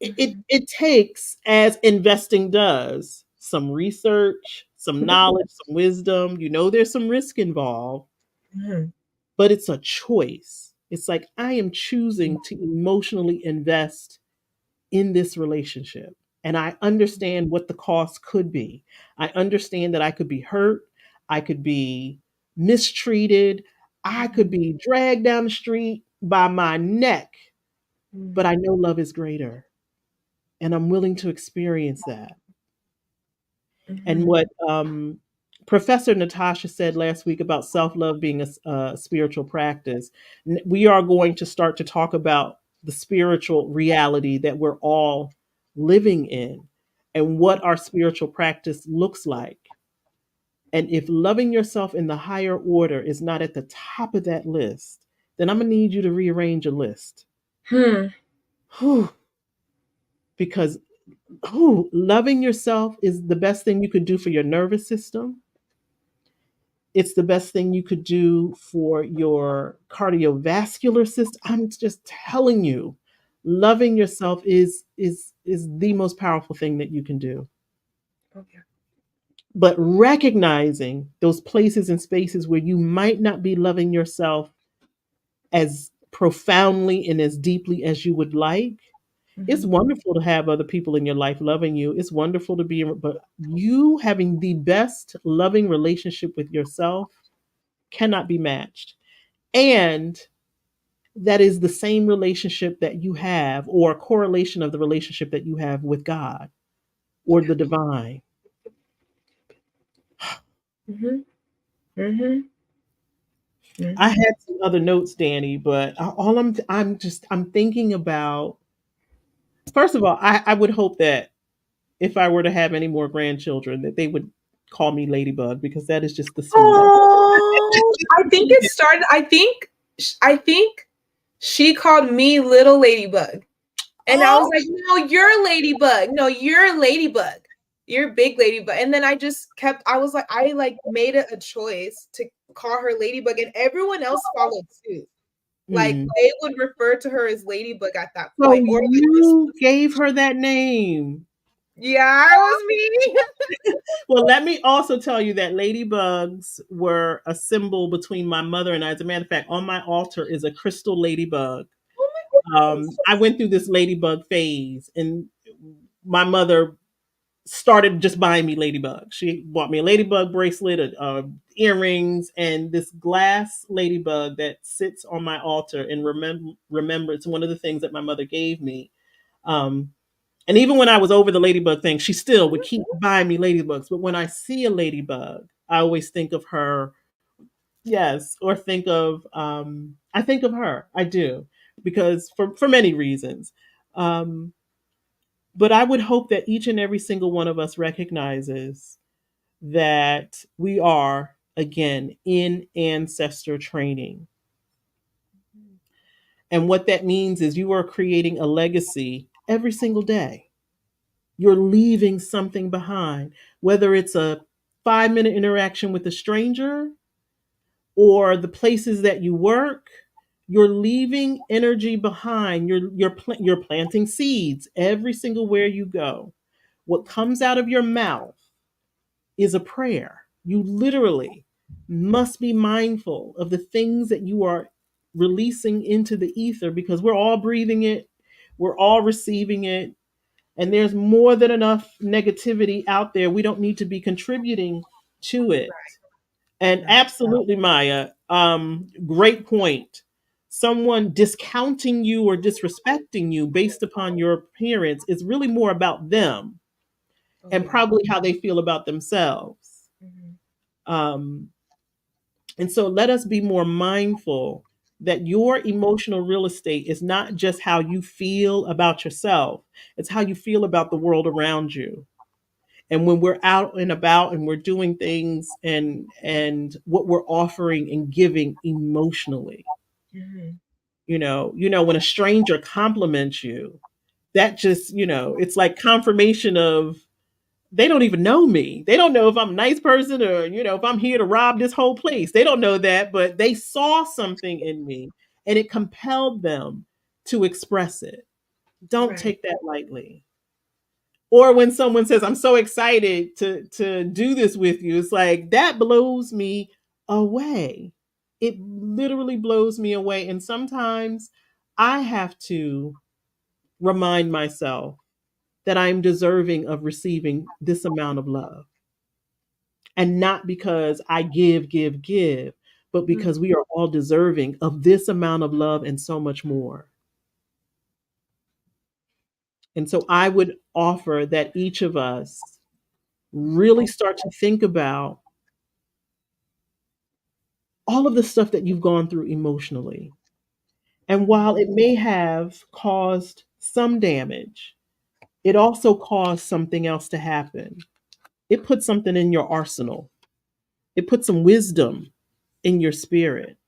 Speaker 2: Mhm.
Speaker 1: it takes, as investing does, some research, some knowledge, some wisdom. You know, there's some risk involved,
Speaker 2: Mhm.
Speaker 1: but it's a choice. It's like I am choosing to emotionally invest in this relationship. And I understand what the cost could be. I understand that I could be hurt, I could be mistreated, I could
Speaker 2: Mhm.
Speaker 1: be dragged down the street by my neck, but I know love is greater and I'm willing to experience that. And
Speaker 2: Mhm.
Speaker 1: what Professor Natasha said last week about self love being a spiritual practice, we are going to start to talk about the spiritual reality that we're all living in and what our spiritual practice looks like. And if loving yourself in the higher order is not at the top of that list, then I'm going to need you to rearrange a list.
Speaker 2: Hmm.
Speaker 1: Whew. Because loving yourself is the best thing you could do for your nervous system. It's the best thing you could do for your cardiovascular system. I'm just telling you, loving yourself is the most powerful thing that you can do.
Speaker 2: Okay.
Speaker 1: But recognizing those places and spaces where you might not be loving yourself as profoundly and as deeply as you would like. It's
Speaker 2: Mhm.
Speaker 1: wonderful to have other people in your life loving you. It's wonderful to be, but you having the best loving relationship with yourself cannot be matched. And that is the same relationship that you have, or a correlation of the relationship that you have with God or the divine.
Speaker 2: Mhm. Mhm.
Speaker 1: I
Speaker 2: Mhm.
Speaker 1: had some other notes, Danny, but all I'm thinking about. First of all, I would hope that if I were to have any more grandchildren, that they would call me Ladybug because that is just the sweetest.
Speaker 2: Oh, I think it started. I think she called me Little Ladybug, and I was
Speaker 1: Oh,
Speaker 2: like, "No, you're Ladybug. No, you're Ladybug. You're Big Ladybug." And then I just kept. I was like, I like made it a choice to call her Ladybug, and everyone else followed suit. Like
Speaker 1: mm.
Speaker 2: they would refer to her as Ladybug at that
Speaker 1: So
Speaker 2: point, or like just
Speaker 1: you gave her that name.
Speaker 2: yeah, it was me.
Speaker 1: Well, let me also tell you that ladybugs were a symbol between my mother and I. As a matter of fact, on my altar is a crystal ladybug.
Speaker 2: Oh my goodness.
Speaker 1: I went through this ladybug phase, and my mother started just buying me ladybugs. She bought me a ladybug bracelet, earrings, and this glass ladybug that sits on my altar. And remember, it's one of the things that my mother gave me. Um, and even when I was over the ladybug thing, she still would keep buying me ladybugs. But when I see a ladybug, I always think of her. Yes, or think of I think of her. I do because for many reasons. Um, but I would hope that each and every single one of us recognizes that we are again in ancestor training. And what that means is you are creating a legacy every single day. You're leaving something behind, whether it's a 5 minute interaction with a stranger or the places that you work. You're leaving energy behind. You're planting seeds every single where you go. What comes out of your mouth is a prayer. You literally must be mindful of the things that you are releasing into the ether because we're all breathing it, we're all receiving it, and there's more than enough negativity out there. We don't need to be contributing to it. And
Speaker 2: Right.
Speaker 1: absolutely, Maya, great point. someone discounting you or disrespecting you based upon your appearance is really more about them
Speaker 2: Oh
Speaker 1: and
Speaker 2: yeah.
Speaker 1: probably how they feel about themselves.
Speaker 2: Mhm.
Speaker 1: Um, and so let us be more mindful that your emotional real estate is not just how you feel about yourself, it's how you feel about the world around you. And when we're out and about and we're doing things and what we're offering and giving emotionally,
Speaker 2: Mhm.
Speaker 1: when a stranger compliments you, that just, it's like confirmation of they don't even know me. They don't know if I'm a nice person or, if I'm here to rob this whole place. They don't know that, but they saw something in me and it compelled them to express it. Don't
Speaker 2: Right.
Speaker 1: take that lightly. Or when someone says, I'm so excited to do this with you, it's like that blows me away. It literally blows me away. And sometimes I have to remind myself that I'm deserving of receiving this amount of love. And not because I give, but
Speaker 2: Mhm.
Speaker 1: because we are all deserving of this amount of love and so much more. And so I would offer that each of us really start to think about all of the stuff that you've gone through emotionally. And while it may have caused some damage, it also caused something else to happen. It put something in your arsenal, it put some wisdom in your spirit,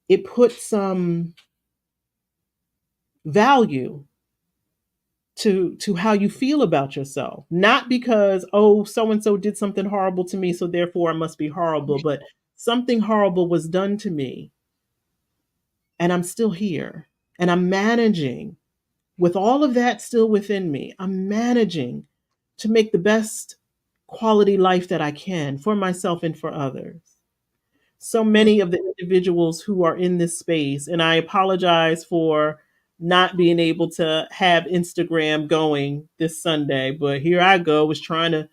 Speaker 1: it put some value to how you feel about yourself. Not because, oh, so and so did something horrible to me, so therefore I must be horrible, but something horrible was done to me and I'm still here and I'm managing with all of that still within me. I'm managing to make the best quality life that I can for myself and for others. So
Speaker 2: Mhm.
Speaker 1: many of the individuals who are in this space, and I apologize for not being able to have Instagram going this Sunday, but here I go, was trying to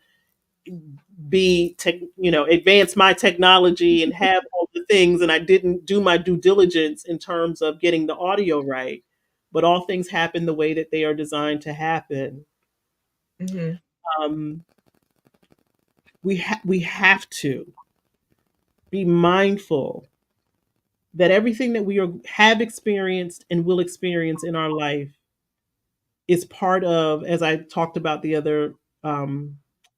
Speaker 1: advance my technology and have all the things, and I didn't do my due diligence in terms of getting the audio right. But all things happen the way that they are designed to happen.
Speaker 2: Mhm.
Speaker 1: Um, we have to be mindful that everything that have experienced and will experience in our life is part of, as I talked about the other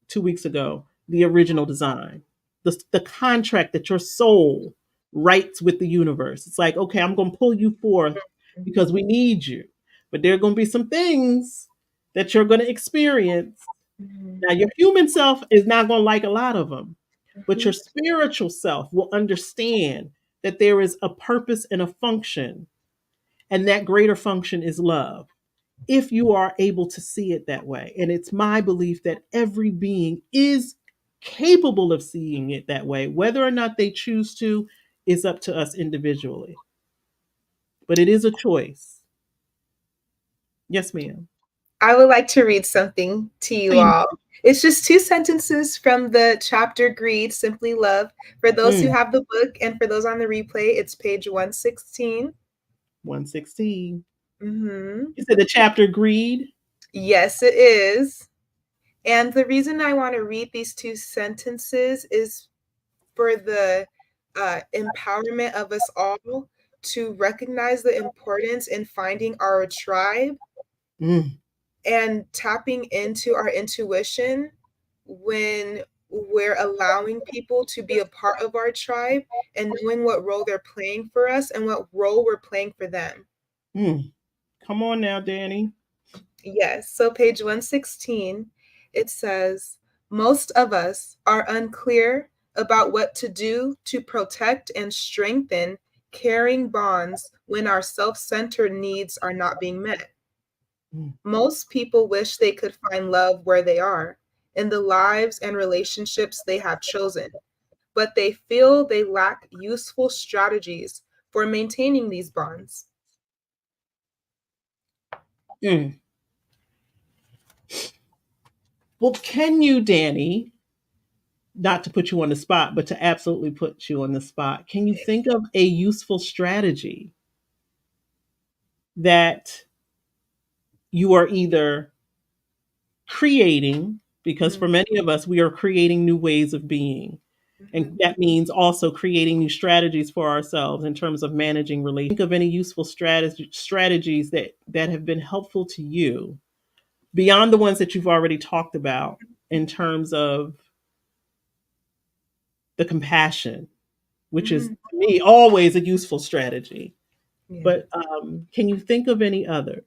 Speaker 1: 2 weeks ago, the original design, the contract that your soul writes with the universe. It's like, okay, I'm going to pull you forth because we need you, but there are going to be some things that you're going to experience.
Speaker 2: Mhm.
Speaker 1: Now, your human self is not going to like a lot of them, but your
Speaker 2: Mhm.
Speaker 1: spiritual self will understand that there is a purpose and a function, and that greater function is love if you are able to see it that way. And it's my belief that every being is capable of seeing it that way. Whether or not they choose to is up to us individually, but it is a choice. Yes, ma'am.
Speaker 2: I would like to read something to you
Speaker 1: Please.
Speaker 2: all. It's just two sentences from the chapter Greed, Simply Love. For those who
Speaker 1: Mm,
Speaker 2: have the book and for those on the replay, it's page 116.
Speaker 1: 116.
Speaker 2: Hmm.
Speaker 1: You said the chapter Greed.
Speaker 2: Yes, it is. And the reason I want to read these two sentences is for the empowerment of us all to recognize the importance in finding our tribe
Speaker 1: Mm,
Speaker 2: and tapping into our intuition when we're allowing people to be a part of our tribe and knowing what role they're playing for us and what role we're playing for them.
Speaker 1: mm. Come on now, Danny.
Speaker 2: Yes. So, page 116, it says, most of us are unclear about what to do to protect and strengthen caring bonds when our self centered needs are not being met.
Speaker 1: Mm,
Speaker 2: Most people wish they could find love where they are, in the lives and relationships they have chosen, but they feel they lack useful strategies for maintaining these bonds.
Speaker 1: Well, can you, Danny, not to put you on the spot, but to absolutely put you on the spot, can you think of a useful strategy that you are either creating, because for
Speaker 2: Mm,
Speaker 1: many of us, we are creating new ways of being. And
Speaker 2: mhm.
Speaker 1: that means also creating new strategies for ourselves in terms of managing relationships. Think of any useful strategies that have been helpful to you beyond the ones that you've already talked about in terms of the compassion, which is
Speaker 2: Mhm.
Speaker 1: to me always a useful strategy.
Speaker 2: Yeah.
Speaker 1: But can you think of any others?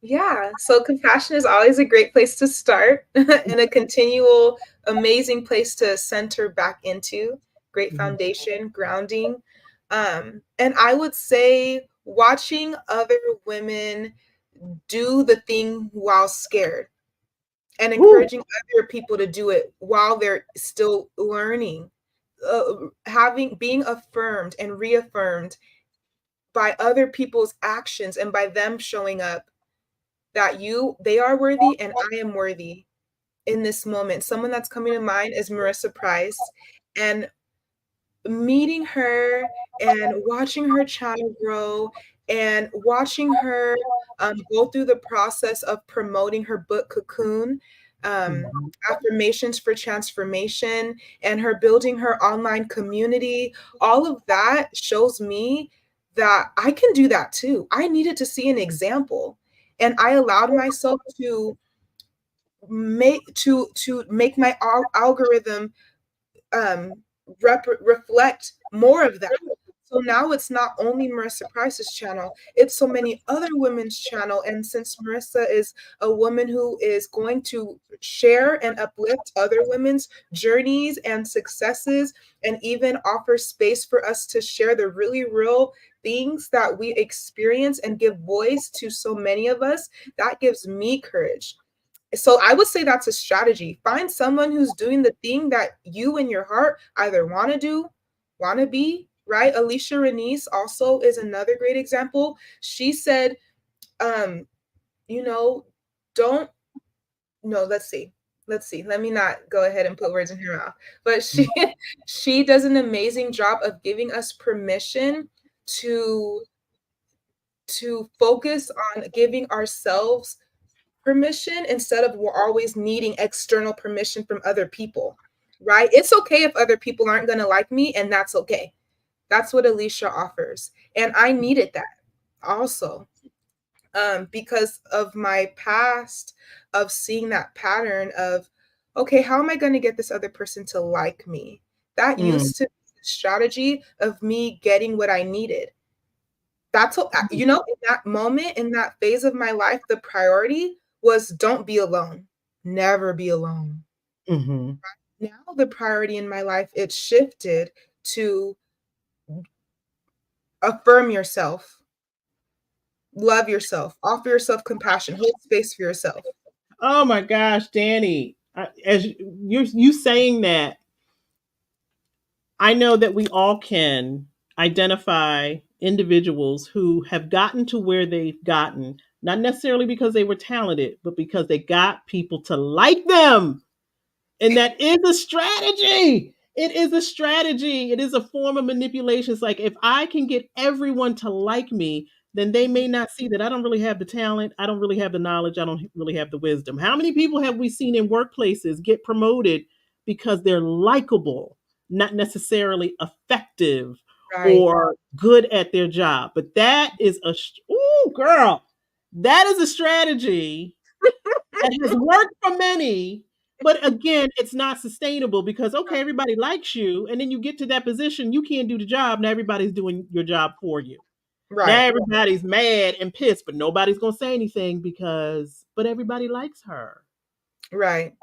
Speaker 2: Yeah, so compassion is always a great place to start and a continual, amazing place to center back into. Great
Speaker 1: Mhm.
Speaker 2: foundation, grounding. And I would say watching other women do the thing while scared and
Speaker 1: Woo.
Speaker 2: encouraging other people to do it while they're still learning. Having being affirmed and reaffirmed by other people's actions and by them showing up that they are worthy and I am worthy in this moment. Someone that's coming to mind is Marissa Price. And meeting her and watching her channel grow and watching her go through the process of promoting her book Cocoon,
Speaker 1: Mhm.
Speaker 2: affirmations for transformation, and her building her online community, all of that shows me that I can do that too. I needed to see an example, and I allowed myself to make my algorithm reflect more of that. So now it's not only Marissa Price's channel, it's so many other women's channel. And since Marissa is a woman who is going to share and uplift other women's journeys and successes, and even offer space for us to share the really real things that we experience and give voice to so many of us, that gives me courage. So I would say that's a strategy. Find someone who's doing the thing that you in your heart either want to do, want to be, right? Alicia Renice also is another great example. She said, um, you know, don't no, let's see. Let's see. Let me not go ahead and put words in her mouth. But she does an amazing job of giving us permission to focus on giving ourselves permission instead of we're always needing external permission from other people, right? It's okay if other people aren't going to like me, and that's okay. That's what Alicia offers. And I needed that also, because of my past of seeing that pattern of, okay, how am I going to get this other person to like me? That
Speaker 1: Mm.
Speaker 2: used to be the strategy of me getting what I needed. That's what, in that moment, in that phase of my life, the priority was don't be alone. Never be alone.
Speaker 1: Mhm.
Speaker 2: Now the priority in my life, it's shifted to affirm yourself, love yourself, offer yourself compassion, hold space for yourself.
Speaker 1: Oh my gosh, Danny, as you saying that, I know that we all can identify individuals who have gotten to where they've gotten, not necessarily because they were talented, but because they got people to like them. And that is a strategy. It is a strategy. It is a form of manipulation. It's like if I can get everyone to like me, then they may not see that I don't really have the talent. I don't really have the knowledge. I don't really have the wisdom. How many people have we seen in workplaces get promoted because they're likable, not necessarily effective
Speaker 2: Right.
Speaker 1: or good at their job? But that is ooh, girl, that is a strategy that has worked for many, but again, it's not sustainable because okay, everybody likes you, and then you get to that position, you can't do the job. Now everybody's doing your job for you. Now
Speaker 2: Right.
Speaker 1: everybody's mad and pissed, but nobody's gonna say anything but everybody likes her.
Speaker 2: Right.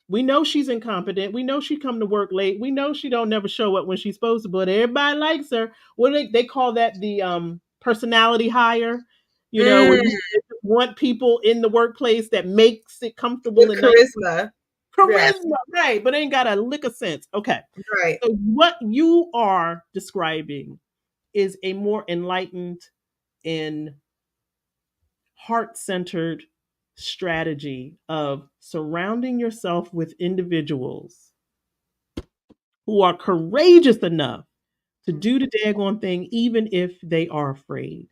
Speaker 1: We know she's incompetent. We know she come to work late. We know she don't never show up when she's supposed to, but everybody likes her. What do they call that? The personality hire. You know, where
Speaker 2: Mm,
Speaker 1: you want people in the workplace that makes it comfortable
Speaker 2: with
Speaker 1: and nice.
Speaker 2: charisma. Yeah.
Speaker 1: Charisma, right, but ain't got a lick of sense. Okay.
Speaker 2: Right.
Speaker 1: So what you are describing is a more enlightened and heart-centered strategy of surrounding yourself with individuals who are courageous enough to do the
Speaker 2: Mhm.
Speaker 1: daggone thing, even if they are afraid.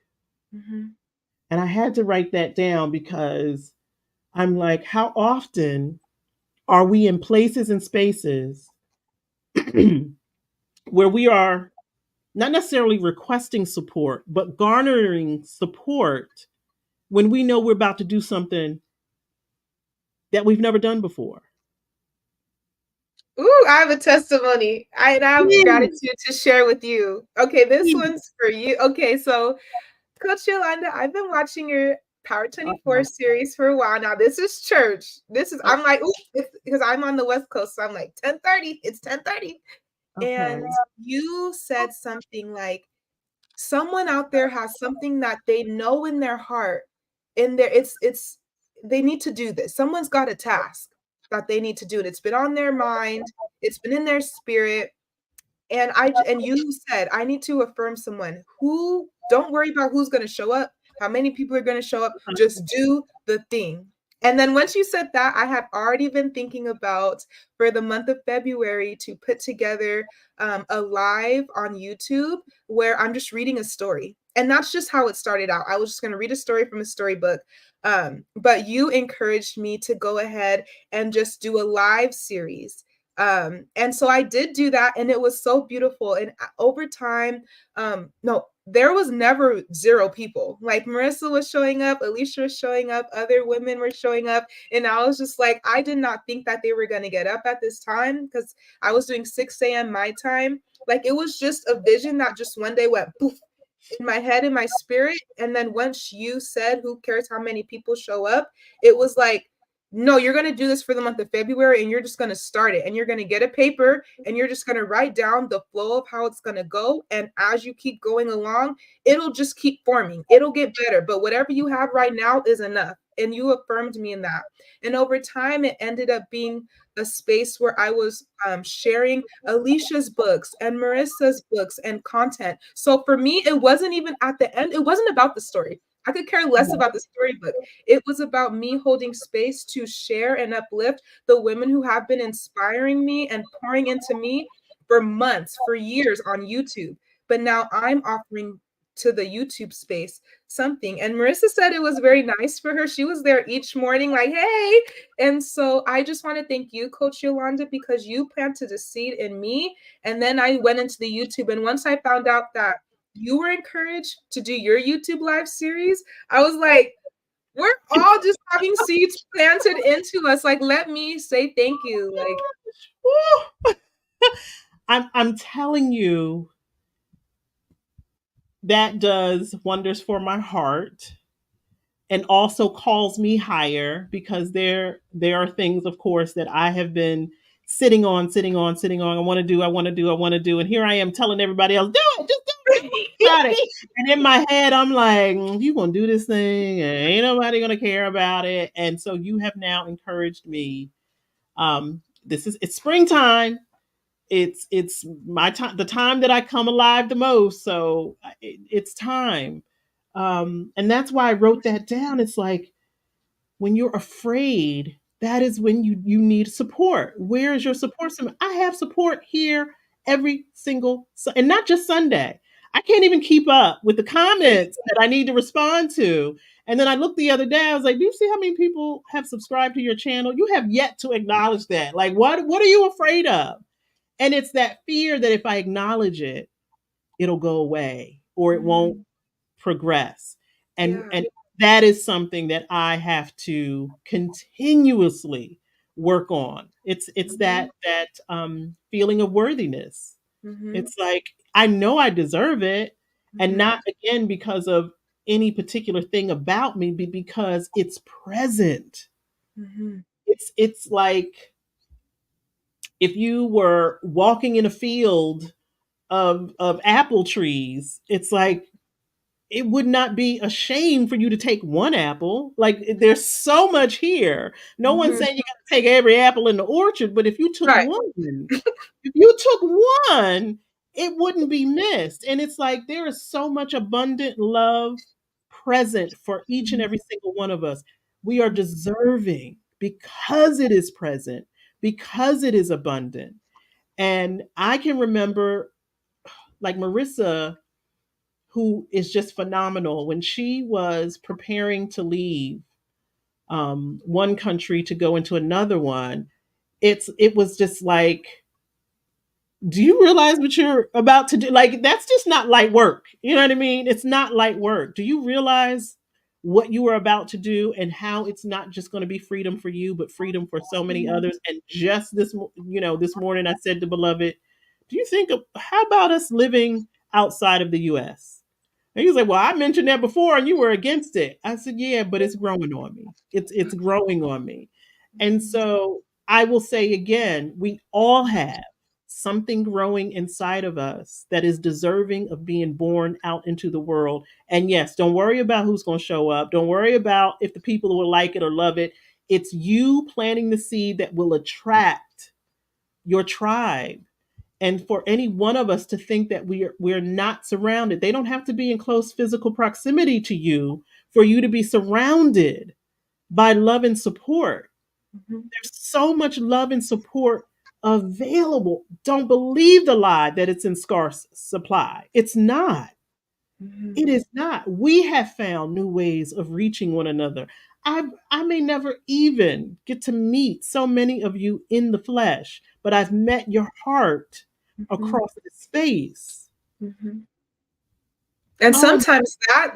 Speaker 2: Mhm.
Speaker 1: And I had to write that down because I'm like, how often are we in places and spaces where we are not necessarily requesting support, but garnering support when we know we're about to do something that we've never done before?
Speaker 2: Ooh, I have a testimony. I have
Speaker 1: Please,
Speaker 2: gratitude to share with you. Okay, this
Speaker 1: please.
Speaker 2: one's for you. Okay, so Coach Yolanda, I've been watching your Power 24
Speaker 1: Uh-oh.
Speaker 2: series for a while now. This is church. This is
Speaker 1: Oh,
Speaker 2: I'm like, ooh, it's because I'm on the West Coast, so I'm like 10:30. It's 10:30.
Speaker 1: okay.
Speaker 2: And you said something like someone out there has something that they know in their heart, in their it's they need to do this. Someone's got a task that they need to do. And it's been on their mind, it's been in their spirit. And you said, I need to affirm someone who don't worry about who's gonna show up, how many people are gonna show up, just do the thing. And then once you said that, I had already been thinking about for the month of February to put together a live on YouTube where I'm just reading a story. And that's just how it started out. I was just going to read a story from a storybook. But you encouraged me to go ahead and just do a live series. And so I did do that, and it was so beautiful. And over time, no, there was never zero people. Like Marissa was showing up, Alicia was showing up, other women were showing up, and I was just like, I did not think that they were going to get up at this time because I was doing 6 a.m. my time. Like it was just a vision that just one day went poof in my head, in my spirit. And then once you said, who cares how many people show up, it was like, no, you're going to do this for the month of February and you're just going to start it and you're going to get a paper and you're just going to write down the flow of how it's going to go. And as you keep going along, it'll just keep forming. It'll get better. But whatever you have right now is enough. And you affirmed me in that. And over time, it ended up being a space where I was sharing Alicia's books and Marissa's books and content. So for me, it wasn't even at the end, it wasn't about the story. I could care less about the storybook. It was about me holding space to share and uplift the women who have been inspiring me and pouring into me for months, for years on YouTube. But now I'm offering to the YouTube space something. And Marissa said it was very nice for her. She was there each morning, like, hey. And so I just want to thank you, Coach Yolanda, because you planted a seed in me. And then I went into the YouTube. And once I found out that you were encouraged to do your YouTube live series, I was like, we're all just having seeds planted into us. Like, let me say thank you. Like,
Speaker 1: Woo! I'm telling you, that does wonders for my heart and also calls me higher because there are things, of course, that I have been sitting on. I want to do, and here I am telling everybody else, do it, just do it, about it. And in my head, I'm like, you gonna do this thing, and ain't nobody gonna care about it. And so you have now encouraged me. It's springtime. It's my time, the time that I come alive the most. So it's time. And that's why I wrote that down. It's like when you're afraid, that is when you need support. Where is your support system? I have support here every single and not just Sunday. I can't even keep up with the comments that I need to respond to. And then I looked the other day, I was like, do you see how many people have subscribed to your channel? You have yet to acknowledge that. Like, what are you afraid of? And it's that fear that if I acknowledge it, it'll go away or it won't
Speaker 2: mm,
Speaker 1: progress. And
Speaker 2: yeah.
Speaker 1: and that is something that I have to continuously work on. It's
Speaker 2: Mm-hmm,
Speaker 1: that feeling of worthiness.
Speaker 2: mm-hmm,
Speaker 1: It's like I know I deserve it, and
Speaker 2: mm-hmm,
Speaker 1: not again because of any particular thing about me, but because it's present.
Speaker 2: mm-hmm,
Speaker 1: It's like if you were walking in a field of apple trees, it's like it would not be a shame for you to take one apple. Like there's so much here. No one's
Speaker 2: mm-hmm.
Speaker 1: saying you got to take every apple in the orchard, but if you took
Speaker 2: Right.
Speaker 1: one, if you took one, it wouldn't be missed. And it's like there is so much abundant love present for each and
Speaker 2: Mhm,
Speaker 1: every single one of us. We are deserving because it is present, because it is abundant. And I can remember, like, Marissa, who is just phenomenal, when she was preparing to leave one country to go into another one. It was just like, do you realize what you're about to do? Like, that's just not light work. You know what I mean? It's not light work. Do you realize what you are about to do, and how it's not just going to be freedom for you, but freedom for so many others? And just this morning, I said to Beloved, do you think of, how about us living outside of the US? And he was like, "Well, I mentioned that before and you were against it." I said, "Yeah, but it's growing on me. It's growing on me." And so I will say again, we all have something growing inside of us that is deserving of being born out into the world. And yes, don't worry about who's going to show up. Don't worry about if the people will like it or love it. It's you planting the seed that will attract your tribe. And for any one of us to think that we're not surrounded, they don't have to be in close physical proximity to you for you to be surrounded by love and support.
Speaker 2: Mhm.
Speaker 1: There's so much love and support available. Don't believe the lie that it's in scarce supply. It's not. It
Speaker 2: Mhm.
Speaker 1: is not. We have found new ways of reaching one another. I may never even get to meet so many of you in the flesh, but I've met your heart
Speaker 2: Mhm.
Speaker 1: across the space.
Speaker 2: Mhm. And
Speaker 1: Oh,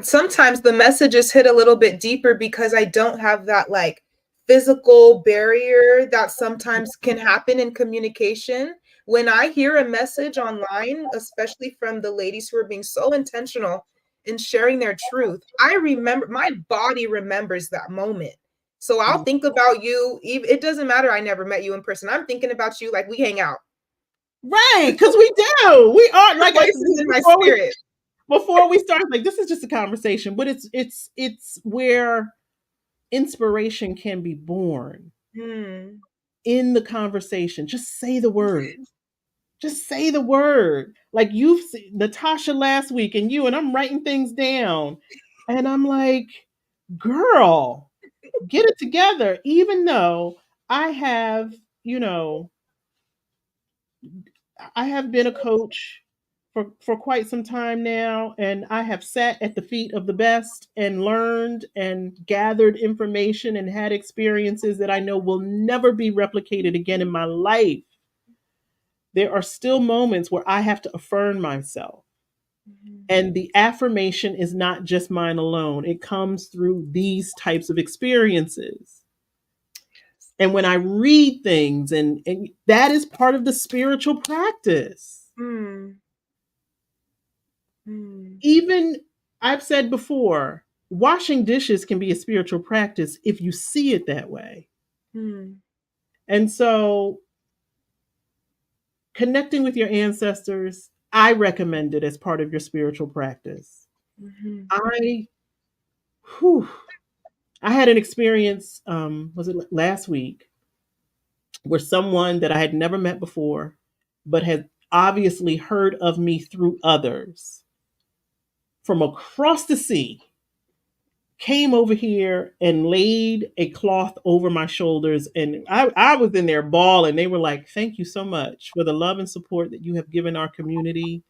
Speaker 2: sometimes the messages hit a little bit deeper because I don't have that like physical barrier that sometimes can happen in communication. When I hear a message online, especially from the ladies who are being so intentional in sharing their truth, I remember my body remembers that moment. So I'll think about you. Even it doesn't matter. I never met you in person. I'm thinking about you like we hang out.
Speaker 1: right, because we do. We are
Speaker 2: Your
Speaker 1: like,
Speaker 2: voice is in my
Speaker 1: before we
Speaker 2: spirit.
Speaker 1: start, like, this is just a conversation, but it's where inspiration can be born
Speaker 2: Hmm.
Speaker 1: in the conversation. Just say the word. Just say the word. Like, you've seen Natasha last week, and you, and I'm writing things down. And I'm like, girl, get it together. Even though I have, you know, I have been a coach for quite some time now, and I have sat at the feet of the best and learned and gathered information and had experiences that I know will never be replicated again in my life. There are still moments where I have to affirm myself.
Speaker 2: Mhm.
Speaker 1: And the affirmation is not just mine alone, it comes through these types of experiences. And when I read things, and that is part of the spiritual practice.
Speaker 2: Mm, mm,
Speaker 1: Even, I've said before, washing dishes can be a spiritual practice if you see it that way.
Speaker 2: mm,
Speaker 1: And so, connecting with your ancestors, I recommend it as part of your spiritual practice.
Speaker 2: mhm,
Speaker 1: I, whew, I had an experience, was it last week, where someone that I had never met before, but had obviously heard of me through others from across the sea, came over here and laid a cloth over my shoulders. And I was in there bawling. They were like, "Thank you so much for the love and support that you have given our community.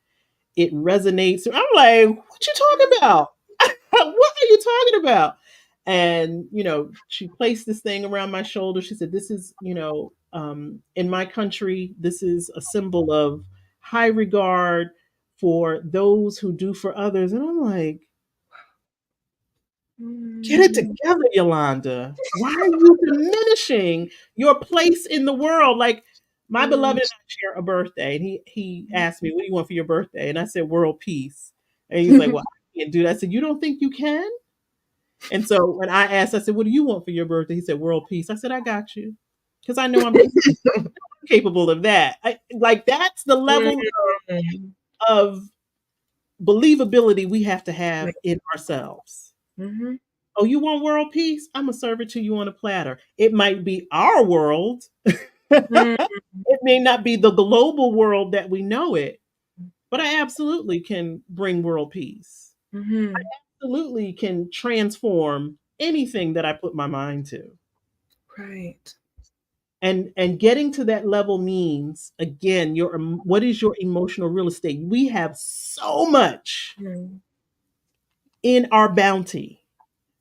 Speaker 1: It resonates." I'm like, "What you talking about? What are you talking about?" And, she placed this thing around my shoulder. She said, "This is, in my country, this is a symbol of high regard for those who do for others." And I'm like, "Get it
Speaker 2: mm,
Speaker 1: together, Yolanda. Why are you diminishing your place in the world?" Like, my
Speaker 2: mm,
Speaker 1: beloved and I share a birthday, and he asked me, "What do you want for your birthday?" And I said, "World peace." And he's like, "Well, I can't do that." I said, "You don't think you can?" And so when I asked, I said, "What do you want for your birthday?" He said, "World peace." I said, "I got you," because I know I'm capable of that. Like, that's the level
Speaker 2: mm.
Speaker 1: of believability we have to have in ourselves.
Speaker 2: Mhm,
Speaker 1: Oh, you want world peace? I'm gonna serve it to you on a platter. It might be our world.
Speaker 2: mm,
Speaker 1: It may not be the global world that we know it, but I absolutely can bring world peace.
Speaker 2: mhm.
Speaker 1: Absolutely can transform anything that I put my mind to.
Speaker 2: Right.
Speaker 1: And getting to that level means, again, what is your emotional real estate? We have so much
Speaker 2: Mm.
Speaker 1: in our bounty,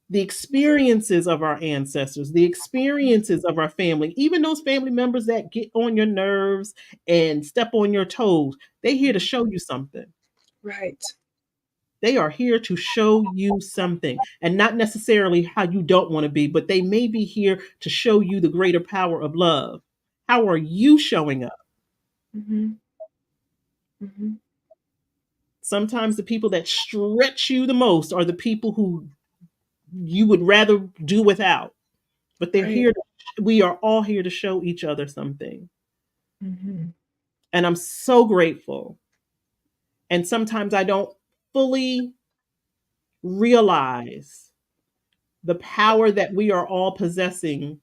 Speaker 1: the experiences of our ancestors, the experiences of our family, even those family members that get on your nerves and step on your toes, they here to show you something.
Speaker 2: Right.
Speaker 1: They are here to show you something, and not necessarily how you don't want to be, but they may be here to show you the greater power of love. How are you showing up?
Speaker 2: Mm-hmm. Mm-hmm.
Speaker 1: Sometimes the people that stretch you the most are the people who you would rather do without, but they're
Speaker 2: Right.
Speaker 1: here. We are all here to show each other something.
Speaker 2: Mm-hmm.
Speaker 1: And I'm so grateful. And sometimes I don't fully realize the power that we are all possessing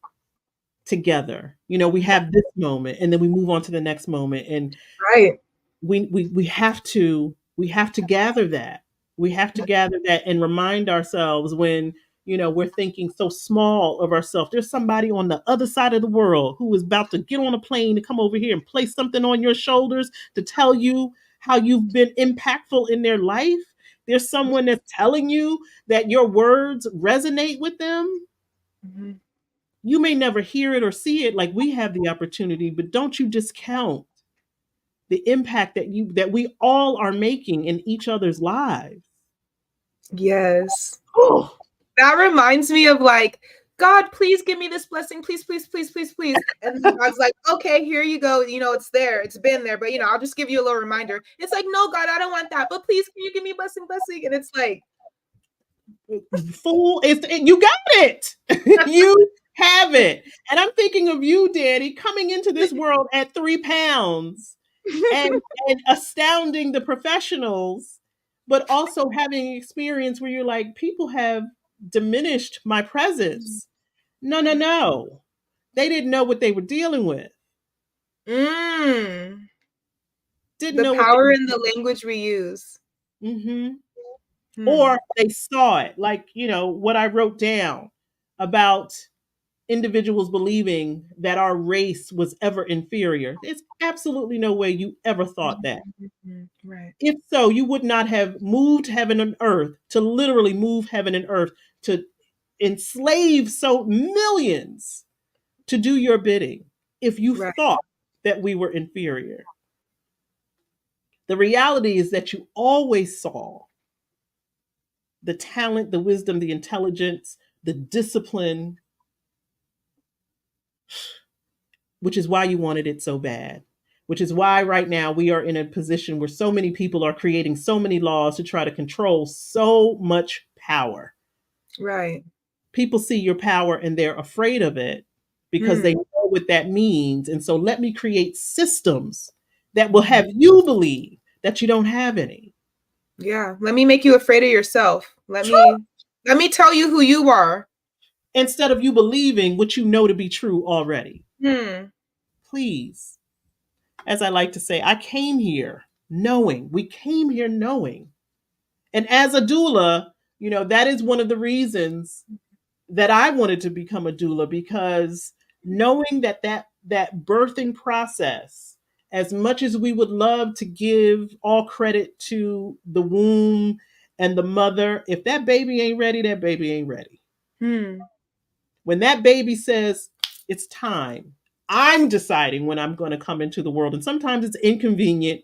Speaker 1: together. We have this moment and then we move on to the next moment. And
Speaker 2: Right.
Speaker 1: we have to gather that. We have to gather that and remind ourselves when we're thinking so small of ourselves. There's somebody on the other side of the world who is about to get on a plane to come over here and place something on your shoulders to tell you how you've been impactful in their life. There's someone that's telling you that your words resonate with them.
Speaker 2: Mm-hmm.
Speaker 1: You may never hear it or see it like we have the opportunity, but don't you discount the impact that we all are making in each other's lives.
Speaker 2: Yes.
Speaker 1: Oh,
Speaker 2: That reminds me of like, God, please give me this blessing, please, please, please, please, please. And then God's like, okay, here you go. It's there, it's been there, but I'll just give you a little reminder. It's like, no, God, I don't want that, but please, can you give me blessing, blessing? And it's like,
Speaker 1: fool, you got it. You have it. And I'm thinking of you, Danny, coming into this world at 3 pounds and astounding the professionals, but also having an experience where you're like, people have diminished my presence. No, no, no. They didn't know what they were dealing with.
Speaker 2: mm,
Speaker 1: Didn't
Speaker 2: the
Speaker 1: know what they
Speaker 2: power
Speaker 1: were.
Speaker 2: in the language we use.
Speaker 1: Hmm.
Speaker 2: Hmm.
Speaker 1: Or they saw it, like, what I wrote down about individuals believing that our race was ever inferior. There's absolutely no way you ever thought that.
Speaker 2: Mhm. Right.
Speaker 1: If so, you would not have moved heaven and earth to literally move heaven and earth to enslave so millions to do your bidding if you
Speaker 2: Right.
Speaker 1: thought that we were inferior. The reality is that you always saw the talent, the wisdom, the intelligence, the discipline, which is why you wanted it so bad. Which is why right now we are in a position where so many people are creating so many laws to try to control so much power.
Speaker 2: Right.
Speaker 1: People see your power and they're afraid of it because they
Speaker 2: Hmm.
Speaker 1: know what that means. And so let me create systems that will have you believe that you don't have any.
Speaker 2: Yeah. Let me make you afraid of yourself. Let me tell you who you are.
Speaker 1: Instead of you believing what you know to be true already.
Speaker 2: Hmm.
Speaker 1: Please, as I like to say, we came here knowing. And as a doula, that is one of the reasons that I wanted to become a doula, because knowing that birthing process, as much as we would love to give all credit to the womb and the mother, if that baby ain't ready, that baby ain't ready.
Speaker 2: Hmm.
Speaker 1: When that baby says it's time, I'm deciding when I'm going to come into the world. And sometimes it's inconvenient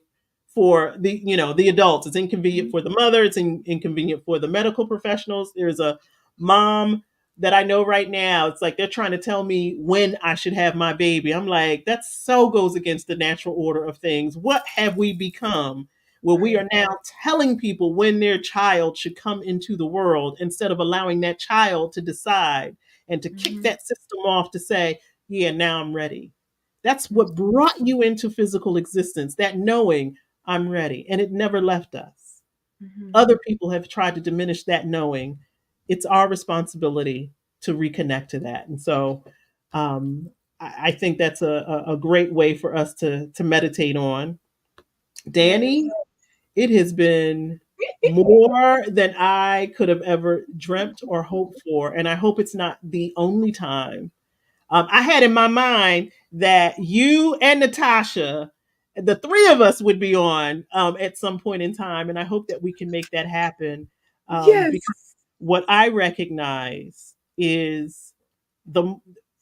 Speaker 1: for the adults. It's inconvenient for the mother. It's inconvenient for the medical professionals. There's a mom that I know right now. It's like they're trying to tell me when I should have my baby. I'm like, that so goes against the natural order of things. What have we become where we
Speaker 2: Right.
Speaker 1: are now telling people when their child should come into the world instead of allowing that child to decide and to kick
Speaker 2: Mhm.
Speaker 1: that system off to say, yeah, now I'm ready. That's what brought you into physical existence, that knowing I'm ready. And it never left us.
Speaker 2: Mhm.
Speaker 1: Other people have tried to diminish that knowing. It's our responsibility to reconnect to that. And so I think that's a great way for us to meditate on.
Speaker 2: Yes.
Speaker 1: Danny, it has been more than I could have ever dreamt or hoped for. And I hope it's not the only time I had in my mind that you and Natasha, the three of us, would be on at some point in time, and I hope that we can make that happen.
Speaker 2: Yes.
Speaker 1: Because what I recognize is the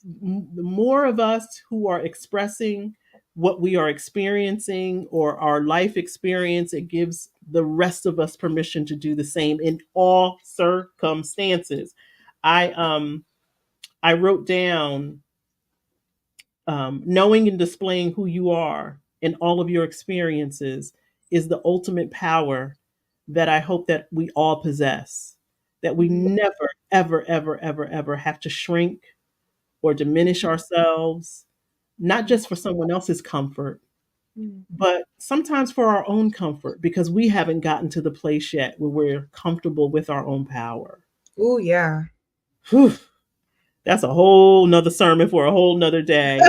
Speaker 1: the more of us who are expressing what we are experiencing or our life experience, it gives the rest of us permission to do the same in all circumstances. I wrote down, knowing and displaying who you are in all of your experiences is the ultimate power that I hope that we all possess. That we
Speaker 2: Mhm.
Speaker 1: never, ever, ever, ever, ever have to shrink or diminish ourselves, not just for someone else's comfort,
Speaker 2: Mhm.
Speaker 1: but sometimes for our own comfort, because we haven't gotten to the place yet where we're comfortable with our own power.
Speaker 2: Oh, yeah.
Speaker 1: Whew, that's a whole nother sermon for a whole nother day.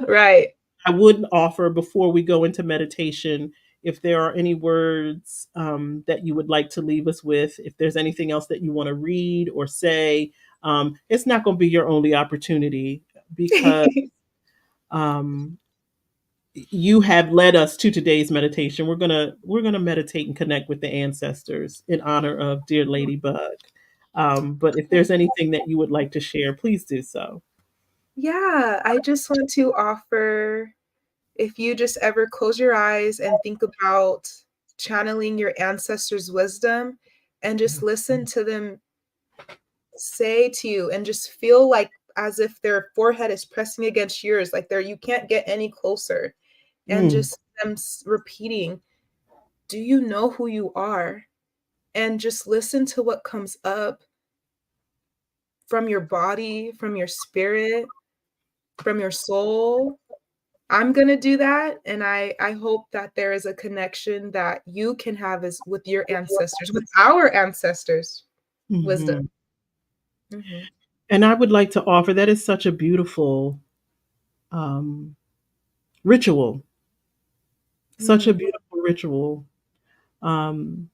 Speaker 2: Right.
Speaker 1: I would offer before we go into meditation, if there are any words that you would like to leave us with, if there's anything else that you want to read or say, it's not going to be your only opportunity, because um, you have led us to today's meditation. We're gonna meditate and connect with the ancestors in honor of dear Ladybug. But if there's anything that you would like to share, please do so.
Speaker 2: Yeah, I just want to offer, if you just ever close your eyes and think about channeling your ancestors' wisdom and just listen to them say to you and just feel like as if their forehead is pressing against yours, like they're you can't get any closer, and
Speaker 1: Mm,
Speaker 2: just them repeating, "Do you know who you are?" And just listen to what comes up from your body, from your spirit, from your soul. I'm gonna do that, and I hope that there is a connection that you can have as with your ancestors, with our ancestors' wisdom.
Speaker 1: mhm.
Speaker 2: Mhm,
Speaker 1: And I would like to offer that is such a beautiful um, ritual, such a
Speaker 2: mm,
Speaker 1: beautiful ritual, um,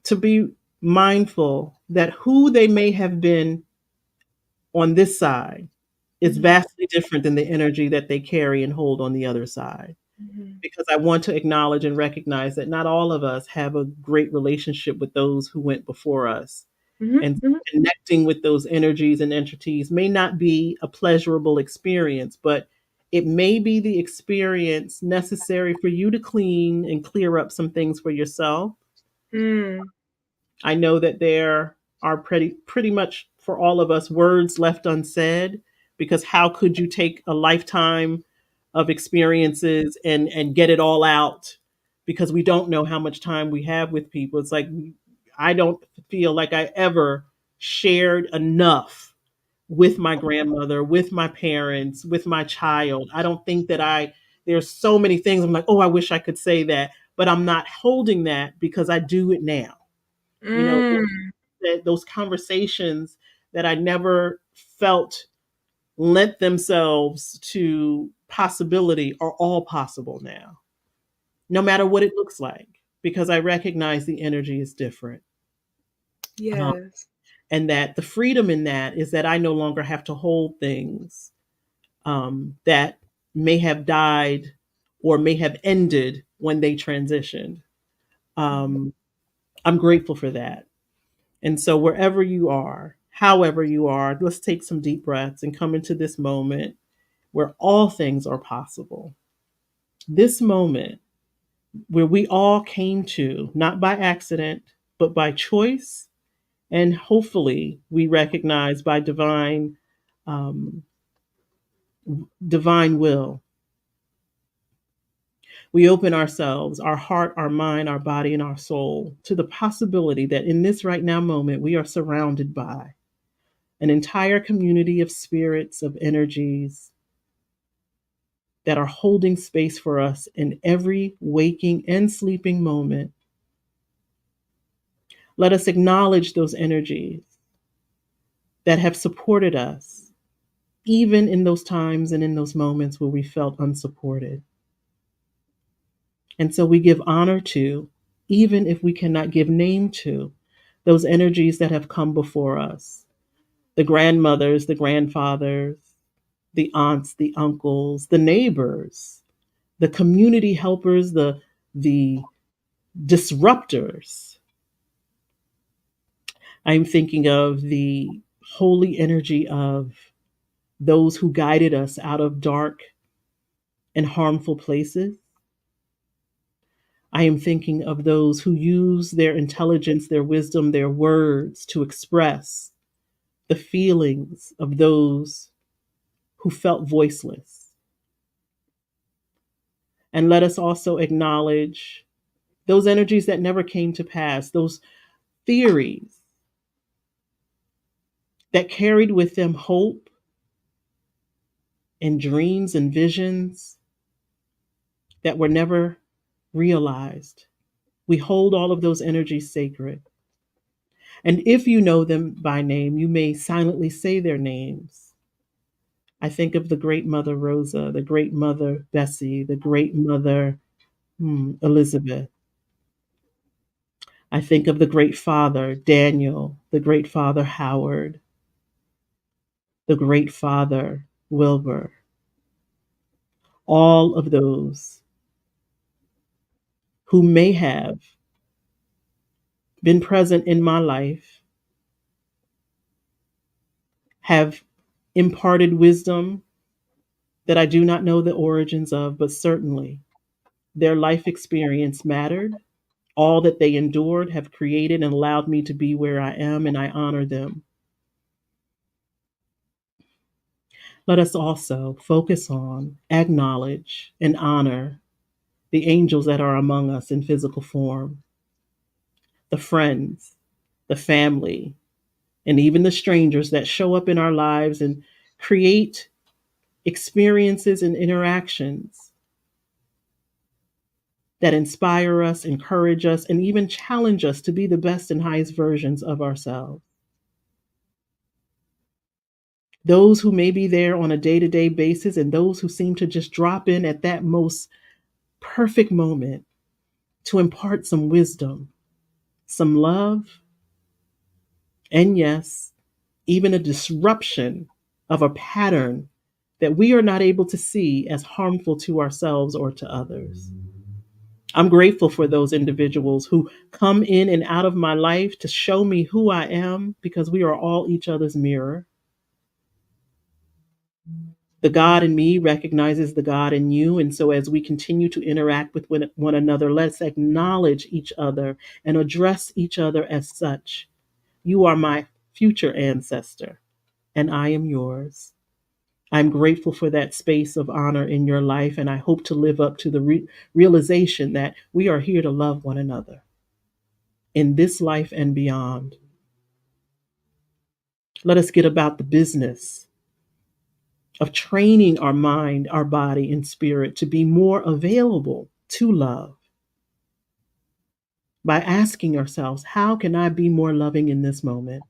Speaker 1: to be mindful that who they may have been on this side is
Speaker 2: mhm,
Speaker 1: vastly different than the energy that they carry and hold on the other side.
Speaker 2: mhm,
Speaker 1: Because I want to acknowledge and recognize that not all of us have a great relationship with those who went before us.
Speaker 2: mhm,
Speaker 1: And
Speaker 2: mhm,
Speaker 1: connecting with those energies and entities may not be a pleasurable experience, but it may be the experience necessary for you to clean and clear up some things for yourself.
Speaker 2: mm,
Speaker 1: I know that there are pretty much for all of us words left unsaid, because how could you take a lifetime of experiences and get it all out, because we don't know how much time we have with people. It's like I don't feel like I ever shared enough with my grandmother, with my parents, with my child. I don't think that I there's so many things I'm like, "Oh, I wish I could say that," but I'm not holding that because I do it now. You know,
Speaker 2: mm,
Speaker 1: those conversations that I never felt lent themselves to possibility are all possible now, no matter what it looks like, because I recognize the energy is different. Um,
Speaker 2: yes.
Speaker 1: and that the freedom in that is that I no longer have to hold things that may have died or may have ended when they transitioned.
Speaker 2: Mhm,
Speaker 1: Um, I'm grateful for that. And so, wherever you are, however you are, let's take some deep breaths and come into this moment where all things are possible. This moment where we all came to, not by accident, but by choice, and hopefully we recognize by um, divine will. We open ourselves, our heart, our mind, our body, and our soul to the possibility that in this right now moment, we are surrounded by an entire community of spirits, of energies that are holding space for us in every waking and sleeping moment. Let us acknowledge those energies that have supported us, even in those times and in those moments where we felt unsupported. And so we give honor to, even if we cannot give name to, those energies that have come before us, the grandmothers, the grandfathers, the aunts, the uncles, the neighbors, the community helpers, the disruptors. I'm thinking of the holy energy of those who guided us out of dark and harmful places. I am thinking of those who use their intelligence, their wisdom, their words to express the feelings of those who felt voiceless. And let us also acknowledge those energies that never came to pass, those theories that carried with them hope and dreams and visions that were never realized. We hold all of those energies sacred. And if you know them by name, you may silently say their names. I think of the great mother Rosa, the great mother Bessie, the great mother Elizabeth. I think of the great father Daniel, the great father Howard, the great father Wilbur. All of those who may have been present in my life have imparted wisdom that I do not know the origins of, but certainly their life experience mattered. All that they endured have created and allowed me to be where I am, and I honor them. Let us also focus on, acknowledge, and honor the angels that are among us in physical form, the friends, the family, and even the strangers that show up in our lives and create experiences and interactions that inspire us, encourage us, and even challenge us to be the best and highest versions of ourselves. Those who may be there on a day to day basis, and those who seem to just drop in at that most perfect moment to impart some wisdom, some love, and yes, even a disruption of a pattern that we are not able to see as harmful to ourselves or to others. I'm grateful for those individuals who come in and out of my life to show me who I am because we are all each other's mirror. The God in me recognizes the God in you. And so, as we continue to interact with one another, let's acknowledge each other and address each other as such. You are my future ancestor, and I am yours. I'm grateful for that space of honor in your life, and I hope to live up to the realization that we are here to love one another in this life and beyond. Let us get about the business of training our mind, our body, and spirit to be more available to love by asking ourselves, how can I be more loving in this moment?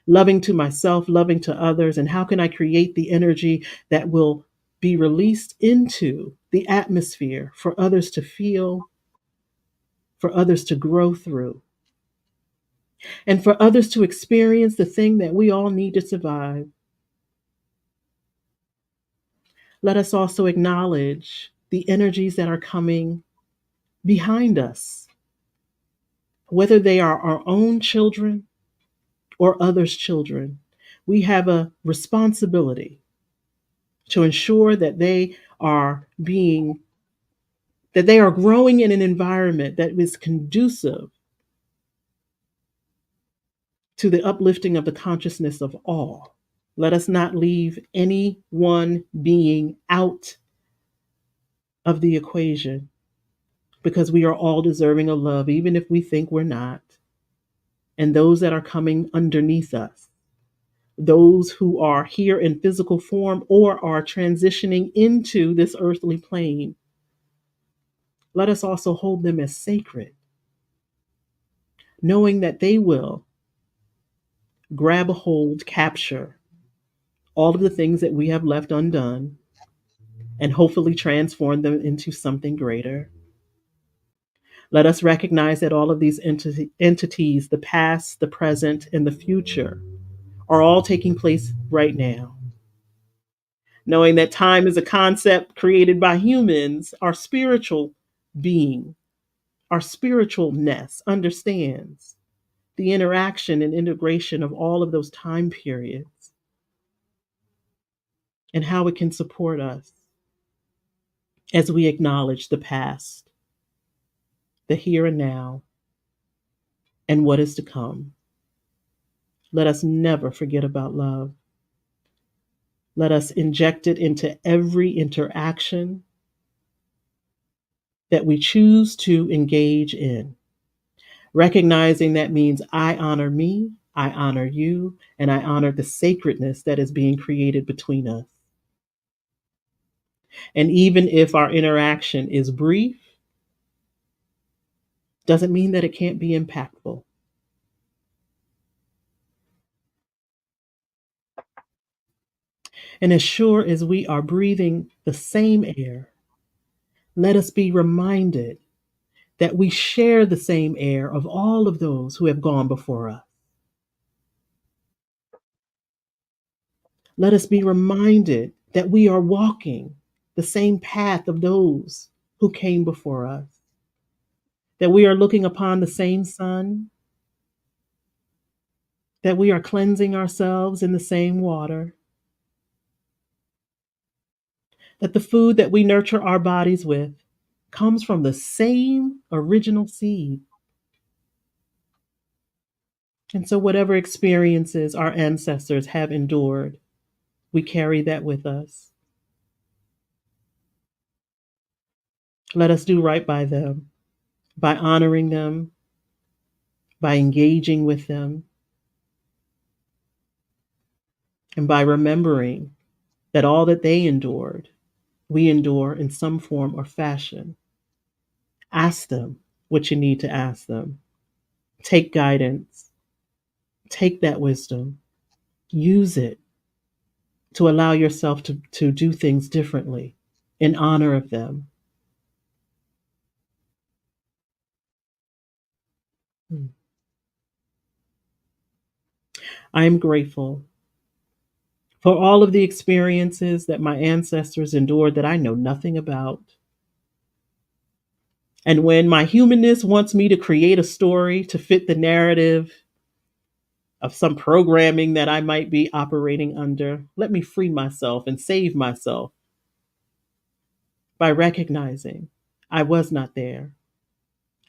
Speaker 1: Loving to myself, loving to others, and how can I create the energy that will be released into the atmosphere for others to feel, for others to grow through, and for others to experience the thing that we all need to survive. Let us also acknowledge the energies that are coming behind us, whether they are our own children or others' children. We have a responsibility to ensure that they are growing in an environment that is conducive to the uplifting of the consciousness of all. Let us not leave any one being out of the equation because we are all deserving of love, even if we think we're not. And those that are coming underneath us, those who are here in physical form or are transitioning into this earthly plane, let us also hold them as sacred, knowing that they will grab a hold, capture all of the things that we have left undone, and hopefully transform them into something greater. Let us recognize that all of these entities, the past, the present, and the future, are all taking place right now. knowing that time is a concept created by humans, our spiritual being, our spiritualness understands the interaction and integration of all of those time periods and how it can support us as we acknowledge the past, the here and now, and what is to come. Let us never forget about love. Let us inject it into every interaction that we choose to engage in. Recognizing that means I honor me, I honor you, and I honor the sacredness that is being created between us. And even if our interaction is brief, doesn't mean that it can't be impactful. And as sure as we are breathing the same air, let us be reminded that we share the same air of all of those who have gone before us. Let us be reminded that we are walking the same path of those who came before us, that we are looking upon the same sun, that we are cleansing ourselves in the same water, that the food that we nurture our bodies with comes from the same original seed. And so, whatever experiences our ancestors have endured, we carry that with us. Let us do right by them by honoring them, by engaging with them, and by remembering that all that they endured, we endure in some form or fashion. Ask them what you need to ask them. Take guidance, take that wisdom, use it to allow yourself to do things differently in honor of them. Hmm. I am grateful for all of the experiences that my ancestors endured that I know nothing about. And when my humanness wants me to create a story to fit the narrative of some programming that I might be operating under, let me free myself and save myself by recognizing I was not there.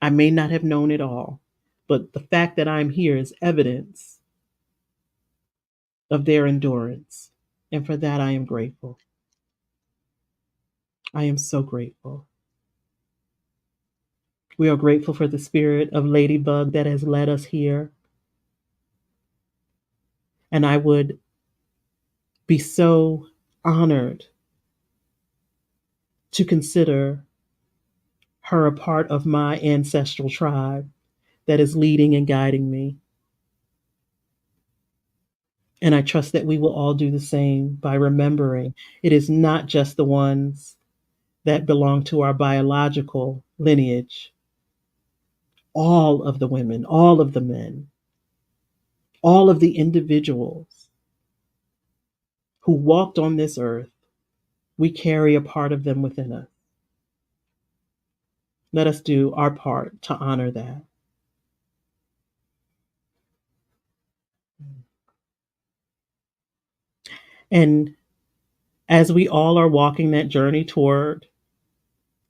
Speaker 1: I may not have known it all, but the fact that I'm here is evidence of their endurance. And for that, I am grateful. I am so grateful. We are grateful for the spirit of Ladybug that has led us here. And I would be so honored to consider her a part of my ancestral tribe that is leading and guiding me. And I trust that we will all do the same by remembering it is not just the ones that belong to our biological lineage. All of the women, all of the men, all of the individuals who walked on this earth, we carry a part of them within us. Let us do our part to honor that. And as we all are walking that journey toward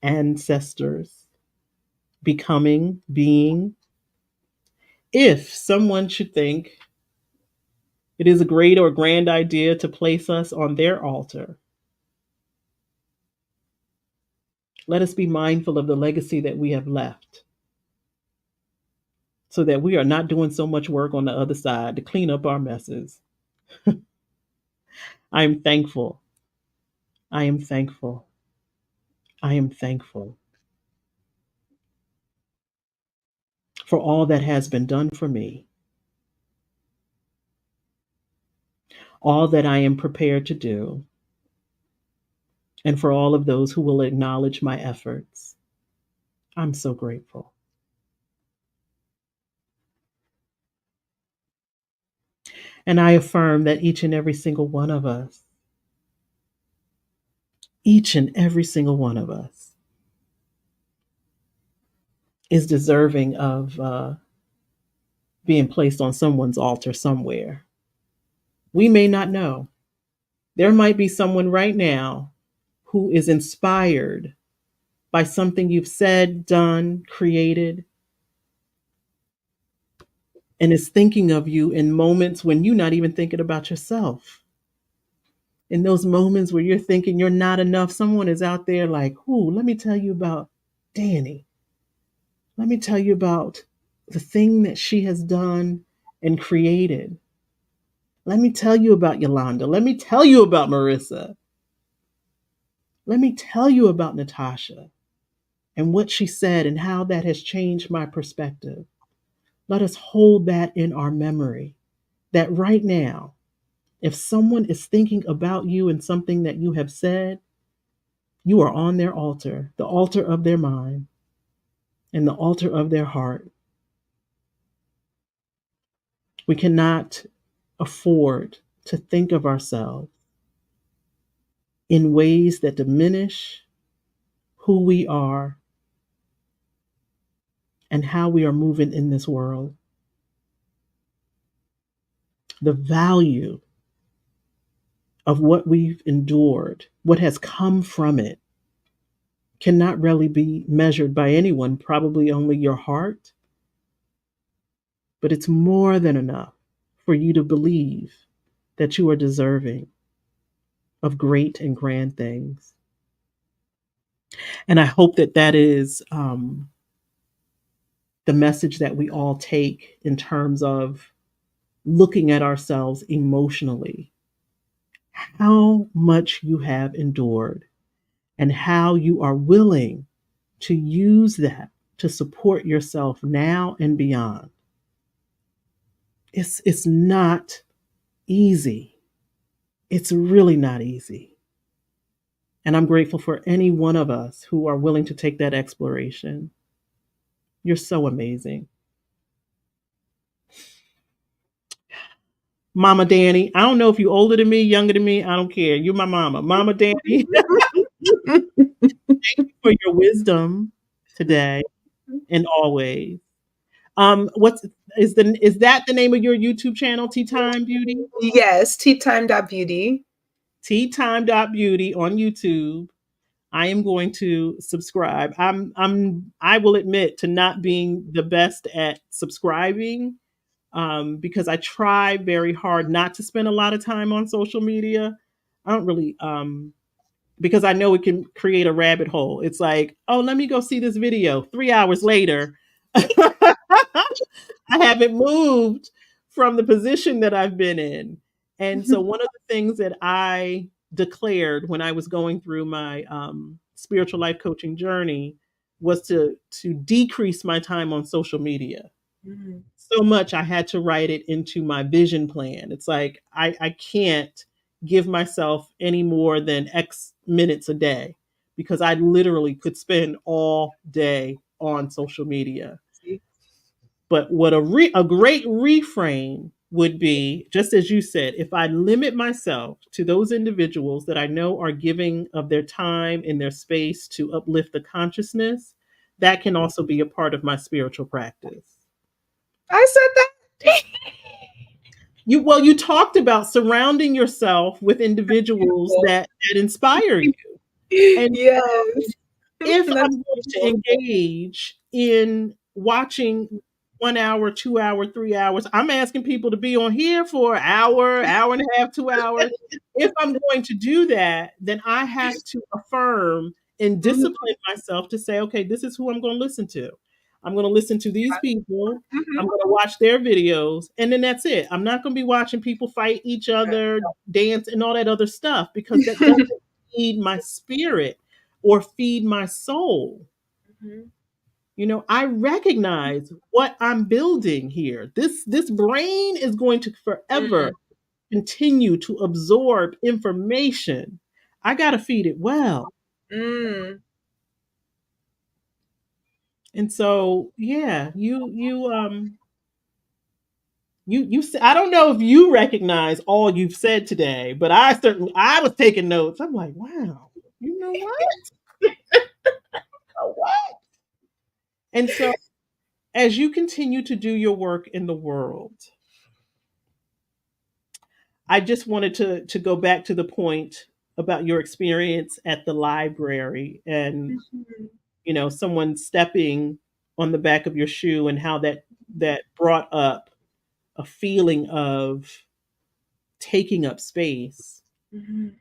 Speaker 1: ancestors, becoming, being, if someone should think it is a great or grand idea to place us on their altar, let us be mindful of the legacy that we have left so that we are not doing so much work on the other side to clean up our messes. I am thankful. I am thankful. I am thankful for all that has been done for me, all that I am prepared to do, and for all of those who will acknowledge my efforts. I'm so grateful. And I affirm that each and every single one of us Each and every single one of us is deserving of being placed on someone's altar somewhere. We may not know. There might be someone right now who is inspired by something you've said, done, created, and is thinking of you in moments when you're not even thinking about yourself. In those moments where you're thinking you're not enough, someone is out there like, ooh, let me tell you about Danny. Let me tell you about the thing that she has done and created. Let me tell you about Yolanda. Let me tell you about Marissa. Let me tell you about Natasha and what she said and how that has changed my perspective. Let us hold that in our memory that right now, if someone is thinking about you and something that you have said, you are on their altar, the altar of their mind and the altar of their heart. We cannot afford to think of ourselves in ways that diminish who we are and how we are moving in this world. The value of what we've endured, what has come from it, cannot really be measured by anyone, probably only your heart, but it's more than enough for you to believe that you are deserving of great and grand things. And I hope that that is the message that we all take in terms of looking at ourselves emotionally, how much you have endured, and how you are willing to use that to support yourself now and beyond. It's not easy. It's really not easy. And I'm grateful for any one of us who are willing to take that exploration. You're so amazing. Mama Danny, I don't know if you're older than me, younger than me. I don't care. You're my mama. Mama Danny, for your wisdom today and always. What's is that the name of your YouTube channel, Tea Time Beauty?
Speaker 2: Yes, teatime.beauty.
Speaker 1: Tea Time Beauty on YouTube. I am going to subscribe. I will admit to not being the best at subscribing because I try very hard not to spend a lot of time on social media. I don't really because I know it can create a rabbit hole. It's like, oh, let me go see this video. 3 hours later, I haven't moved from the position that I've been in. And so, one of the things that I declared when I was going through my spiritual life coaching journey was to decrease my time on social media.
Speaker 2: Mhm.
Speaker 1: So much I had to write it into my vision plan. It's like I can't give myself any more than X minutes a day because I literally could spend all day on social media.
Speaker 2: See?
Speaker 1: But what a great reframe would be, just as you said, if I limit myself to those individuals that I know are giving of their time and their space to uplift the consciousness, that can also be a part of my spiritual practice.
Speaker 2: I said that.
Speaker 1: You talked about surrounding yourself with individuals
Speaker 2: Beautiful.
Speaker 1: that inspire you. And so
Speaker 2: Yes.
Speaker 1: if I'm
Speaker 2: That's
Speaker 1: going to
Speaker 2: beautiful.
Speaker 1: engage in watching 1 hour, 2 hour, 3 hours, I'm asking people to be on here for an hour, hour and a half, 2 hours. If I'm going to do that, then I have to affirm and
Speaker 2: Mhm.
Speaker 1: discipline myself to say, okay, this is who I'm going to listen to. I'm going to listen to these people. I'm
Speaker 2: Mhm.
Speaker 1: going to watch their videos, and then that's it. I'm not going to be watching people fight each other, dance, and all that other stuff because that doesn't feed my spirit or feed my soul.
Speaker 2: Mhm.
Speaker 1: I recognize what I'm building here. This brain is going to forever
Speaker 2: Mm.
Speaker 1: continue to absorb information. I got to feed it well.
Speaker 2: Mm.
Speaker 1: And so, yeah, I don't know if you recognize all you've said today, but I was taking notes. I'm like, wow. You know what? Oh, what? And so, as you continue to do your work in the world, I just wanted to go back to the point about your experience at the library and
Speaker 2: Mhm.
Speaker 1: someone stepping on the back of your shoe and how that brought up a feeling of taking up space.
Speaker 2: Mhm.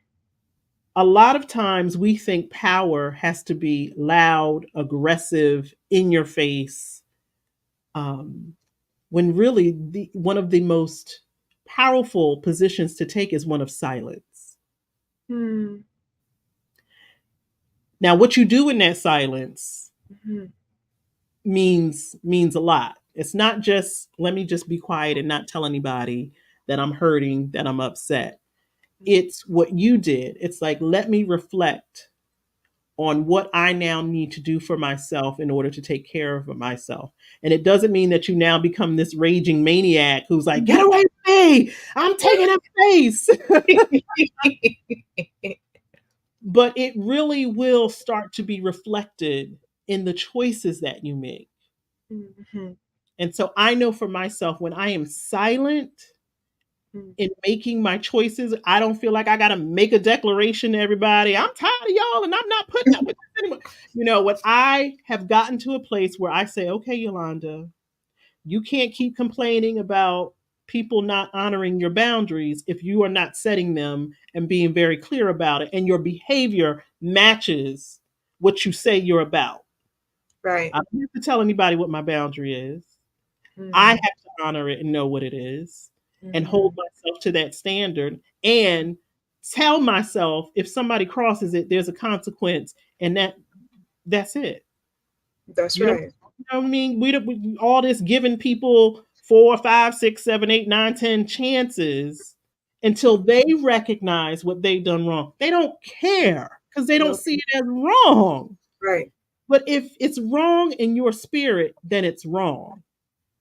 Speaker 1: A lot of times we think power has to be loud, aggressive, in your face, um, when really one of the most powerful positions to take is one of silence.
Speaker 2: Mhm.
Speaker 1: Now, what you do in that silence
Speaker 2: Mhm.
Speaker 1: means a lot. It's not just let me just be quiet and not tell anybody that I'm hurting, that I'm upset. It's what you did. It's like let me reflect on what I now need to do for myself in order to take care of myself. And it doesn't mean that you now become this raging maniac who's like, get away from me. I'm taking up space. But it really will start to be reflected in the choices that you make.
Speaker 2: Mhm.
Speaker 1: And so I know for myself, when I am silent
Speaker 2: Mhm.
Speaker 1: in making my choices, I don't feel like I got to make a declaration to everybody. I'm tired of y'all and I'm not putting up with this anymore. When I have gotten to a place where I say, okay, Yolanda, you can't keep complaining about people not honoring your boundaries if you are not setting them and being very clear about it and your behavior matches what you say you're about.
Speaker 2: Right.
Speaker 1: I don't have to tell anybody what my boundary is. I have
Speaker 2: Mhm.
Speaker 1: to honor it and know what it is and hold
Speaker 2: Mhm.
Speaker 1: myself to that standard and tell myself if somebody crosses it, there's a consequence and that's it.
Speaker 2: That's
Speaker 1: You know,
Speaker 2: right.
Speaker 1: what I mean? All this giving people 4, 5, 6, 7, 8, 9, 10 chances until they recognize what they've done wrong. They don't care because they don't
Speaker 2: Nope.
Speaker 1: see it as wrong.
Speaker 2: Right.
Speaker 1: But if it's wrong in your spirit, then it's wrong.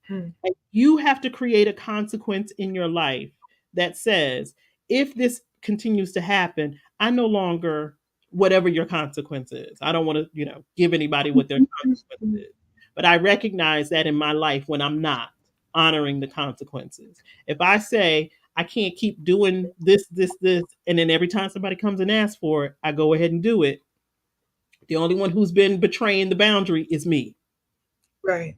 Speaker 2: Mhm.
Speaker 1: And you have to create a consequence in your life that says, if this continues to happen, I no longer, whatever your consequence is, I don't want to, give anybody what their consequence
Speaker 2: Mhm.
Speaker 1: is. But I recognize that in my life when I'm not honoring the consequences. If I say, I can't keep doing this, and then every time somebody comes and asks for it, I go ahead and do it. The only one who's been betraying the boundary is me.
Speaker 2: Right.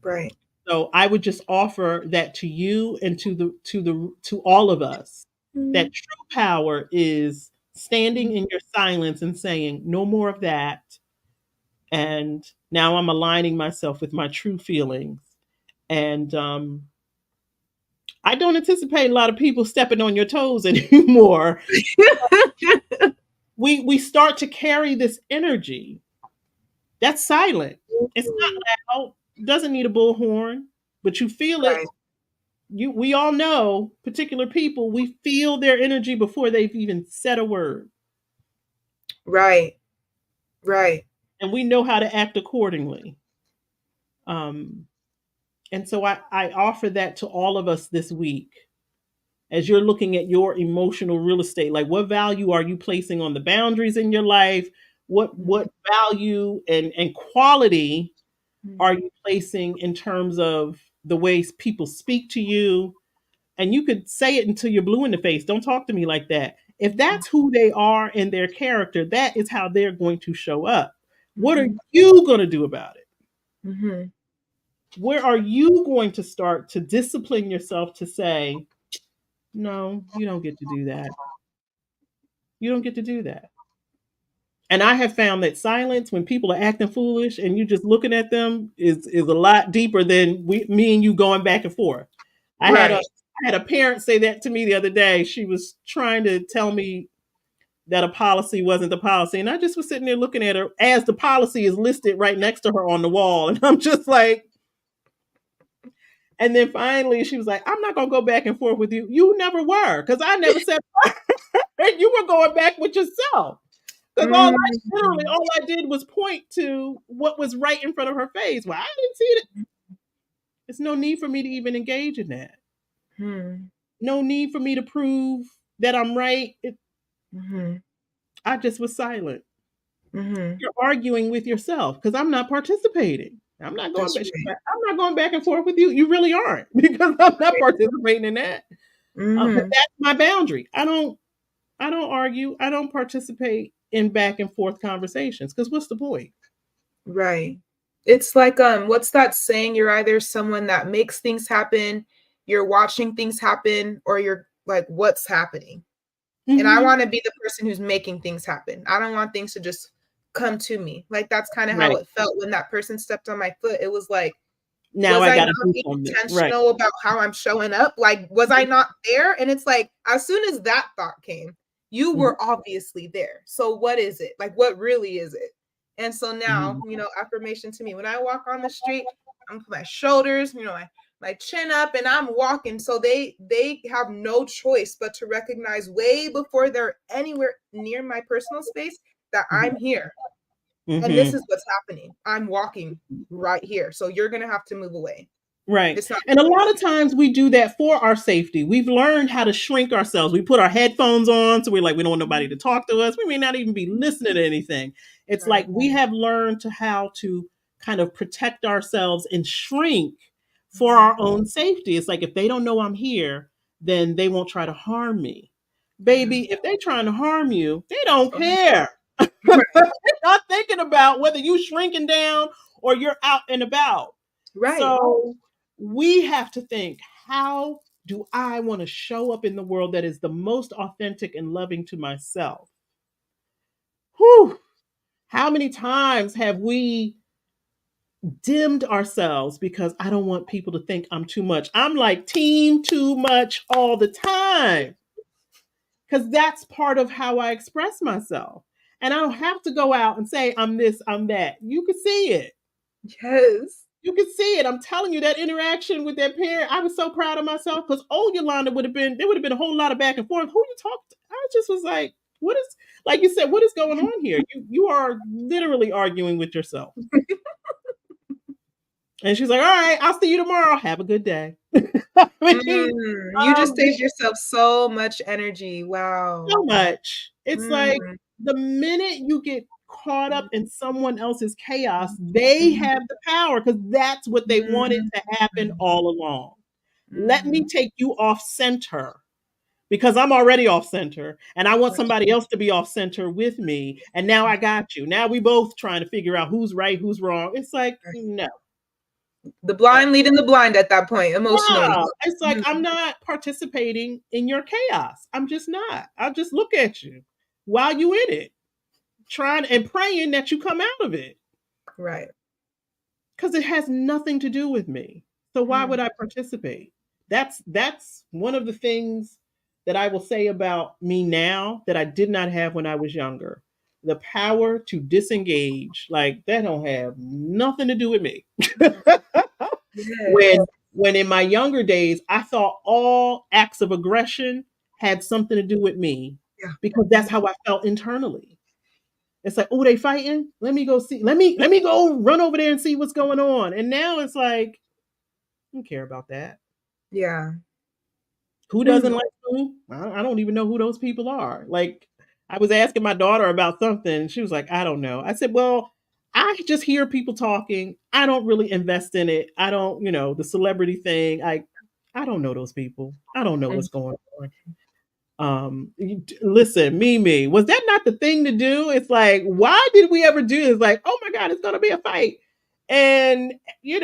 Speaker 2: Right.
Speaker 1: So I would just offer that to you and to all of us that
Speaker 2: Mhm.
Speaker 1: true power is standing in your silence and saying no more of that, and now I'm aligning myself with my true feelings, and I don't anticipate a lot of people stepping on your toes anymore. We start to carry this energy that's silent. It's not loud, doesn't need a bullhorn, but you feel
Speaker 2: Right.
Speaker 1: it. We all know particular people, we feel their energy before they've even said a word,
Speaker 2: Right. Right.
Speaker 1: and we know how to act accordingly. um and so I offer that to all of us this week as you're looking at your emotional real estate. Like, what value are you placing on the boundaries in your life? What value and quality
Speaker 2: Mhm.
Speaker 1: are you placing in terms of the ways people speak to you? And you could say it until you're blue in the face. Don't talk to me like that. If that's who they are and their character, that is how they're going to show up. What are
Speaker 2: Mhm.
Speaker 1: you going to do about it?
Speaker 2: Mhm.
Speaker 1: Where are you going to start to discipline yourself to say, no, you don't get to do that. You don't get to do that. And I have found that silence when people are acting foolish and you just looking at them is a lot deeper than me and you going back and forth. I had a
Speaker 2: Right.
Speaker 1: I had a parent say that to me the other day. She was trying to tell me that a policy wasn't the policy. And I just was sitting there looking at her as the policy is listed right next to her on the wall. And I'm just like, and then finally she was like, I'm not going to go back and forth with you. You never were, because I never said, and you were going back with yourself. Because
Speaker 2: Mhm.
Speaker 1: all I did was point to what was right in front of her face. Well, I didn't see it. There's no need for me to even engage in that.
Speaker 2: Mhm.
Speaker 1: No need for me to prove that I'm right.
Speaker 2: Mhm.
Speaker 1: I just was silent.
Speaker 2: Mhm.
Speaker 1: You're arguing with yourself because I'm not participating. I'm not going
Speaker 2: That's
Speaker 1: back.
Speaker 2: right.
Speaker 1: I'm not going back and forth with you. You really aren't because I'm not participating in that. But
Speaker 2: Mhm.
Speaker 1: that's my boundary. I don't argue. I don't participate in back and forth conversations because what's the point?
Speaker 2: Right. It's like, what's that saying? You're either someone that makes things happen, you're watching things happen, or you're like, what's happening? And I
Speaker 1: Hmm.
Speaker 2: wanna be the person who's making things happen. I don't want things to just come to me. Like, that's kinda how
Speaker 1: Right
Speaker 2: it felt when that person stepped on my foot. It was like,
Speaker 1: now,
Speaker 2: was
Speaker 1: I
Speaker 2: I
Speaker 1: got to
Speaker 2: not
Speaker 1: do
Speaker 2: being
Speaker 1: something. Right.
Speaker 2: intentional about how I'm showing up? Like, was I not there? And it's like, as soon as that thought came, you
Speaker 1: Mhm,
Speaker 2: were obviously there. So what is it? Like, what really is it? And so now,
Speaker 1: mhm,
Speaker 2: affirmation to me, when I walk on the street, I'm put my shoulders, my chin up and I'm walking. So they have no choice but to recognize way before they're anywhere near my personal space that
Speaker 1: mhm,
Speaker 2: I'm here. And this
Speaker 1: mhm.
Speaker 2: is what's happening. I'm walking right here. So you're gonna have to move away.
Speaker 1: Right.
Speaker 2: It's not
Speaker 1: And a
Speaker 2: a
Speaker 1: lot
Speaker 2: choice.
Speaker 1: of times we do that for our safety. We've learned how to shrink ourselves. We put our headphones on, so we're like, we don't want nobody to talk to us. We may not even be listening to anything. It's like
Speaker 2: Right.
Speaker 1: we have learned to how to kind of protect ourselves and shrink for
Speaker 2: Mhm.
Speaker 1: our own safety. It's like if they don't know I'm here, then they won't try to harm me.
Speaker 2: Yeah.
Speaker 1: Baby, if they're trying to harm you, they don't
Speaker 2: Oh,
Speaker 1: care.
Speaker 2: right.
Speaker 1: They're not thinking about whether you shrinking down or you're out and about.
Speaker 2: Right.
Speaker 1: So we have to think, how do I want to show up in the world that is the most authentic and loving to myself? Whew. How many times have we dimmed ourselves because I don't want people to think I'm too much? I'm like team too much all the time because that's part of how I express myself. And I don't have to go out and say I'm this, I'm that. You can see it.
Speaker 2: Yes.
Speaker 1: You can see it. I'm telling you, that interaction with that parent, I was so proud of myself because old Yolanda would have been, there would have been a whole lot of back and forth. Who you talked to? I just was like, what is, like you said, what is going on here? You are literally arguing with yourself. And she's like, all right, I'll see you tomorrow. Have a good day. I mean,
Speaker 2: You just
Speaker 1: this
Speaker 2: saved yourself so much energy. Wow.
Speaker 1: so much. It's like
Speaker 2: Mm,
Speaker 1: the minute you get caught up in someone else's chaos, they
Speaker 2: mhm,
Speaker 1: have the power because that's what they wanted
Speaker 2: mhm,
Speaker 1: to happen all along. Let me
Speaker 2: mhm.
Speaker 1: take you off center because I'm already off center and I want
Speaker 2: Right,
Speaker 1: somebody else to be off center with me. And now I got you. Now we both trying to figure out who's right, who's wrong. It's like,
Speaker 2: right.
Speaker 1: no.
Speaker 2: The blind leading the blind at that point, emotionally.
Speaker 1: Yeah. It's like
Speaker 2: Mhm.
Speaker 1: I'm not participating in your chaos. I'm just not. I'll just look at you while you in it, trying and praying that you come out of it.
Speaker 2: Right.
Speaker 1: Because it has nothing to do with me. So why
Speaker 2: Mm,
Speaker 1: would I participate? That's one of the things that I will say about me now that I did not have when I was younger. The power to disengage, like that don't have nothing to do with me.
Speaker 2: mm. Yes.
Speaker 1: When in my younger days, I thought all acts of aggression had something to do with me
Speaker 2: Yeah.
Speaker 1: because that's
Speaker 2: Mhm.
Speaker 1: how I felt internally. It's like, oh, they fighting. Let me go see. Let me go run over there and see what's going on. And now it's like, I don't care about that.
Speaker 2: Yeah.
Speaker 1: Who doesn't
Speaker 2: Mm,
Speaker 1: like who? I don't even know who those people are. Like, I was asking my daughter about something. And she was like, I don't know. I said, well, I just hear people talking. I don't really invest in it. I don't, the celebrity thing. I don't know those people. I don't know
Speaker 2: mm,
Speaker 1: what's going on. Listen, Mimi, was that not the thing to do? It's like, why did we ever do this? Like, oh my God, it's gonna be a fight. And you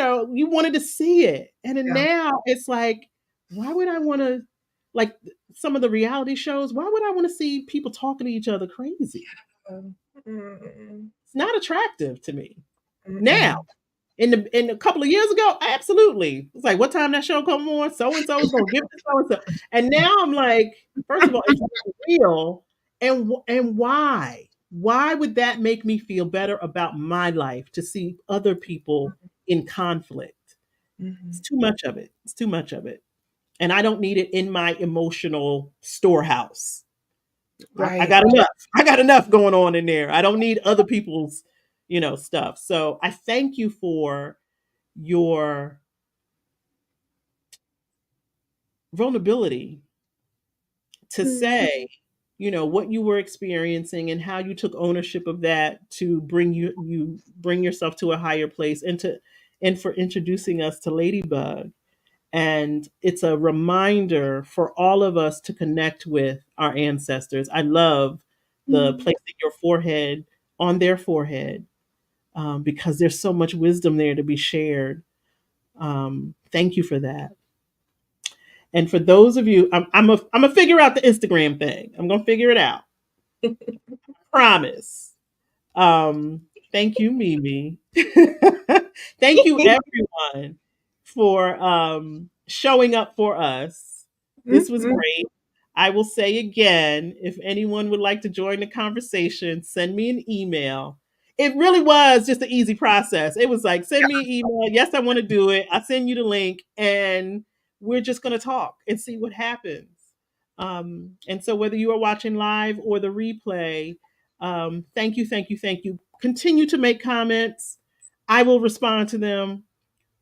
Speaker 1: wanted to see it. And then
Speaker 2: yeah.
Speaker 1: now it's like, why would I want to like some of the reality shows, why would I want to see people talking to each other crazy?
Speaker 2: Mm,
Speaker 1: It's not attractive to me. Now,
Speaker 2: mm-mm.
Speaker 1: in a couple of years ago, absolutely. It's like, what time that show come on? So and so is gonna give it to so and so. And now I'm like, first of all, it's not real. And why? Why would that make me feel better about my life to see other people in conflict? It's
Speaker 2: Mhm.
Speaker 1: too much of it. It's too much of it. And I don't need it in my emotional storehouse. I
Speaker 2: Right.
Speaker 1: got enough. I got enough going on in there. I don't need other people's, stuff. So I thank you for your vulnerability to
Speaker 2: Mm,
Speaker 1: say, what you were experiencing and how you took ownership of that to bring yourself to a higher place, and for introducing us to Ladybug. And it's a reminder for all of us to connect with our ancestors. I love the
Speaker 2: Mm.
Speaker 1: placing your forehead on their forehead, because there's so much wisdom there to be shared. Thank you for that. And for those of you, I'm gonna figure out the Instagram thing. I'm gonna figure it out. Promise. Um, Thank you, Mimi. Thank you, everyone, for showing up for us. This was
Speaker 2: Mhm.
Speaker 1: great. I will say again, if anyone would like to join the conversation, send me an email. It really was just an easy process. It was like, send me an email. Yes, I want to do it. I'll send you the link, and we're just going to talk and see what happens. And so, whether you are watching live or the replay, thank you, thank you, thank you. Continue to make comments. I will respond to them.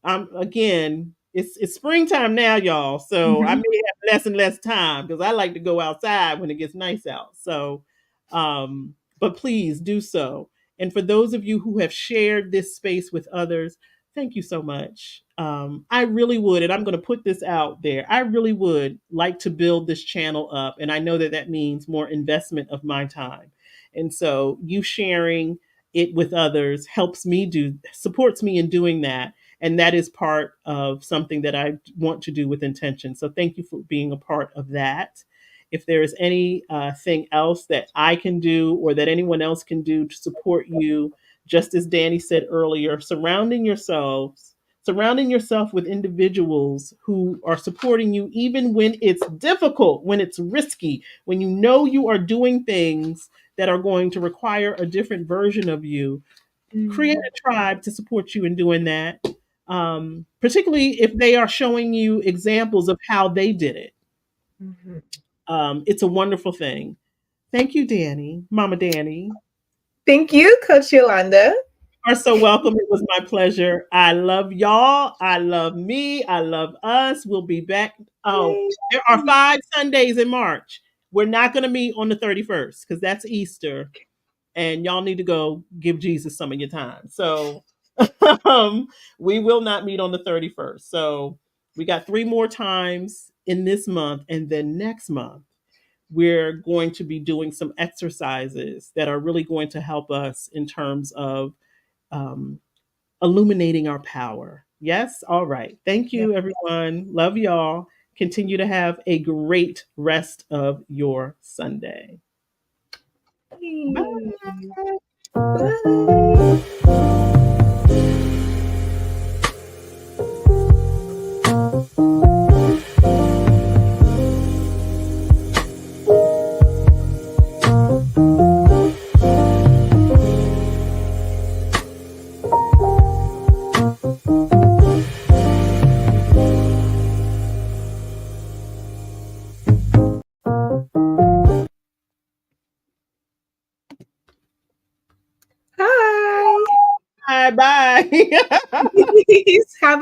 Speaker 1: Again, it's springtime now, y'all. So I
Speaker 2: Mhm.
Speaker 1: may have less and less time because I like to go outside when it gets nice out. So, but please do so. And for those of you who have shared this space with others, thank you so much. I really would, and I'm going to put this out there. I really would like to build this channel up, and I know that that means more investment of my time. And so, you sharing it with others supports me in doing that, and that is part of something that I want to do with intention. So thank you for being a part of that. If there is any thing else that I can do or that anyone else can do to support you, just as Danny said earlier, surrounding yourself with individuals who are supporting you even when it's difficult, when it's risky, when you know you are doing things that are going to require a different version of you. Create
Speaker 2: Mm.
Speaker 1: a tribe to support you in doing that, particularly if they are showing you examples of how they did it.
Speaker 2: Mhm.
Speaker 1: It's a wonderful thing. Thank you, Danny, Mama Danny.
Speaker 2: Thank you, Coach Yolanda.
Speaker 1: You are so welcome. It was my pleasure. I love y'all. I love me. I love us. We'll be back. Oh,
Speaker 2: Yay.
Speaker 1: there are 5 Sundays in March. We're not going to meet on the 31st because that's Easter, and y'all need to go give Jesus some of your time. So um, we will not meet on the 31st. So we got 3 more times in this month. And then next month, we're going to be doing some exercises that are really going to help us in terms of um, illuminating our power. Yes? All right. Thank
Speaker 2: Yeah.
Speaker 1: you, everyone. Love y'all. Continue to have a great rest of your Sunday.
Speaker 2: Yay.
Speaker 1: Bye.
Speaker 2: Bye. Hi.
Speaker 1: Bye. Bye.
Speaker 2: Have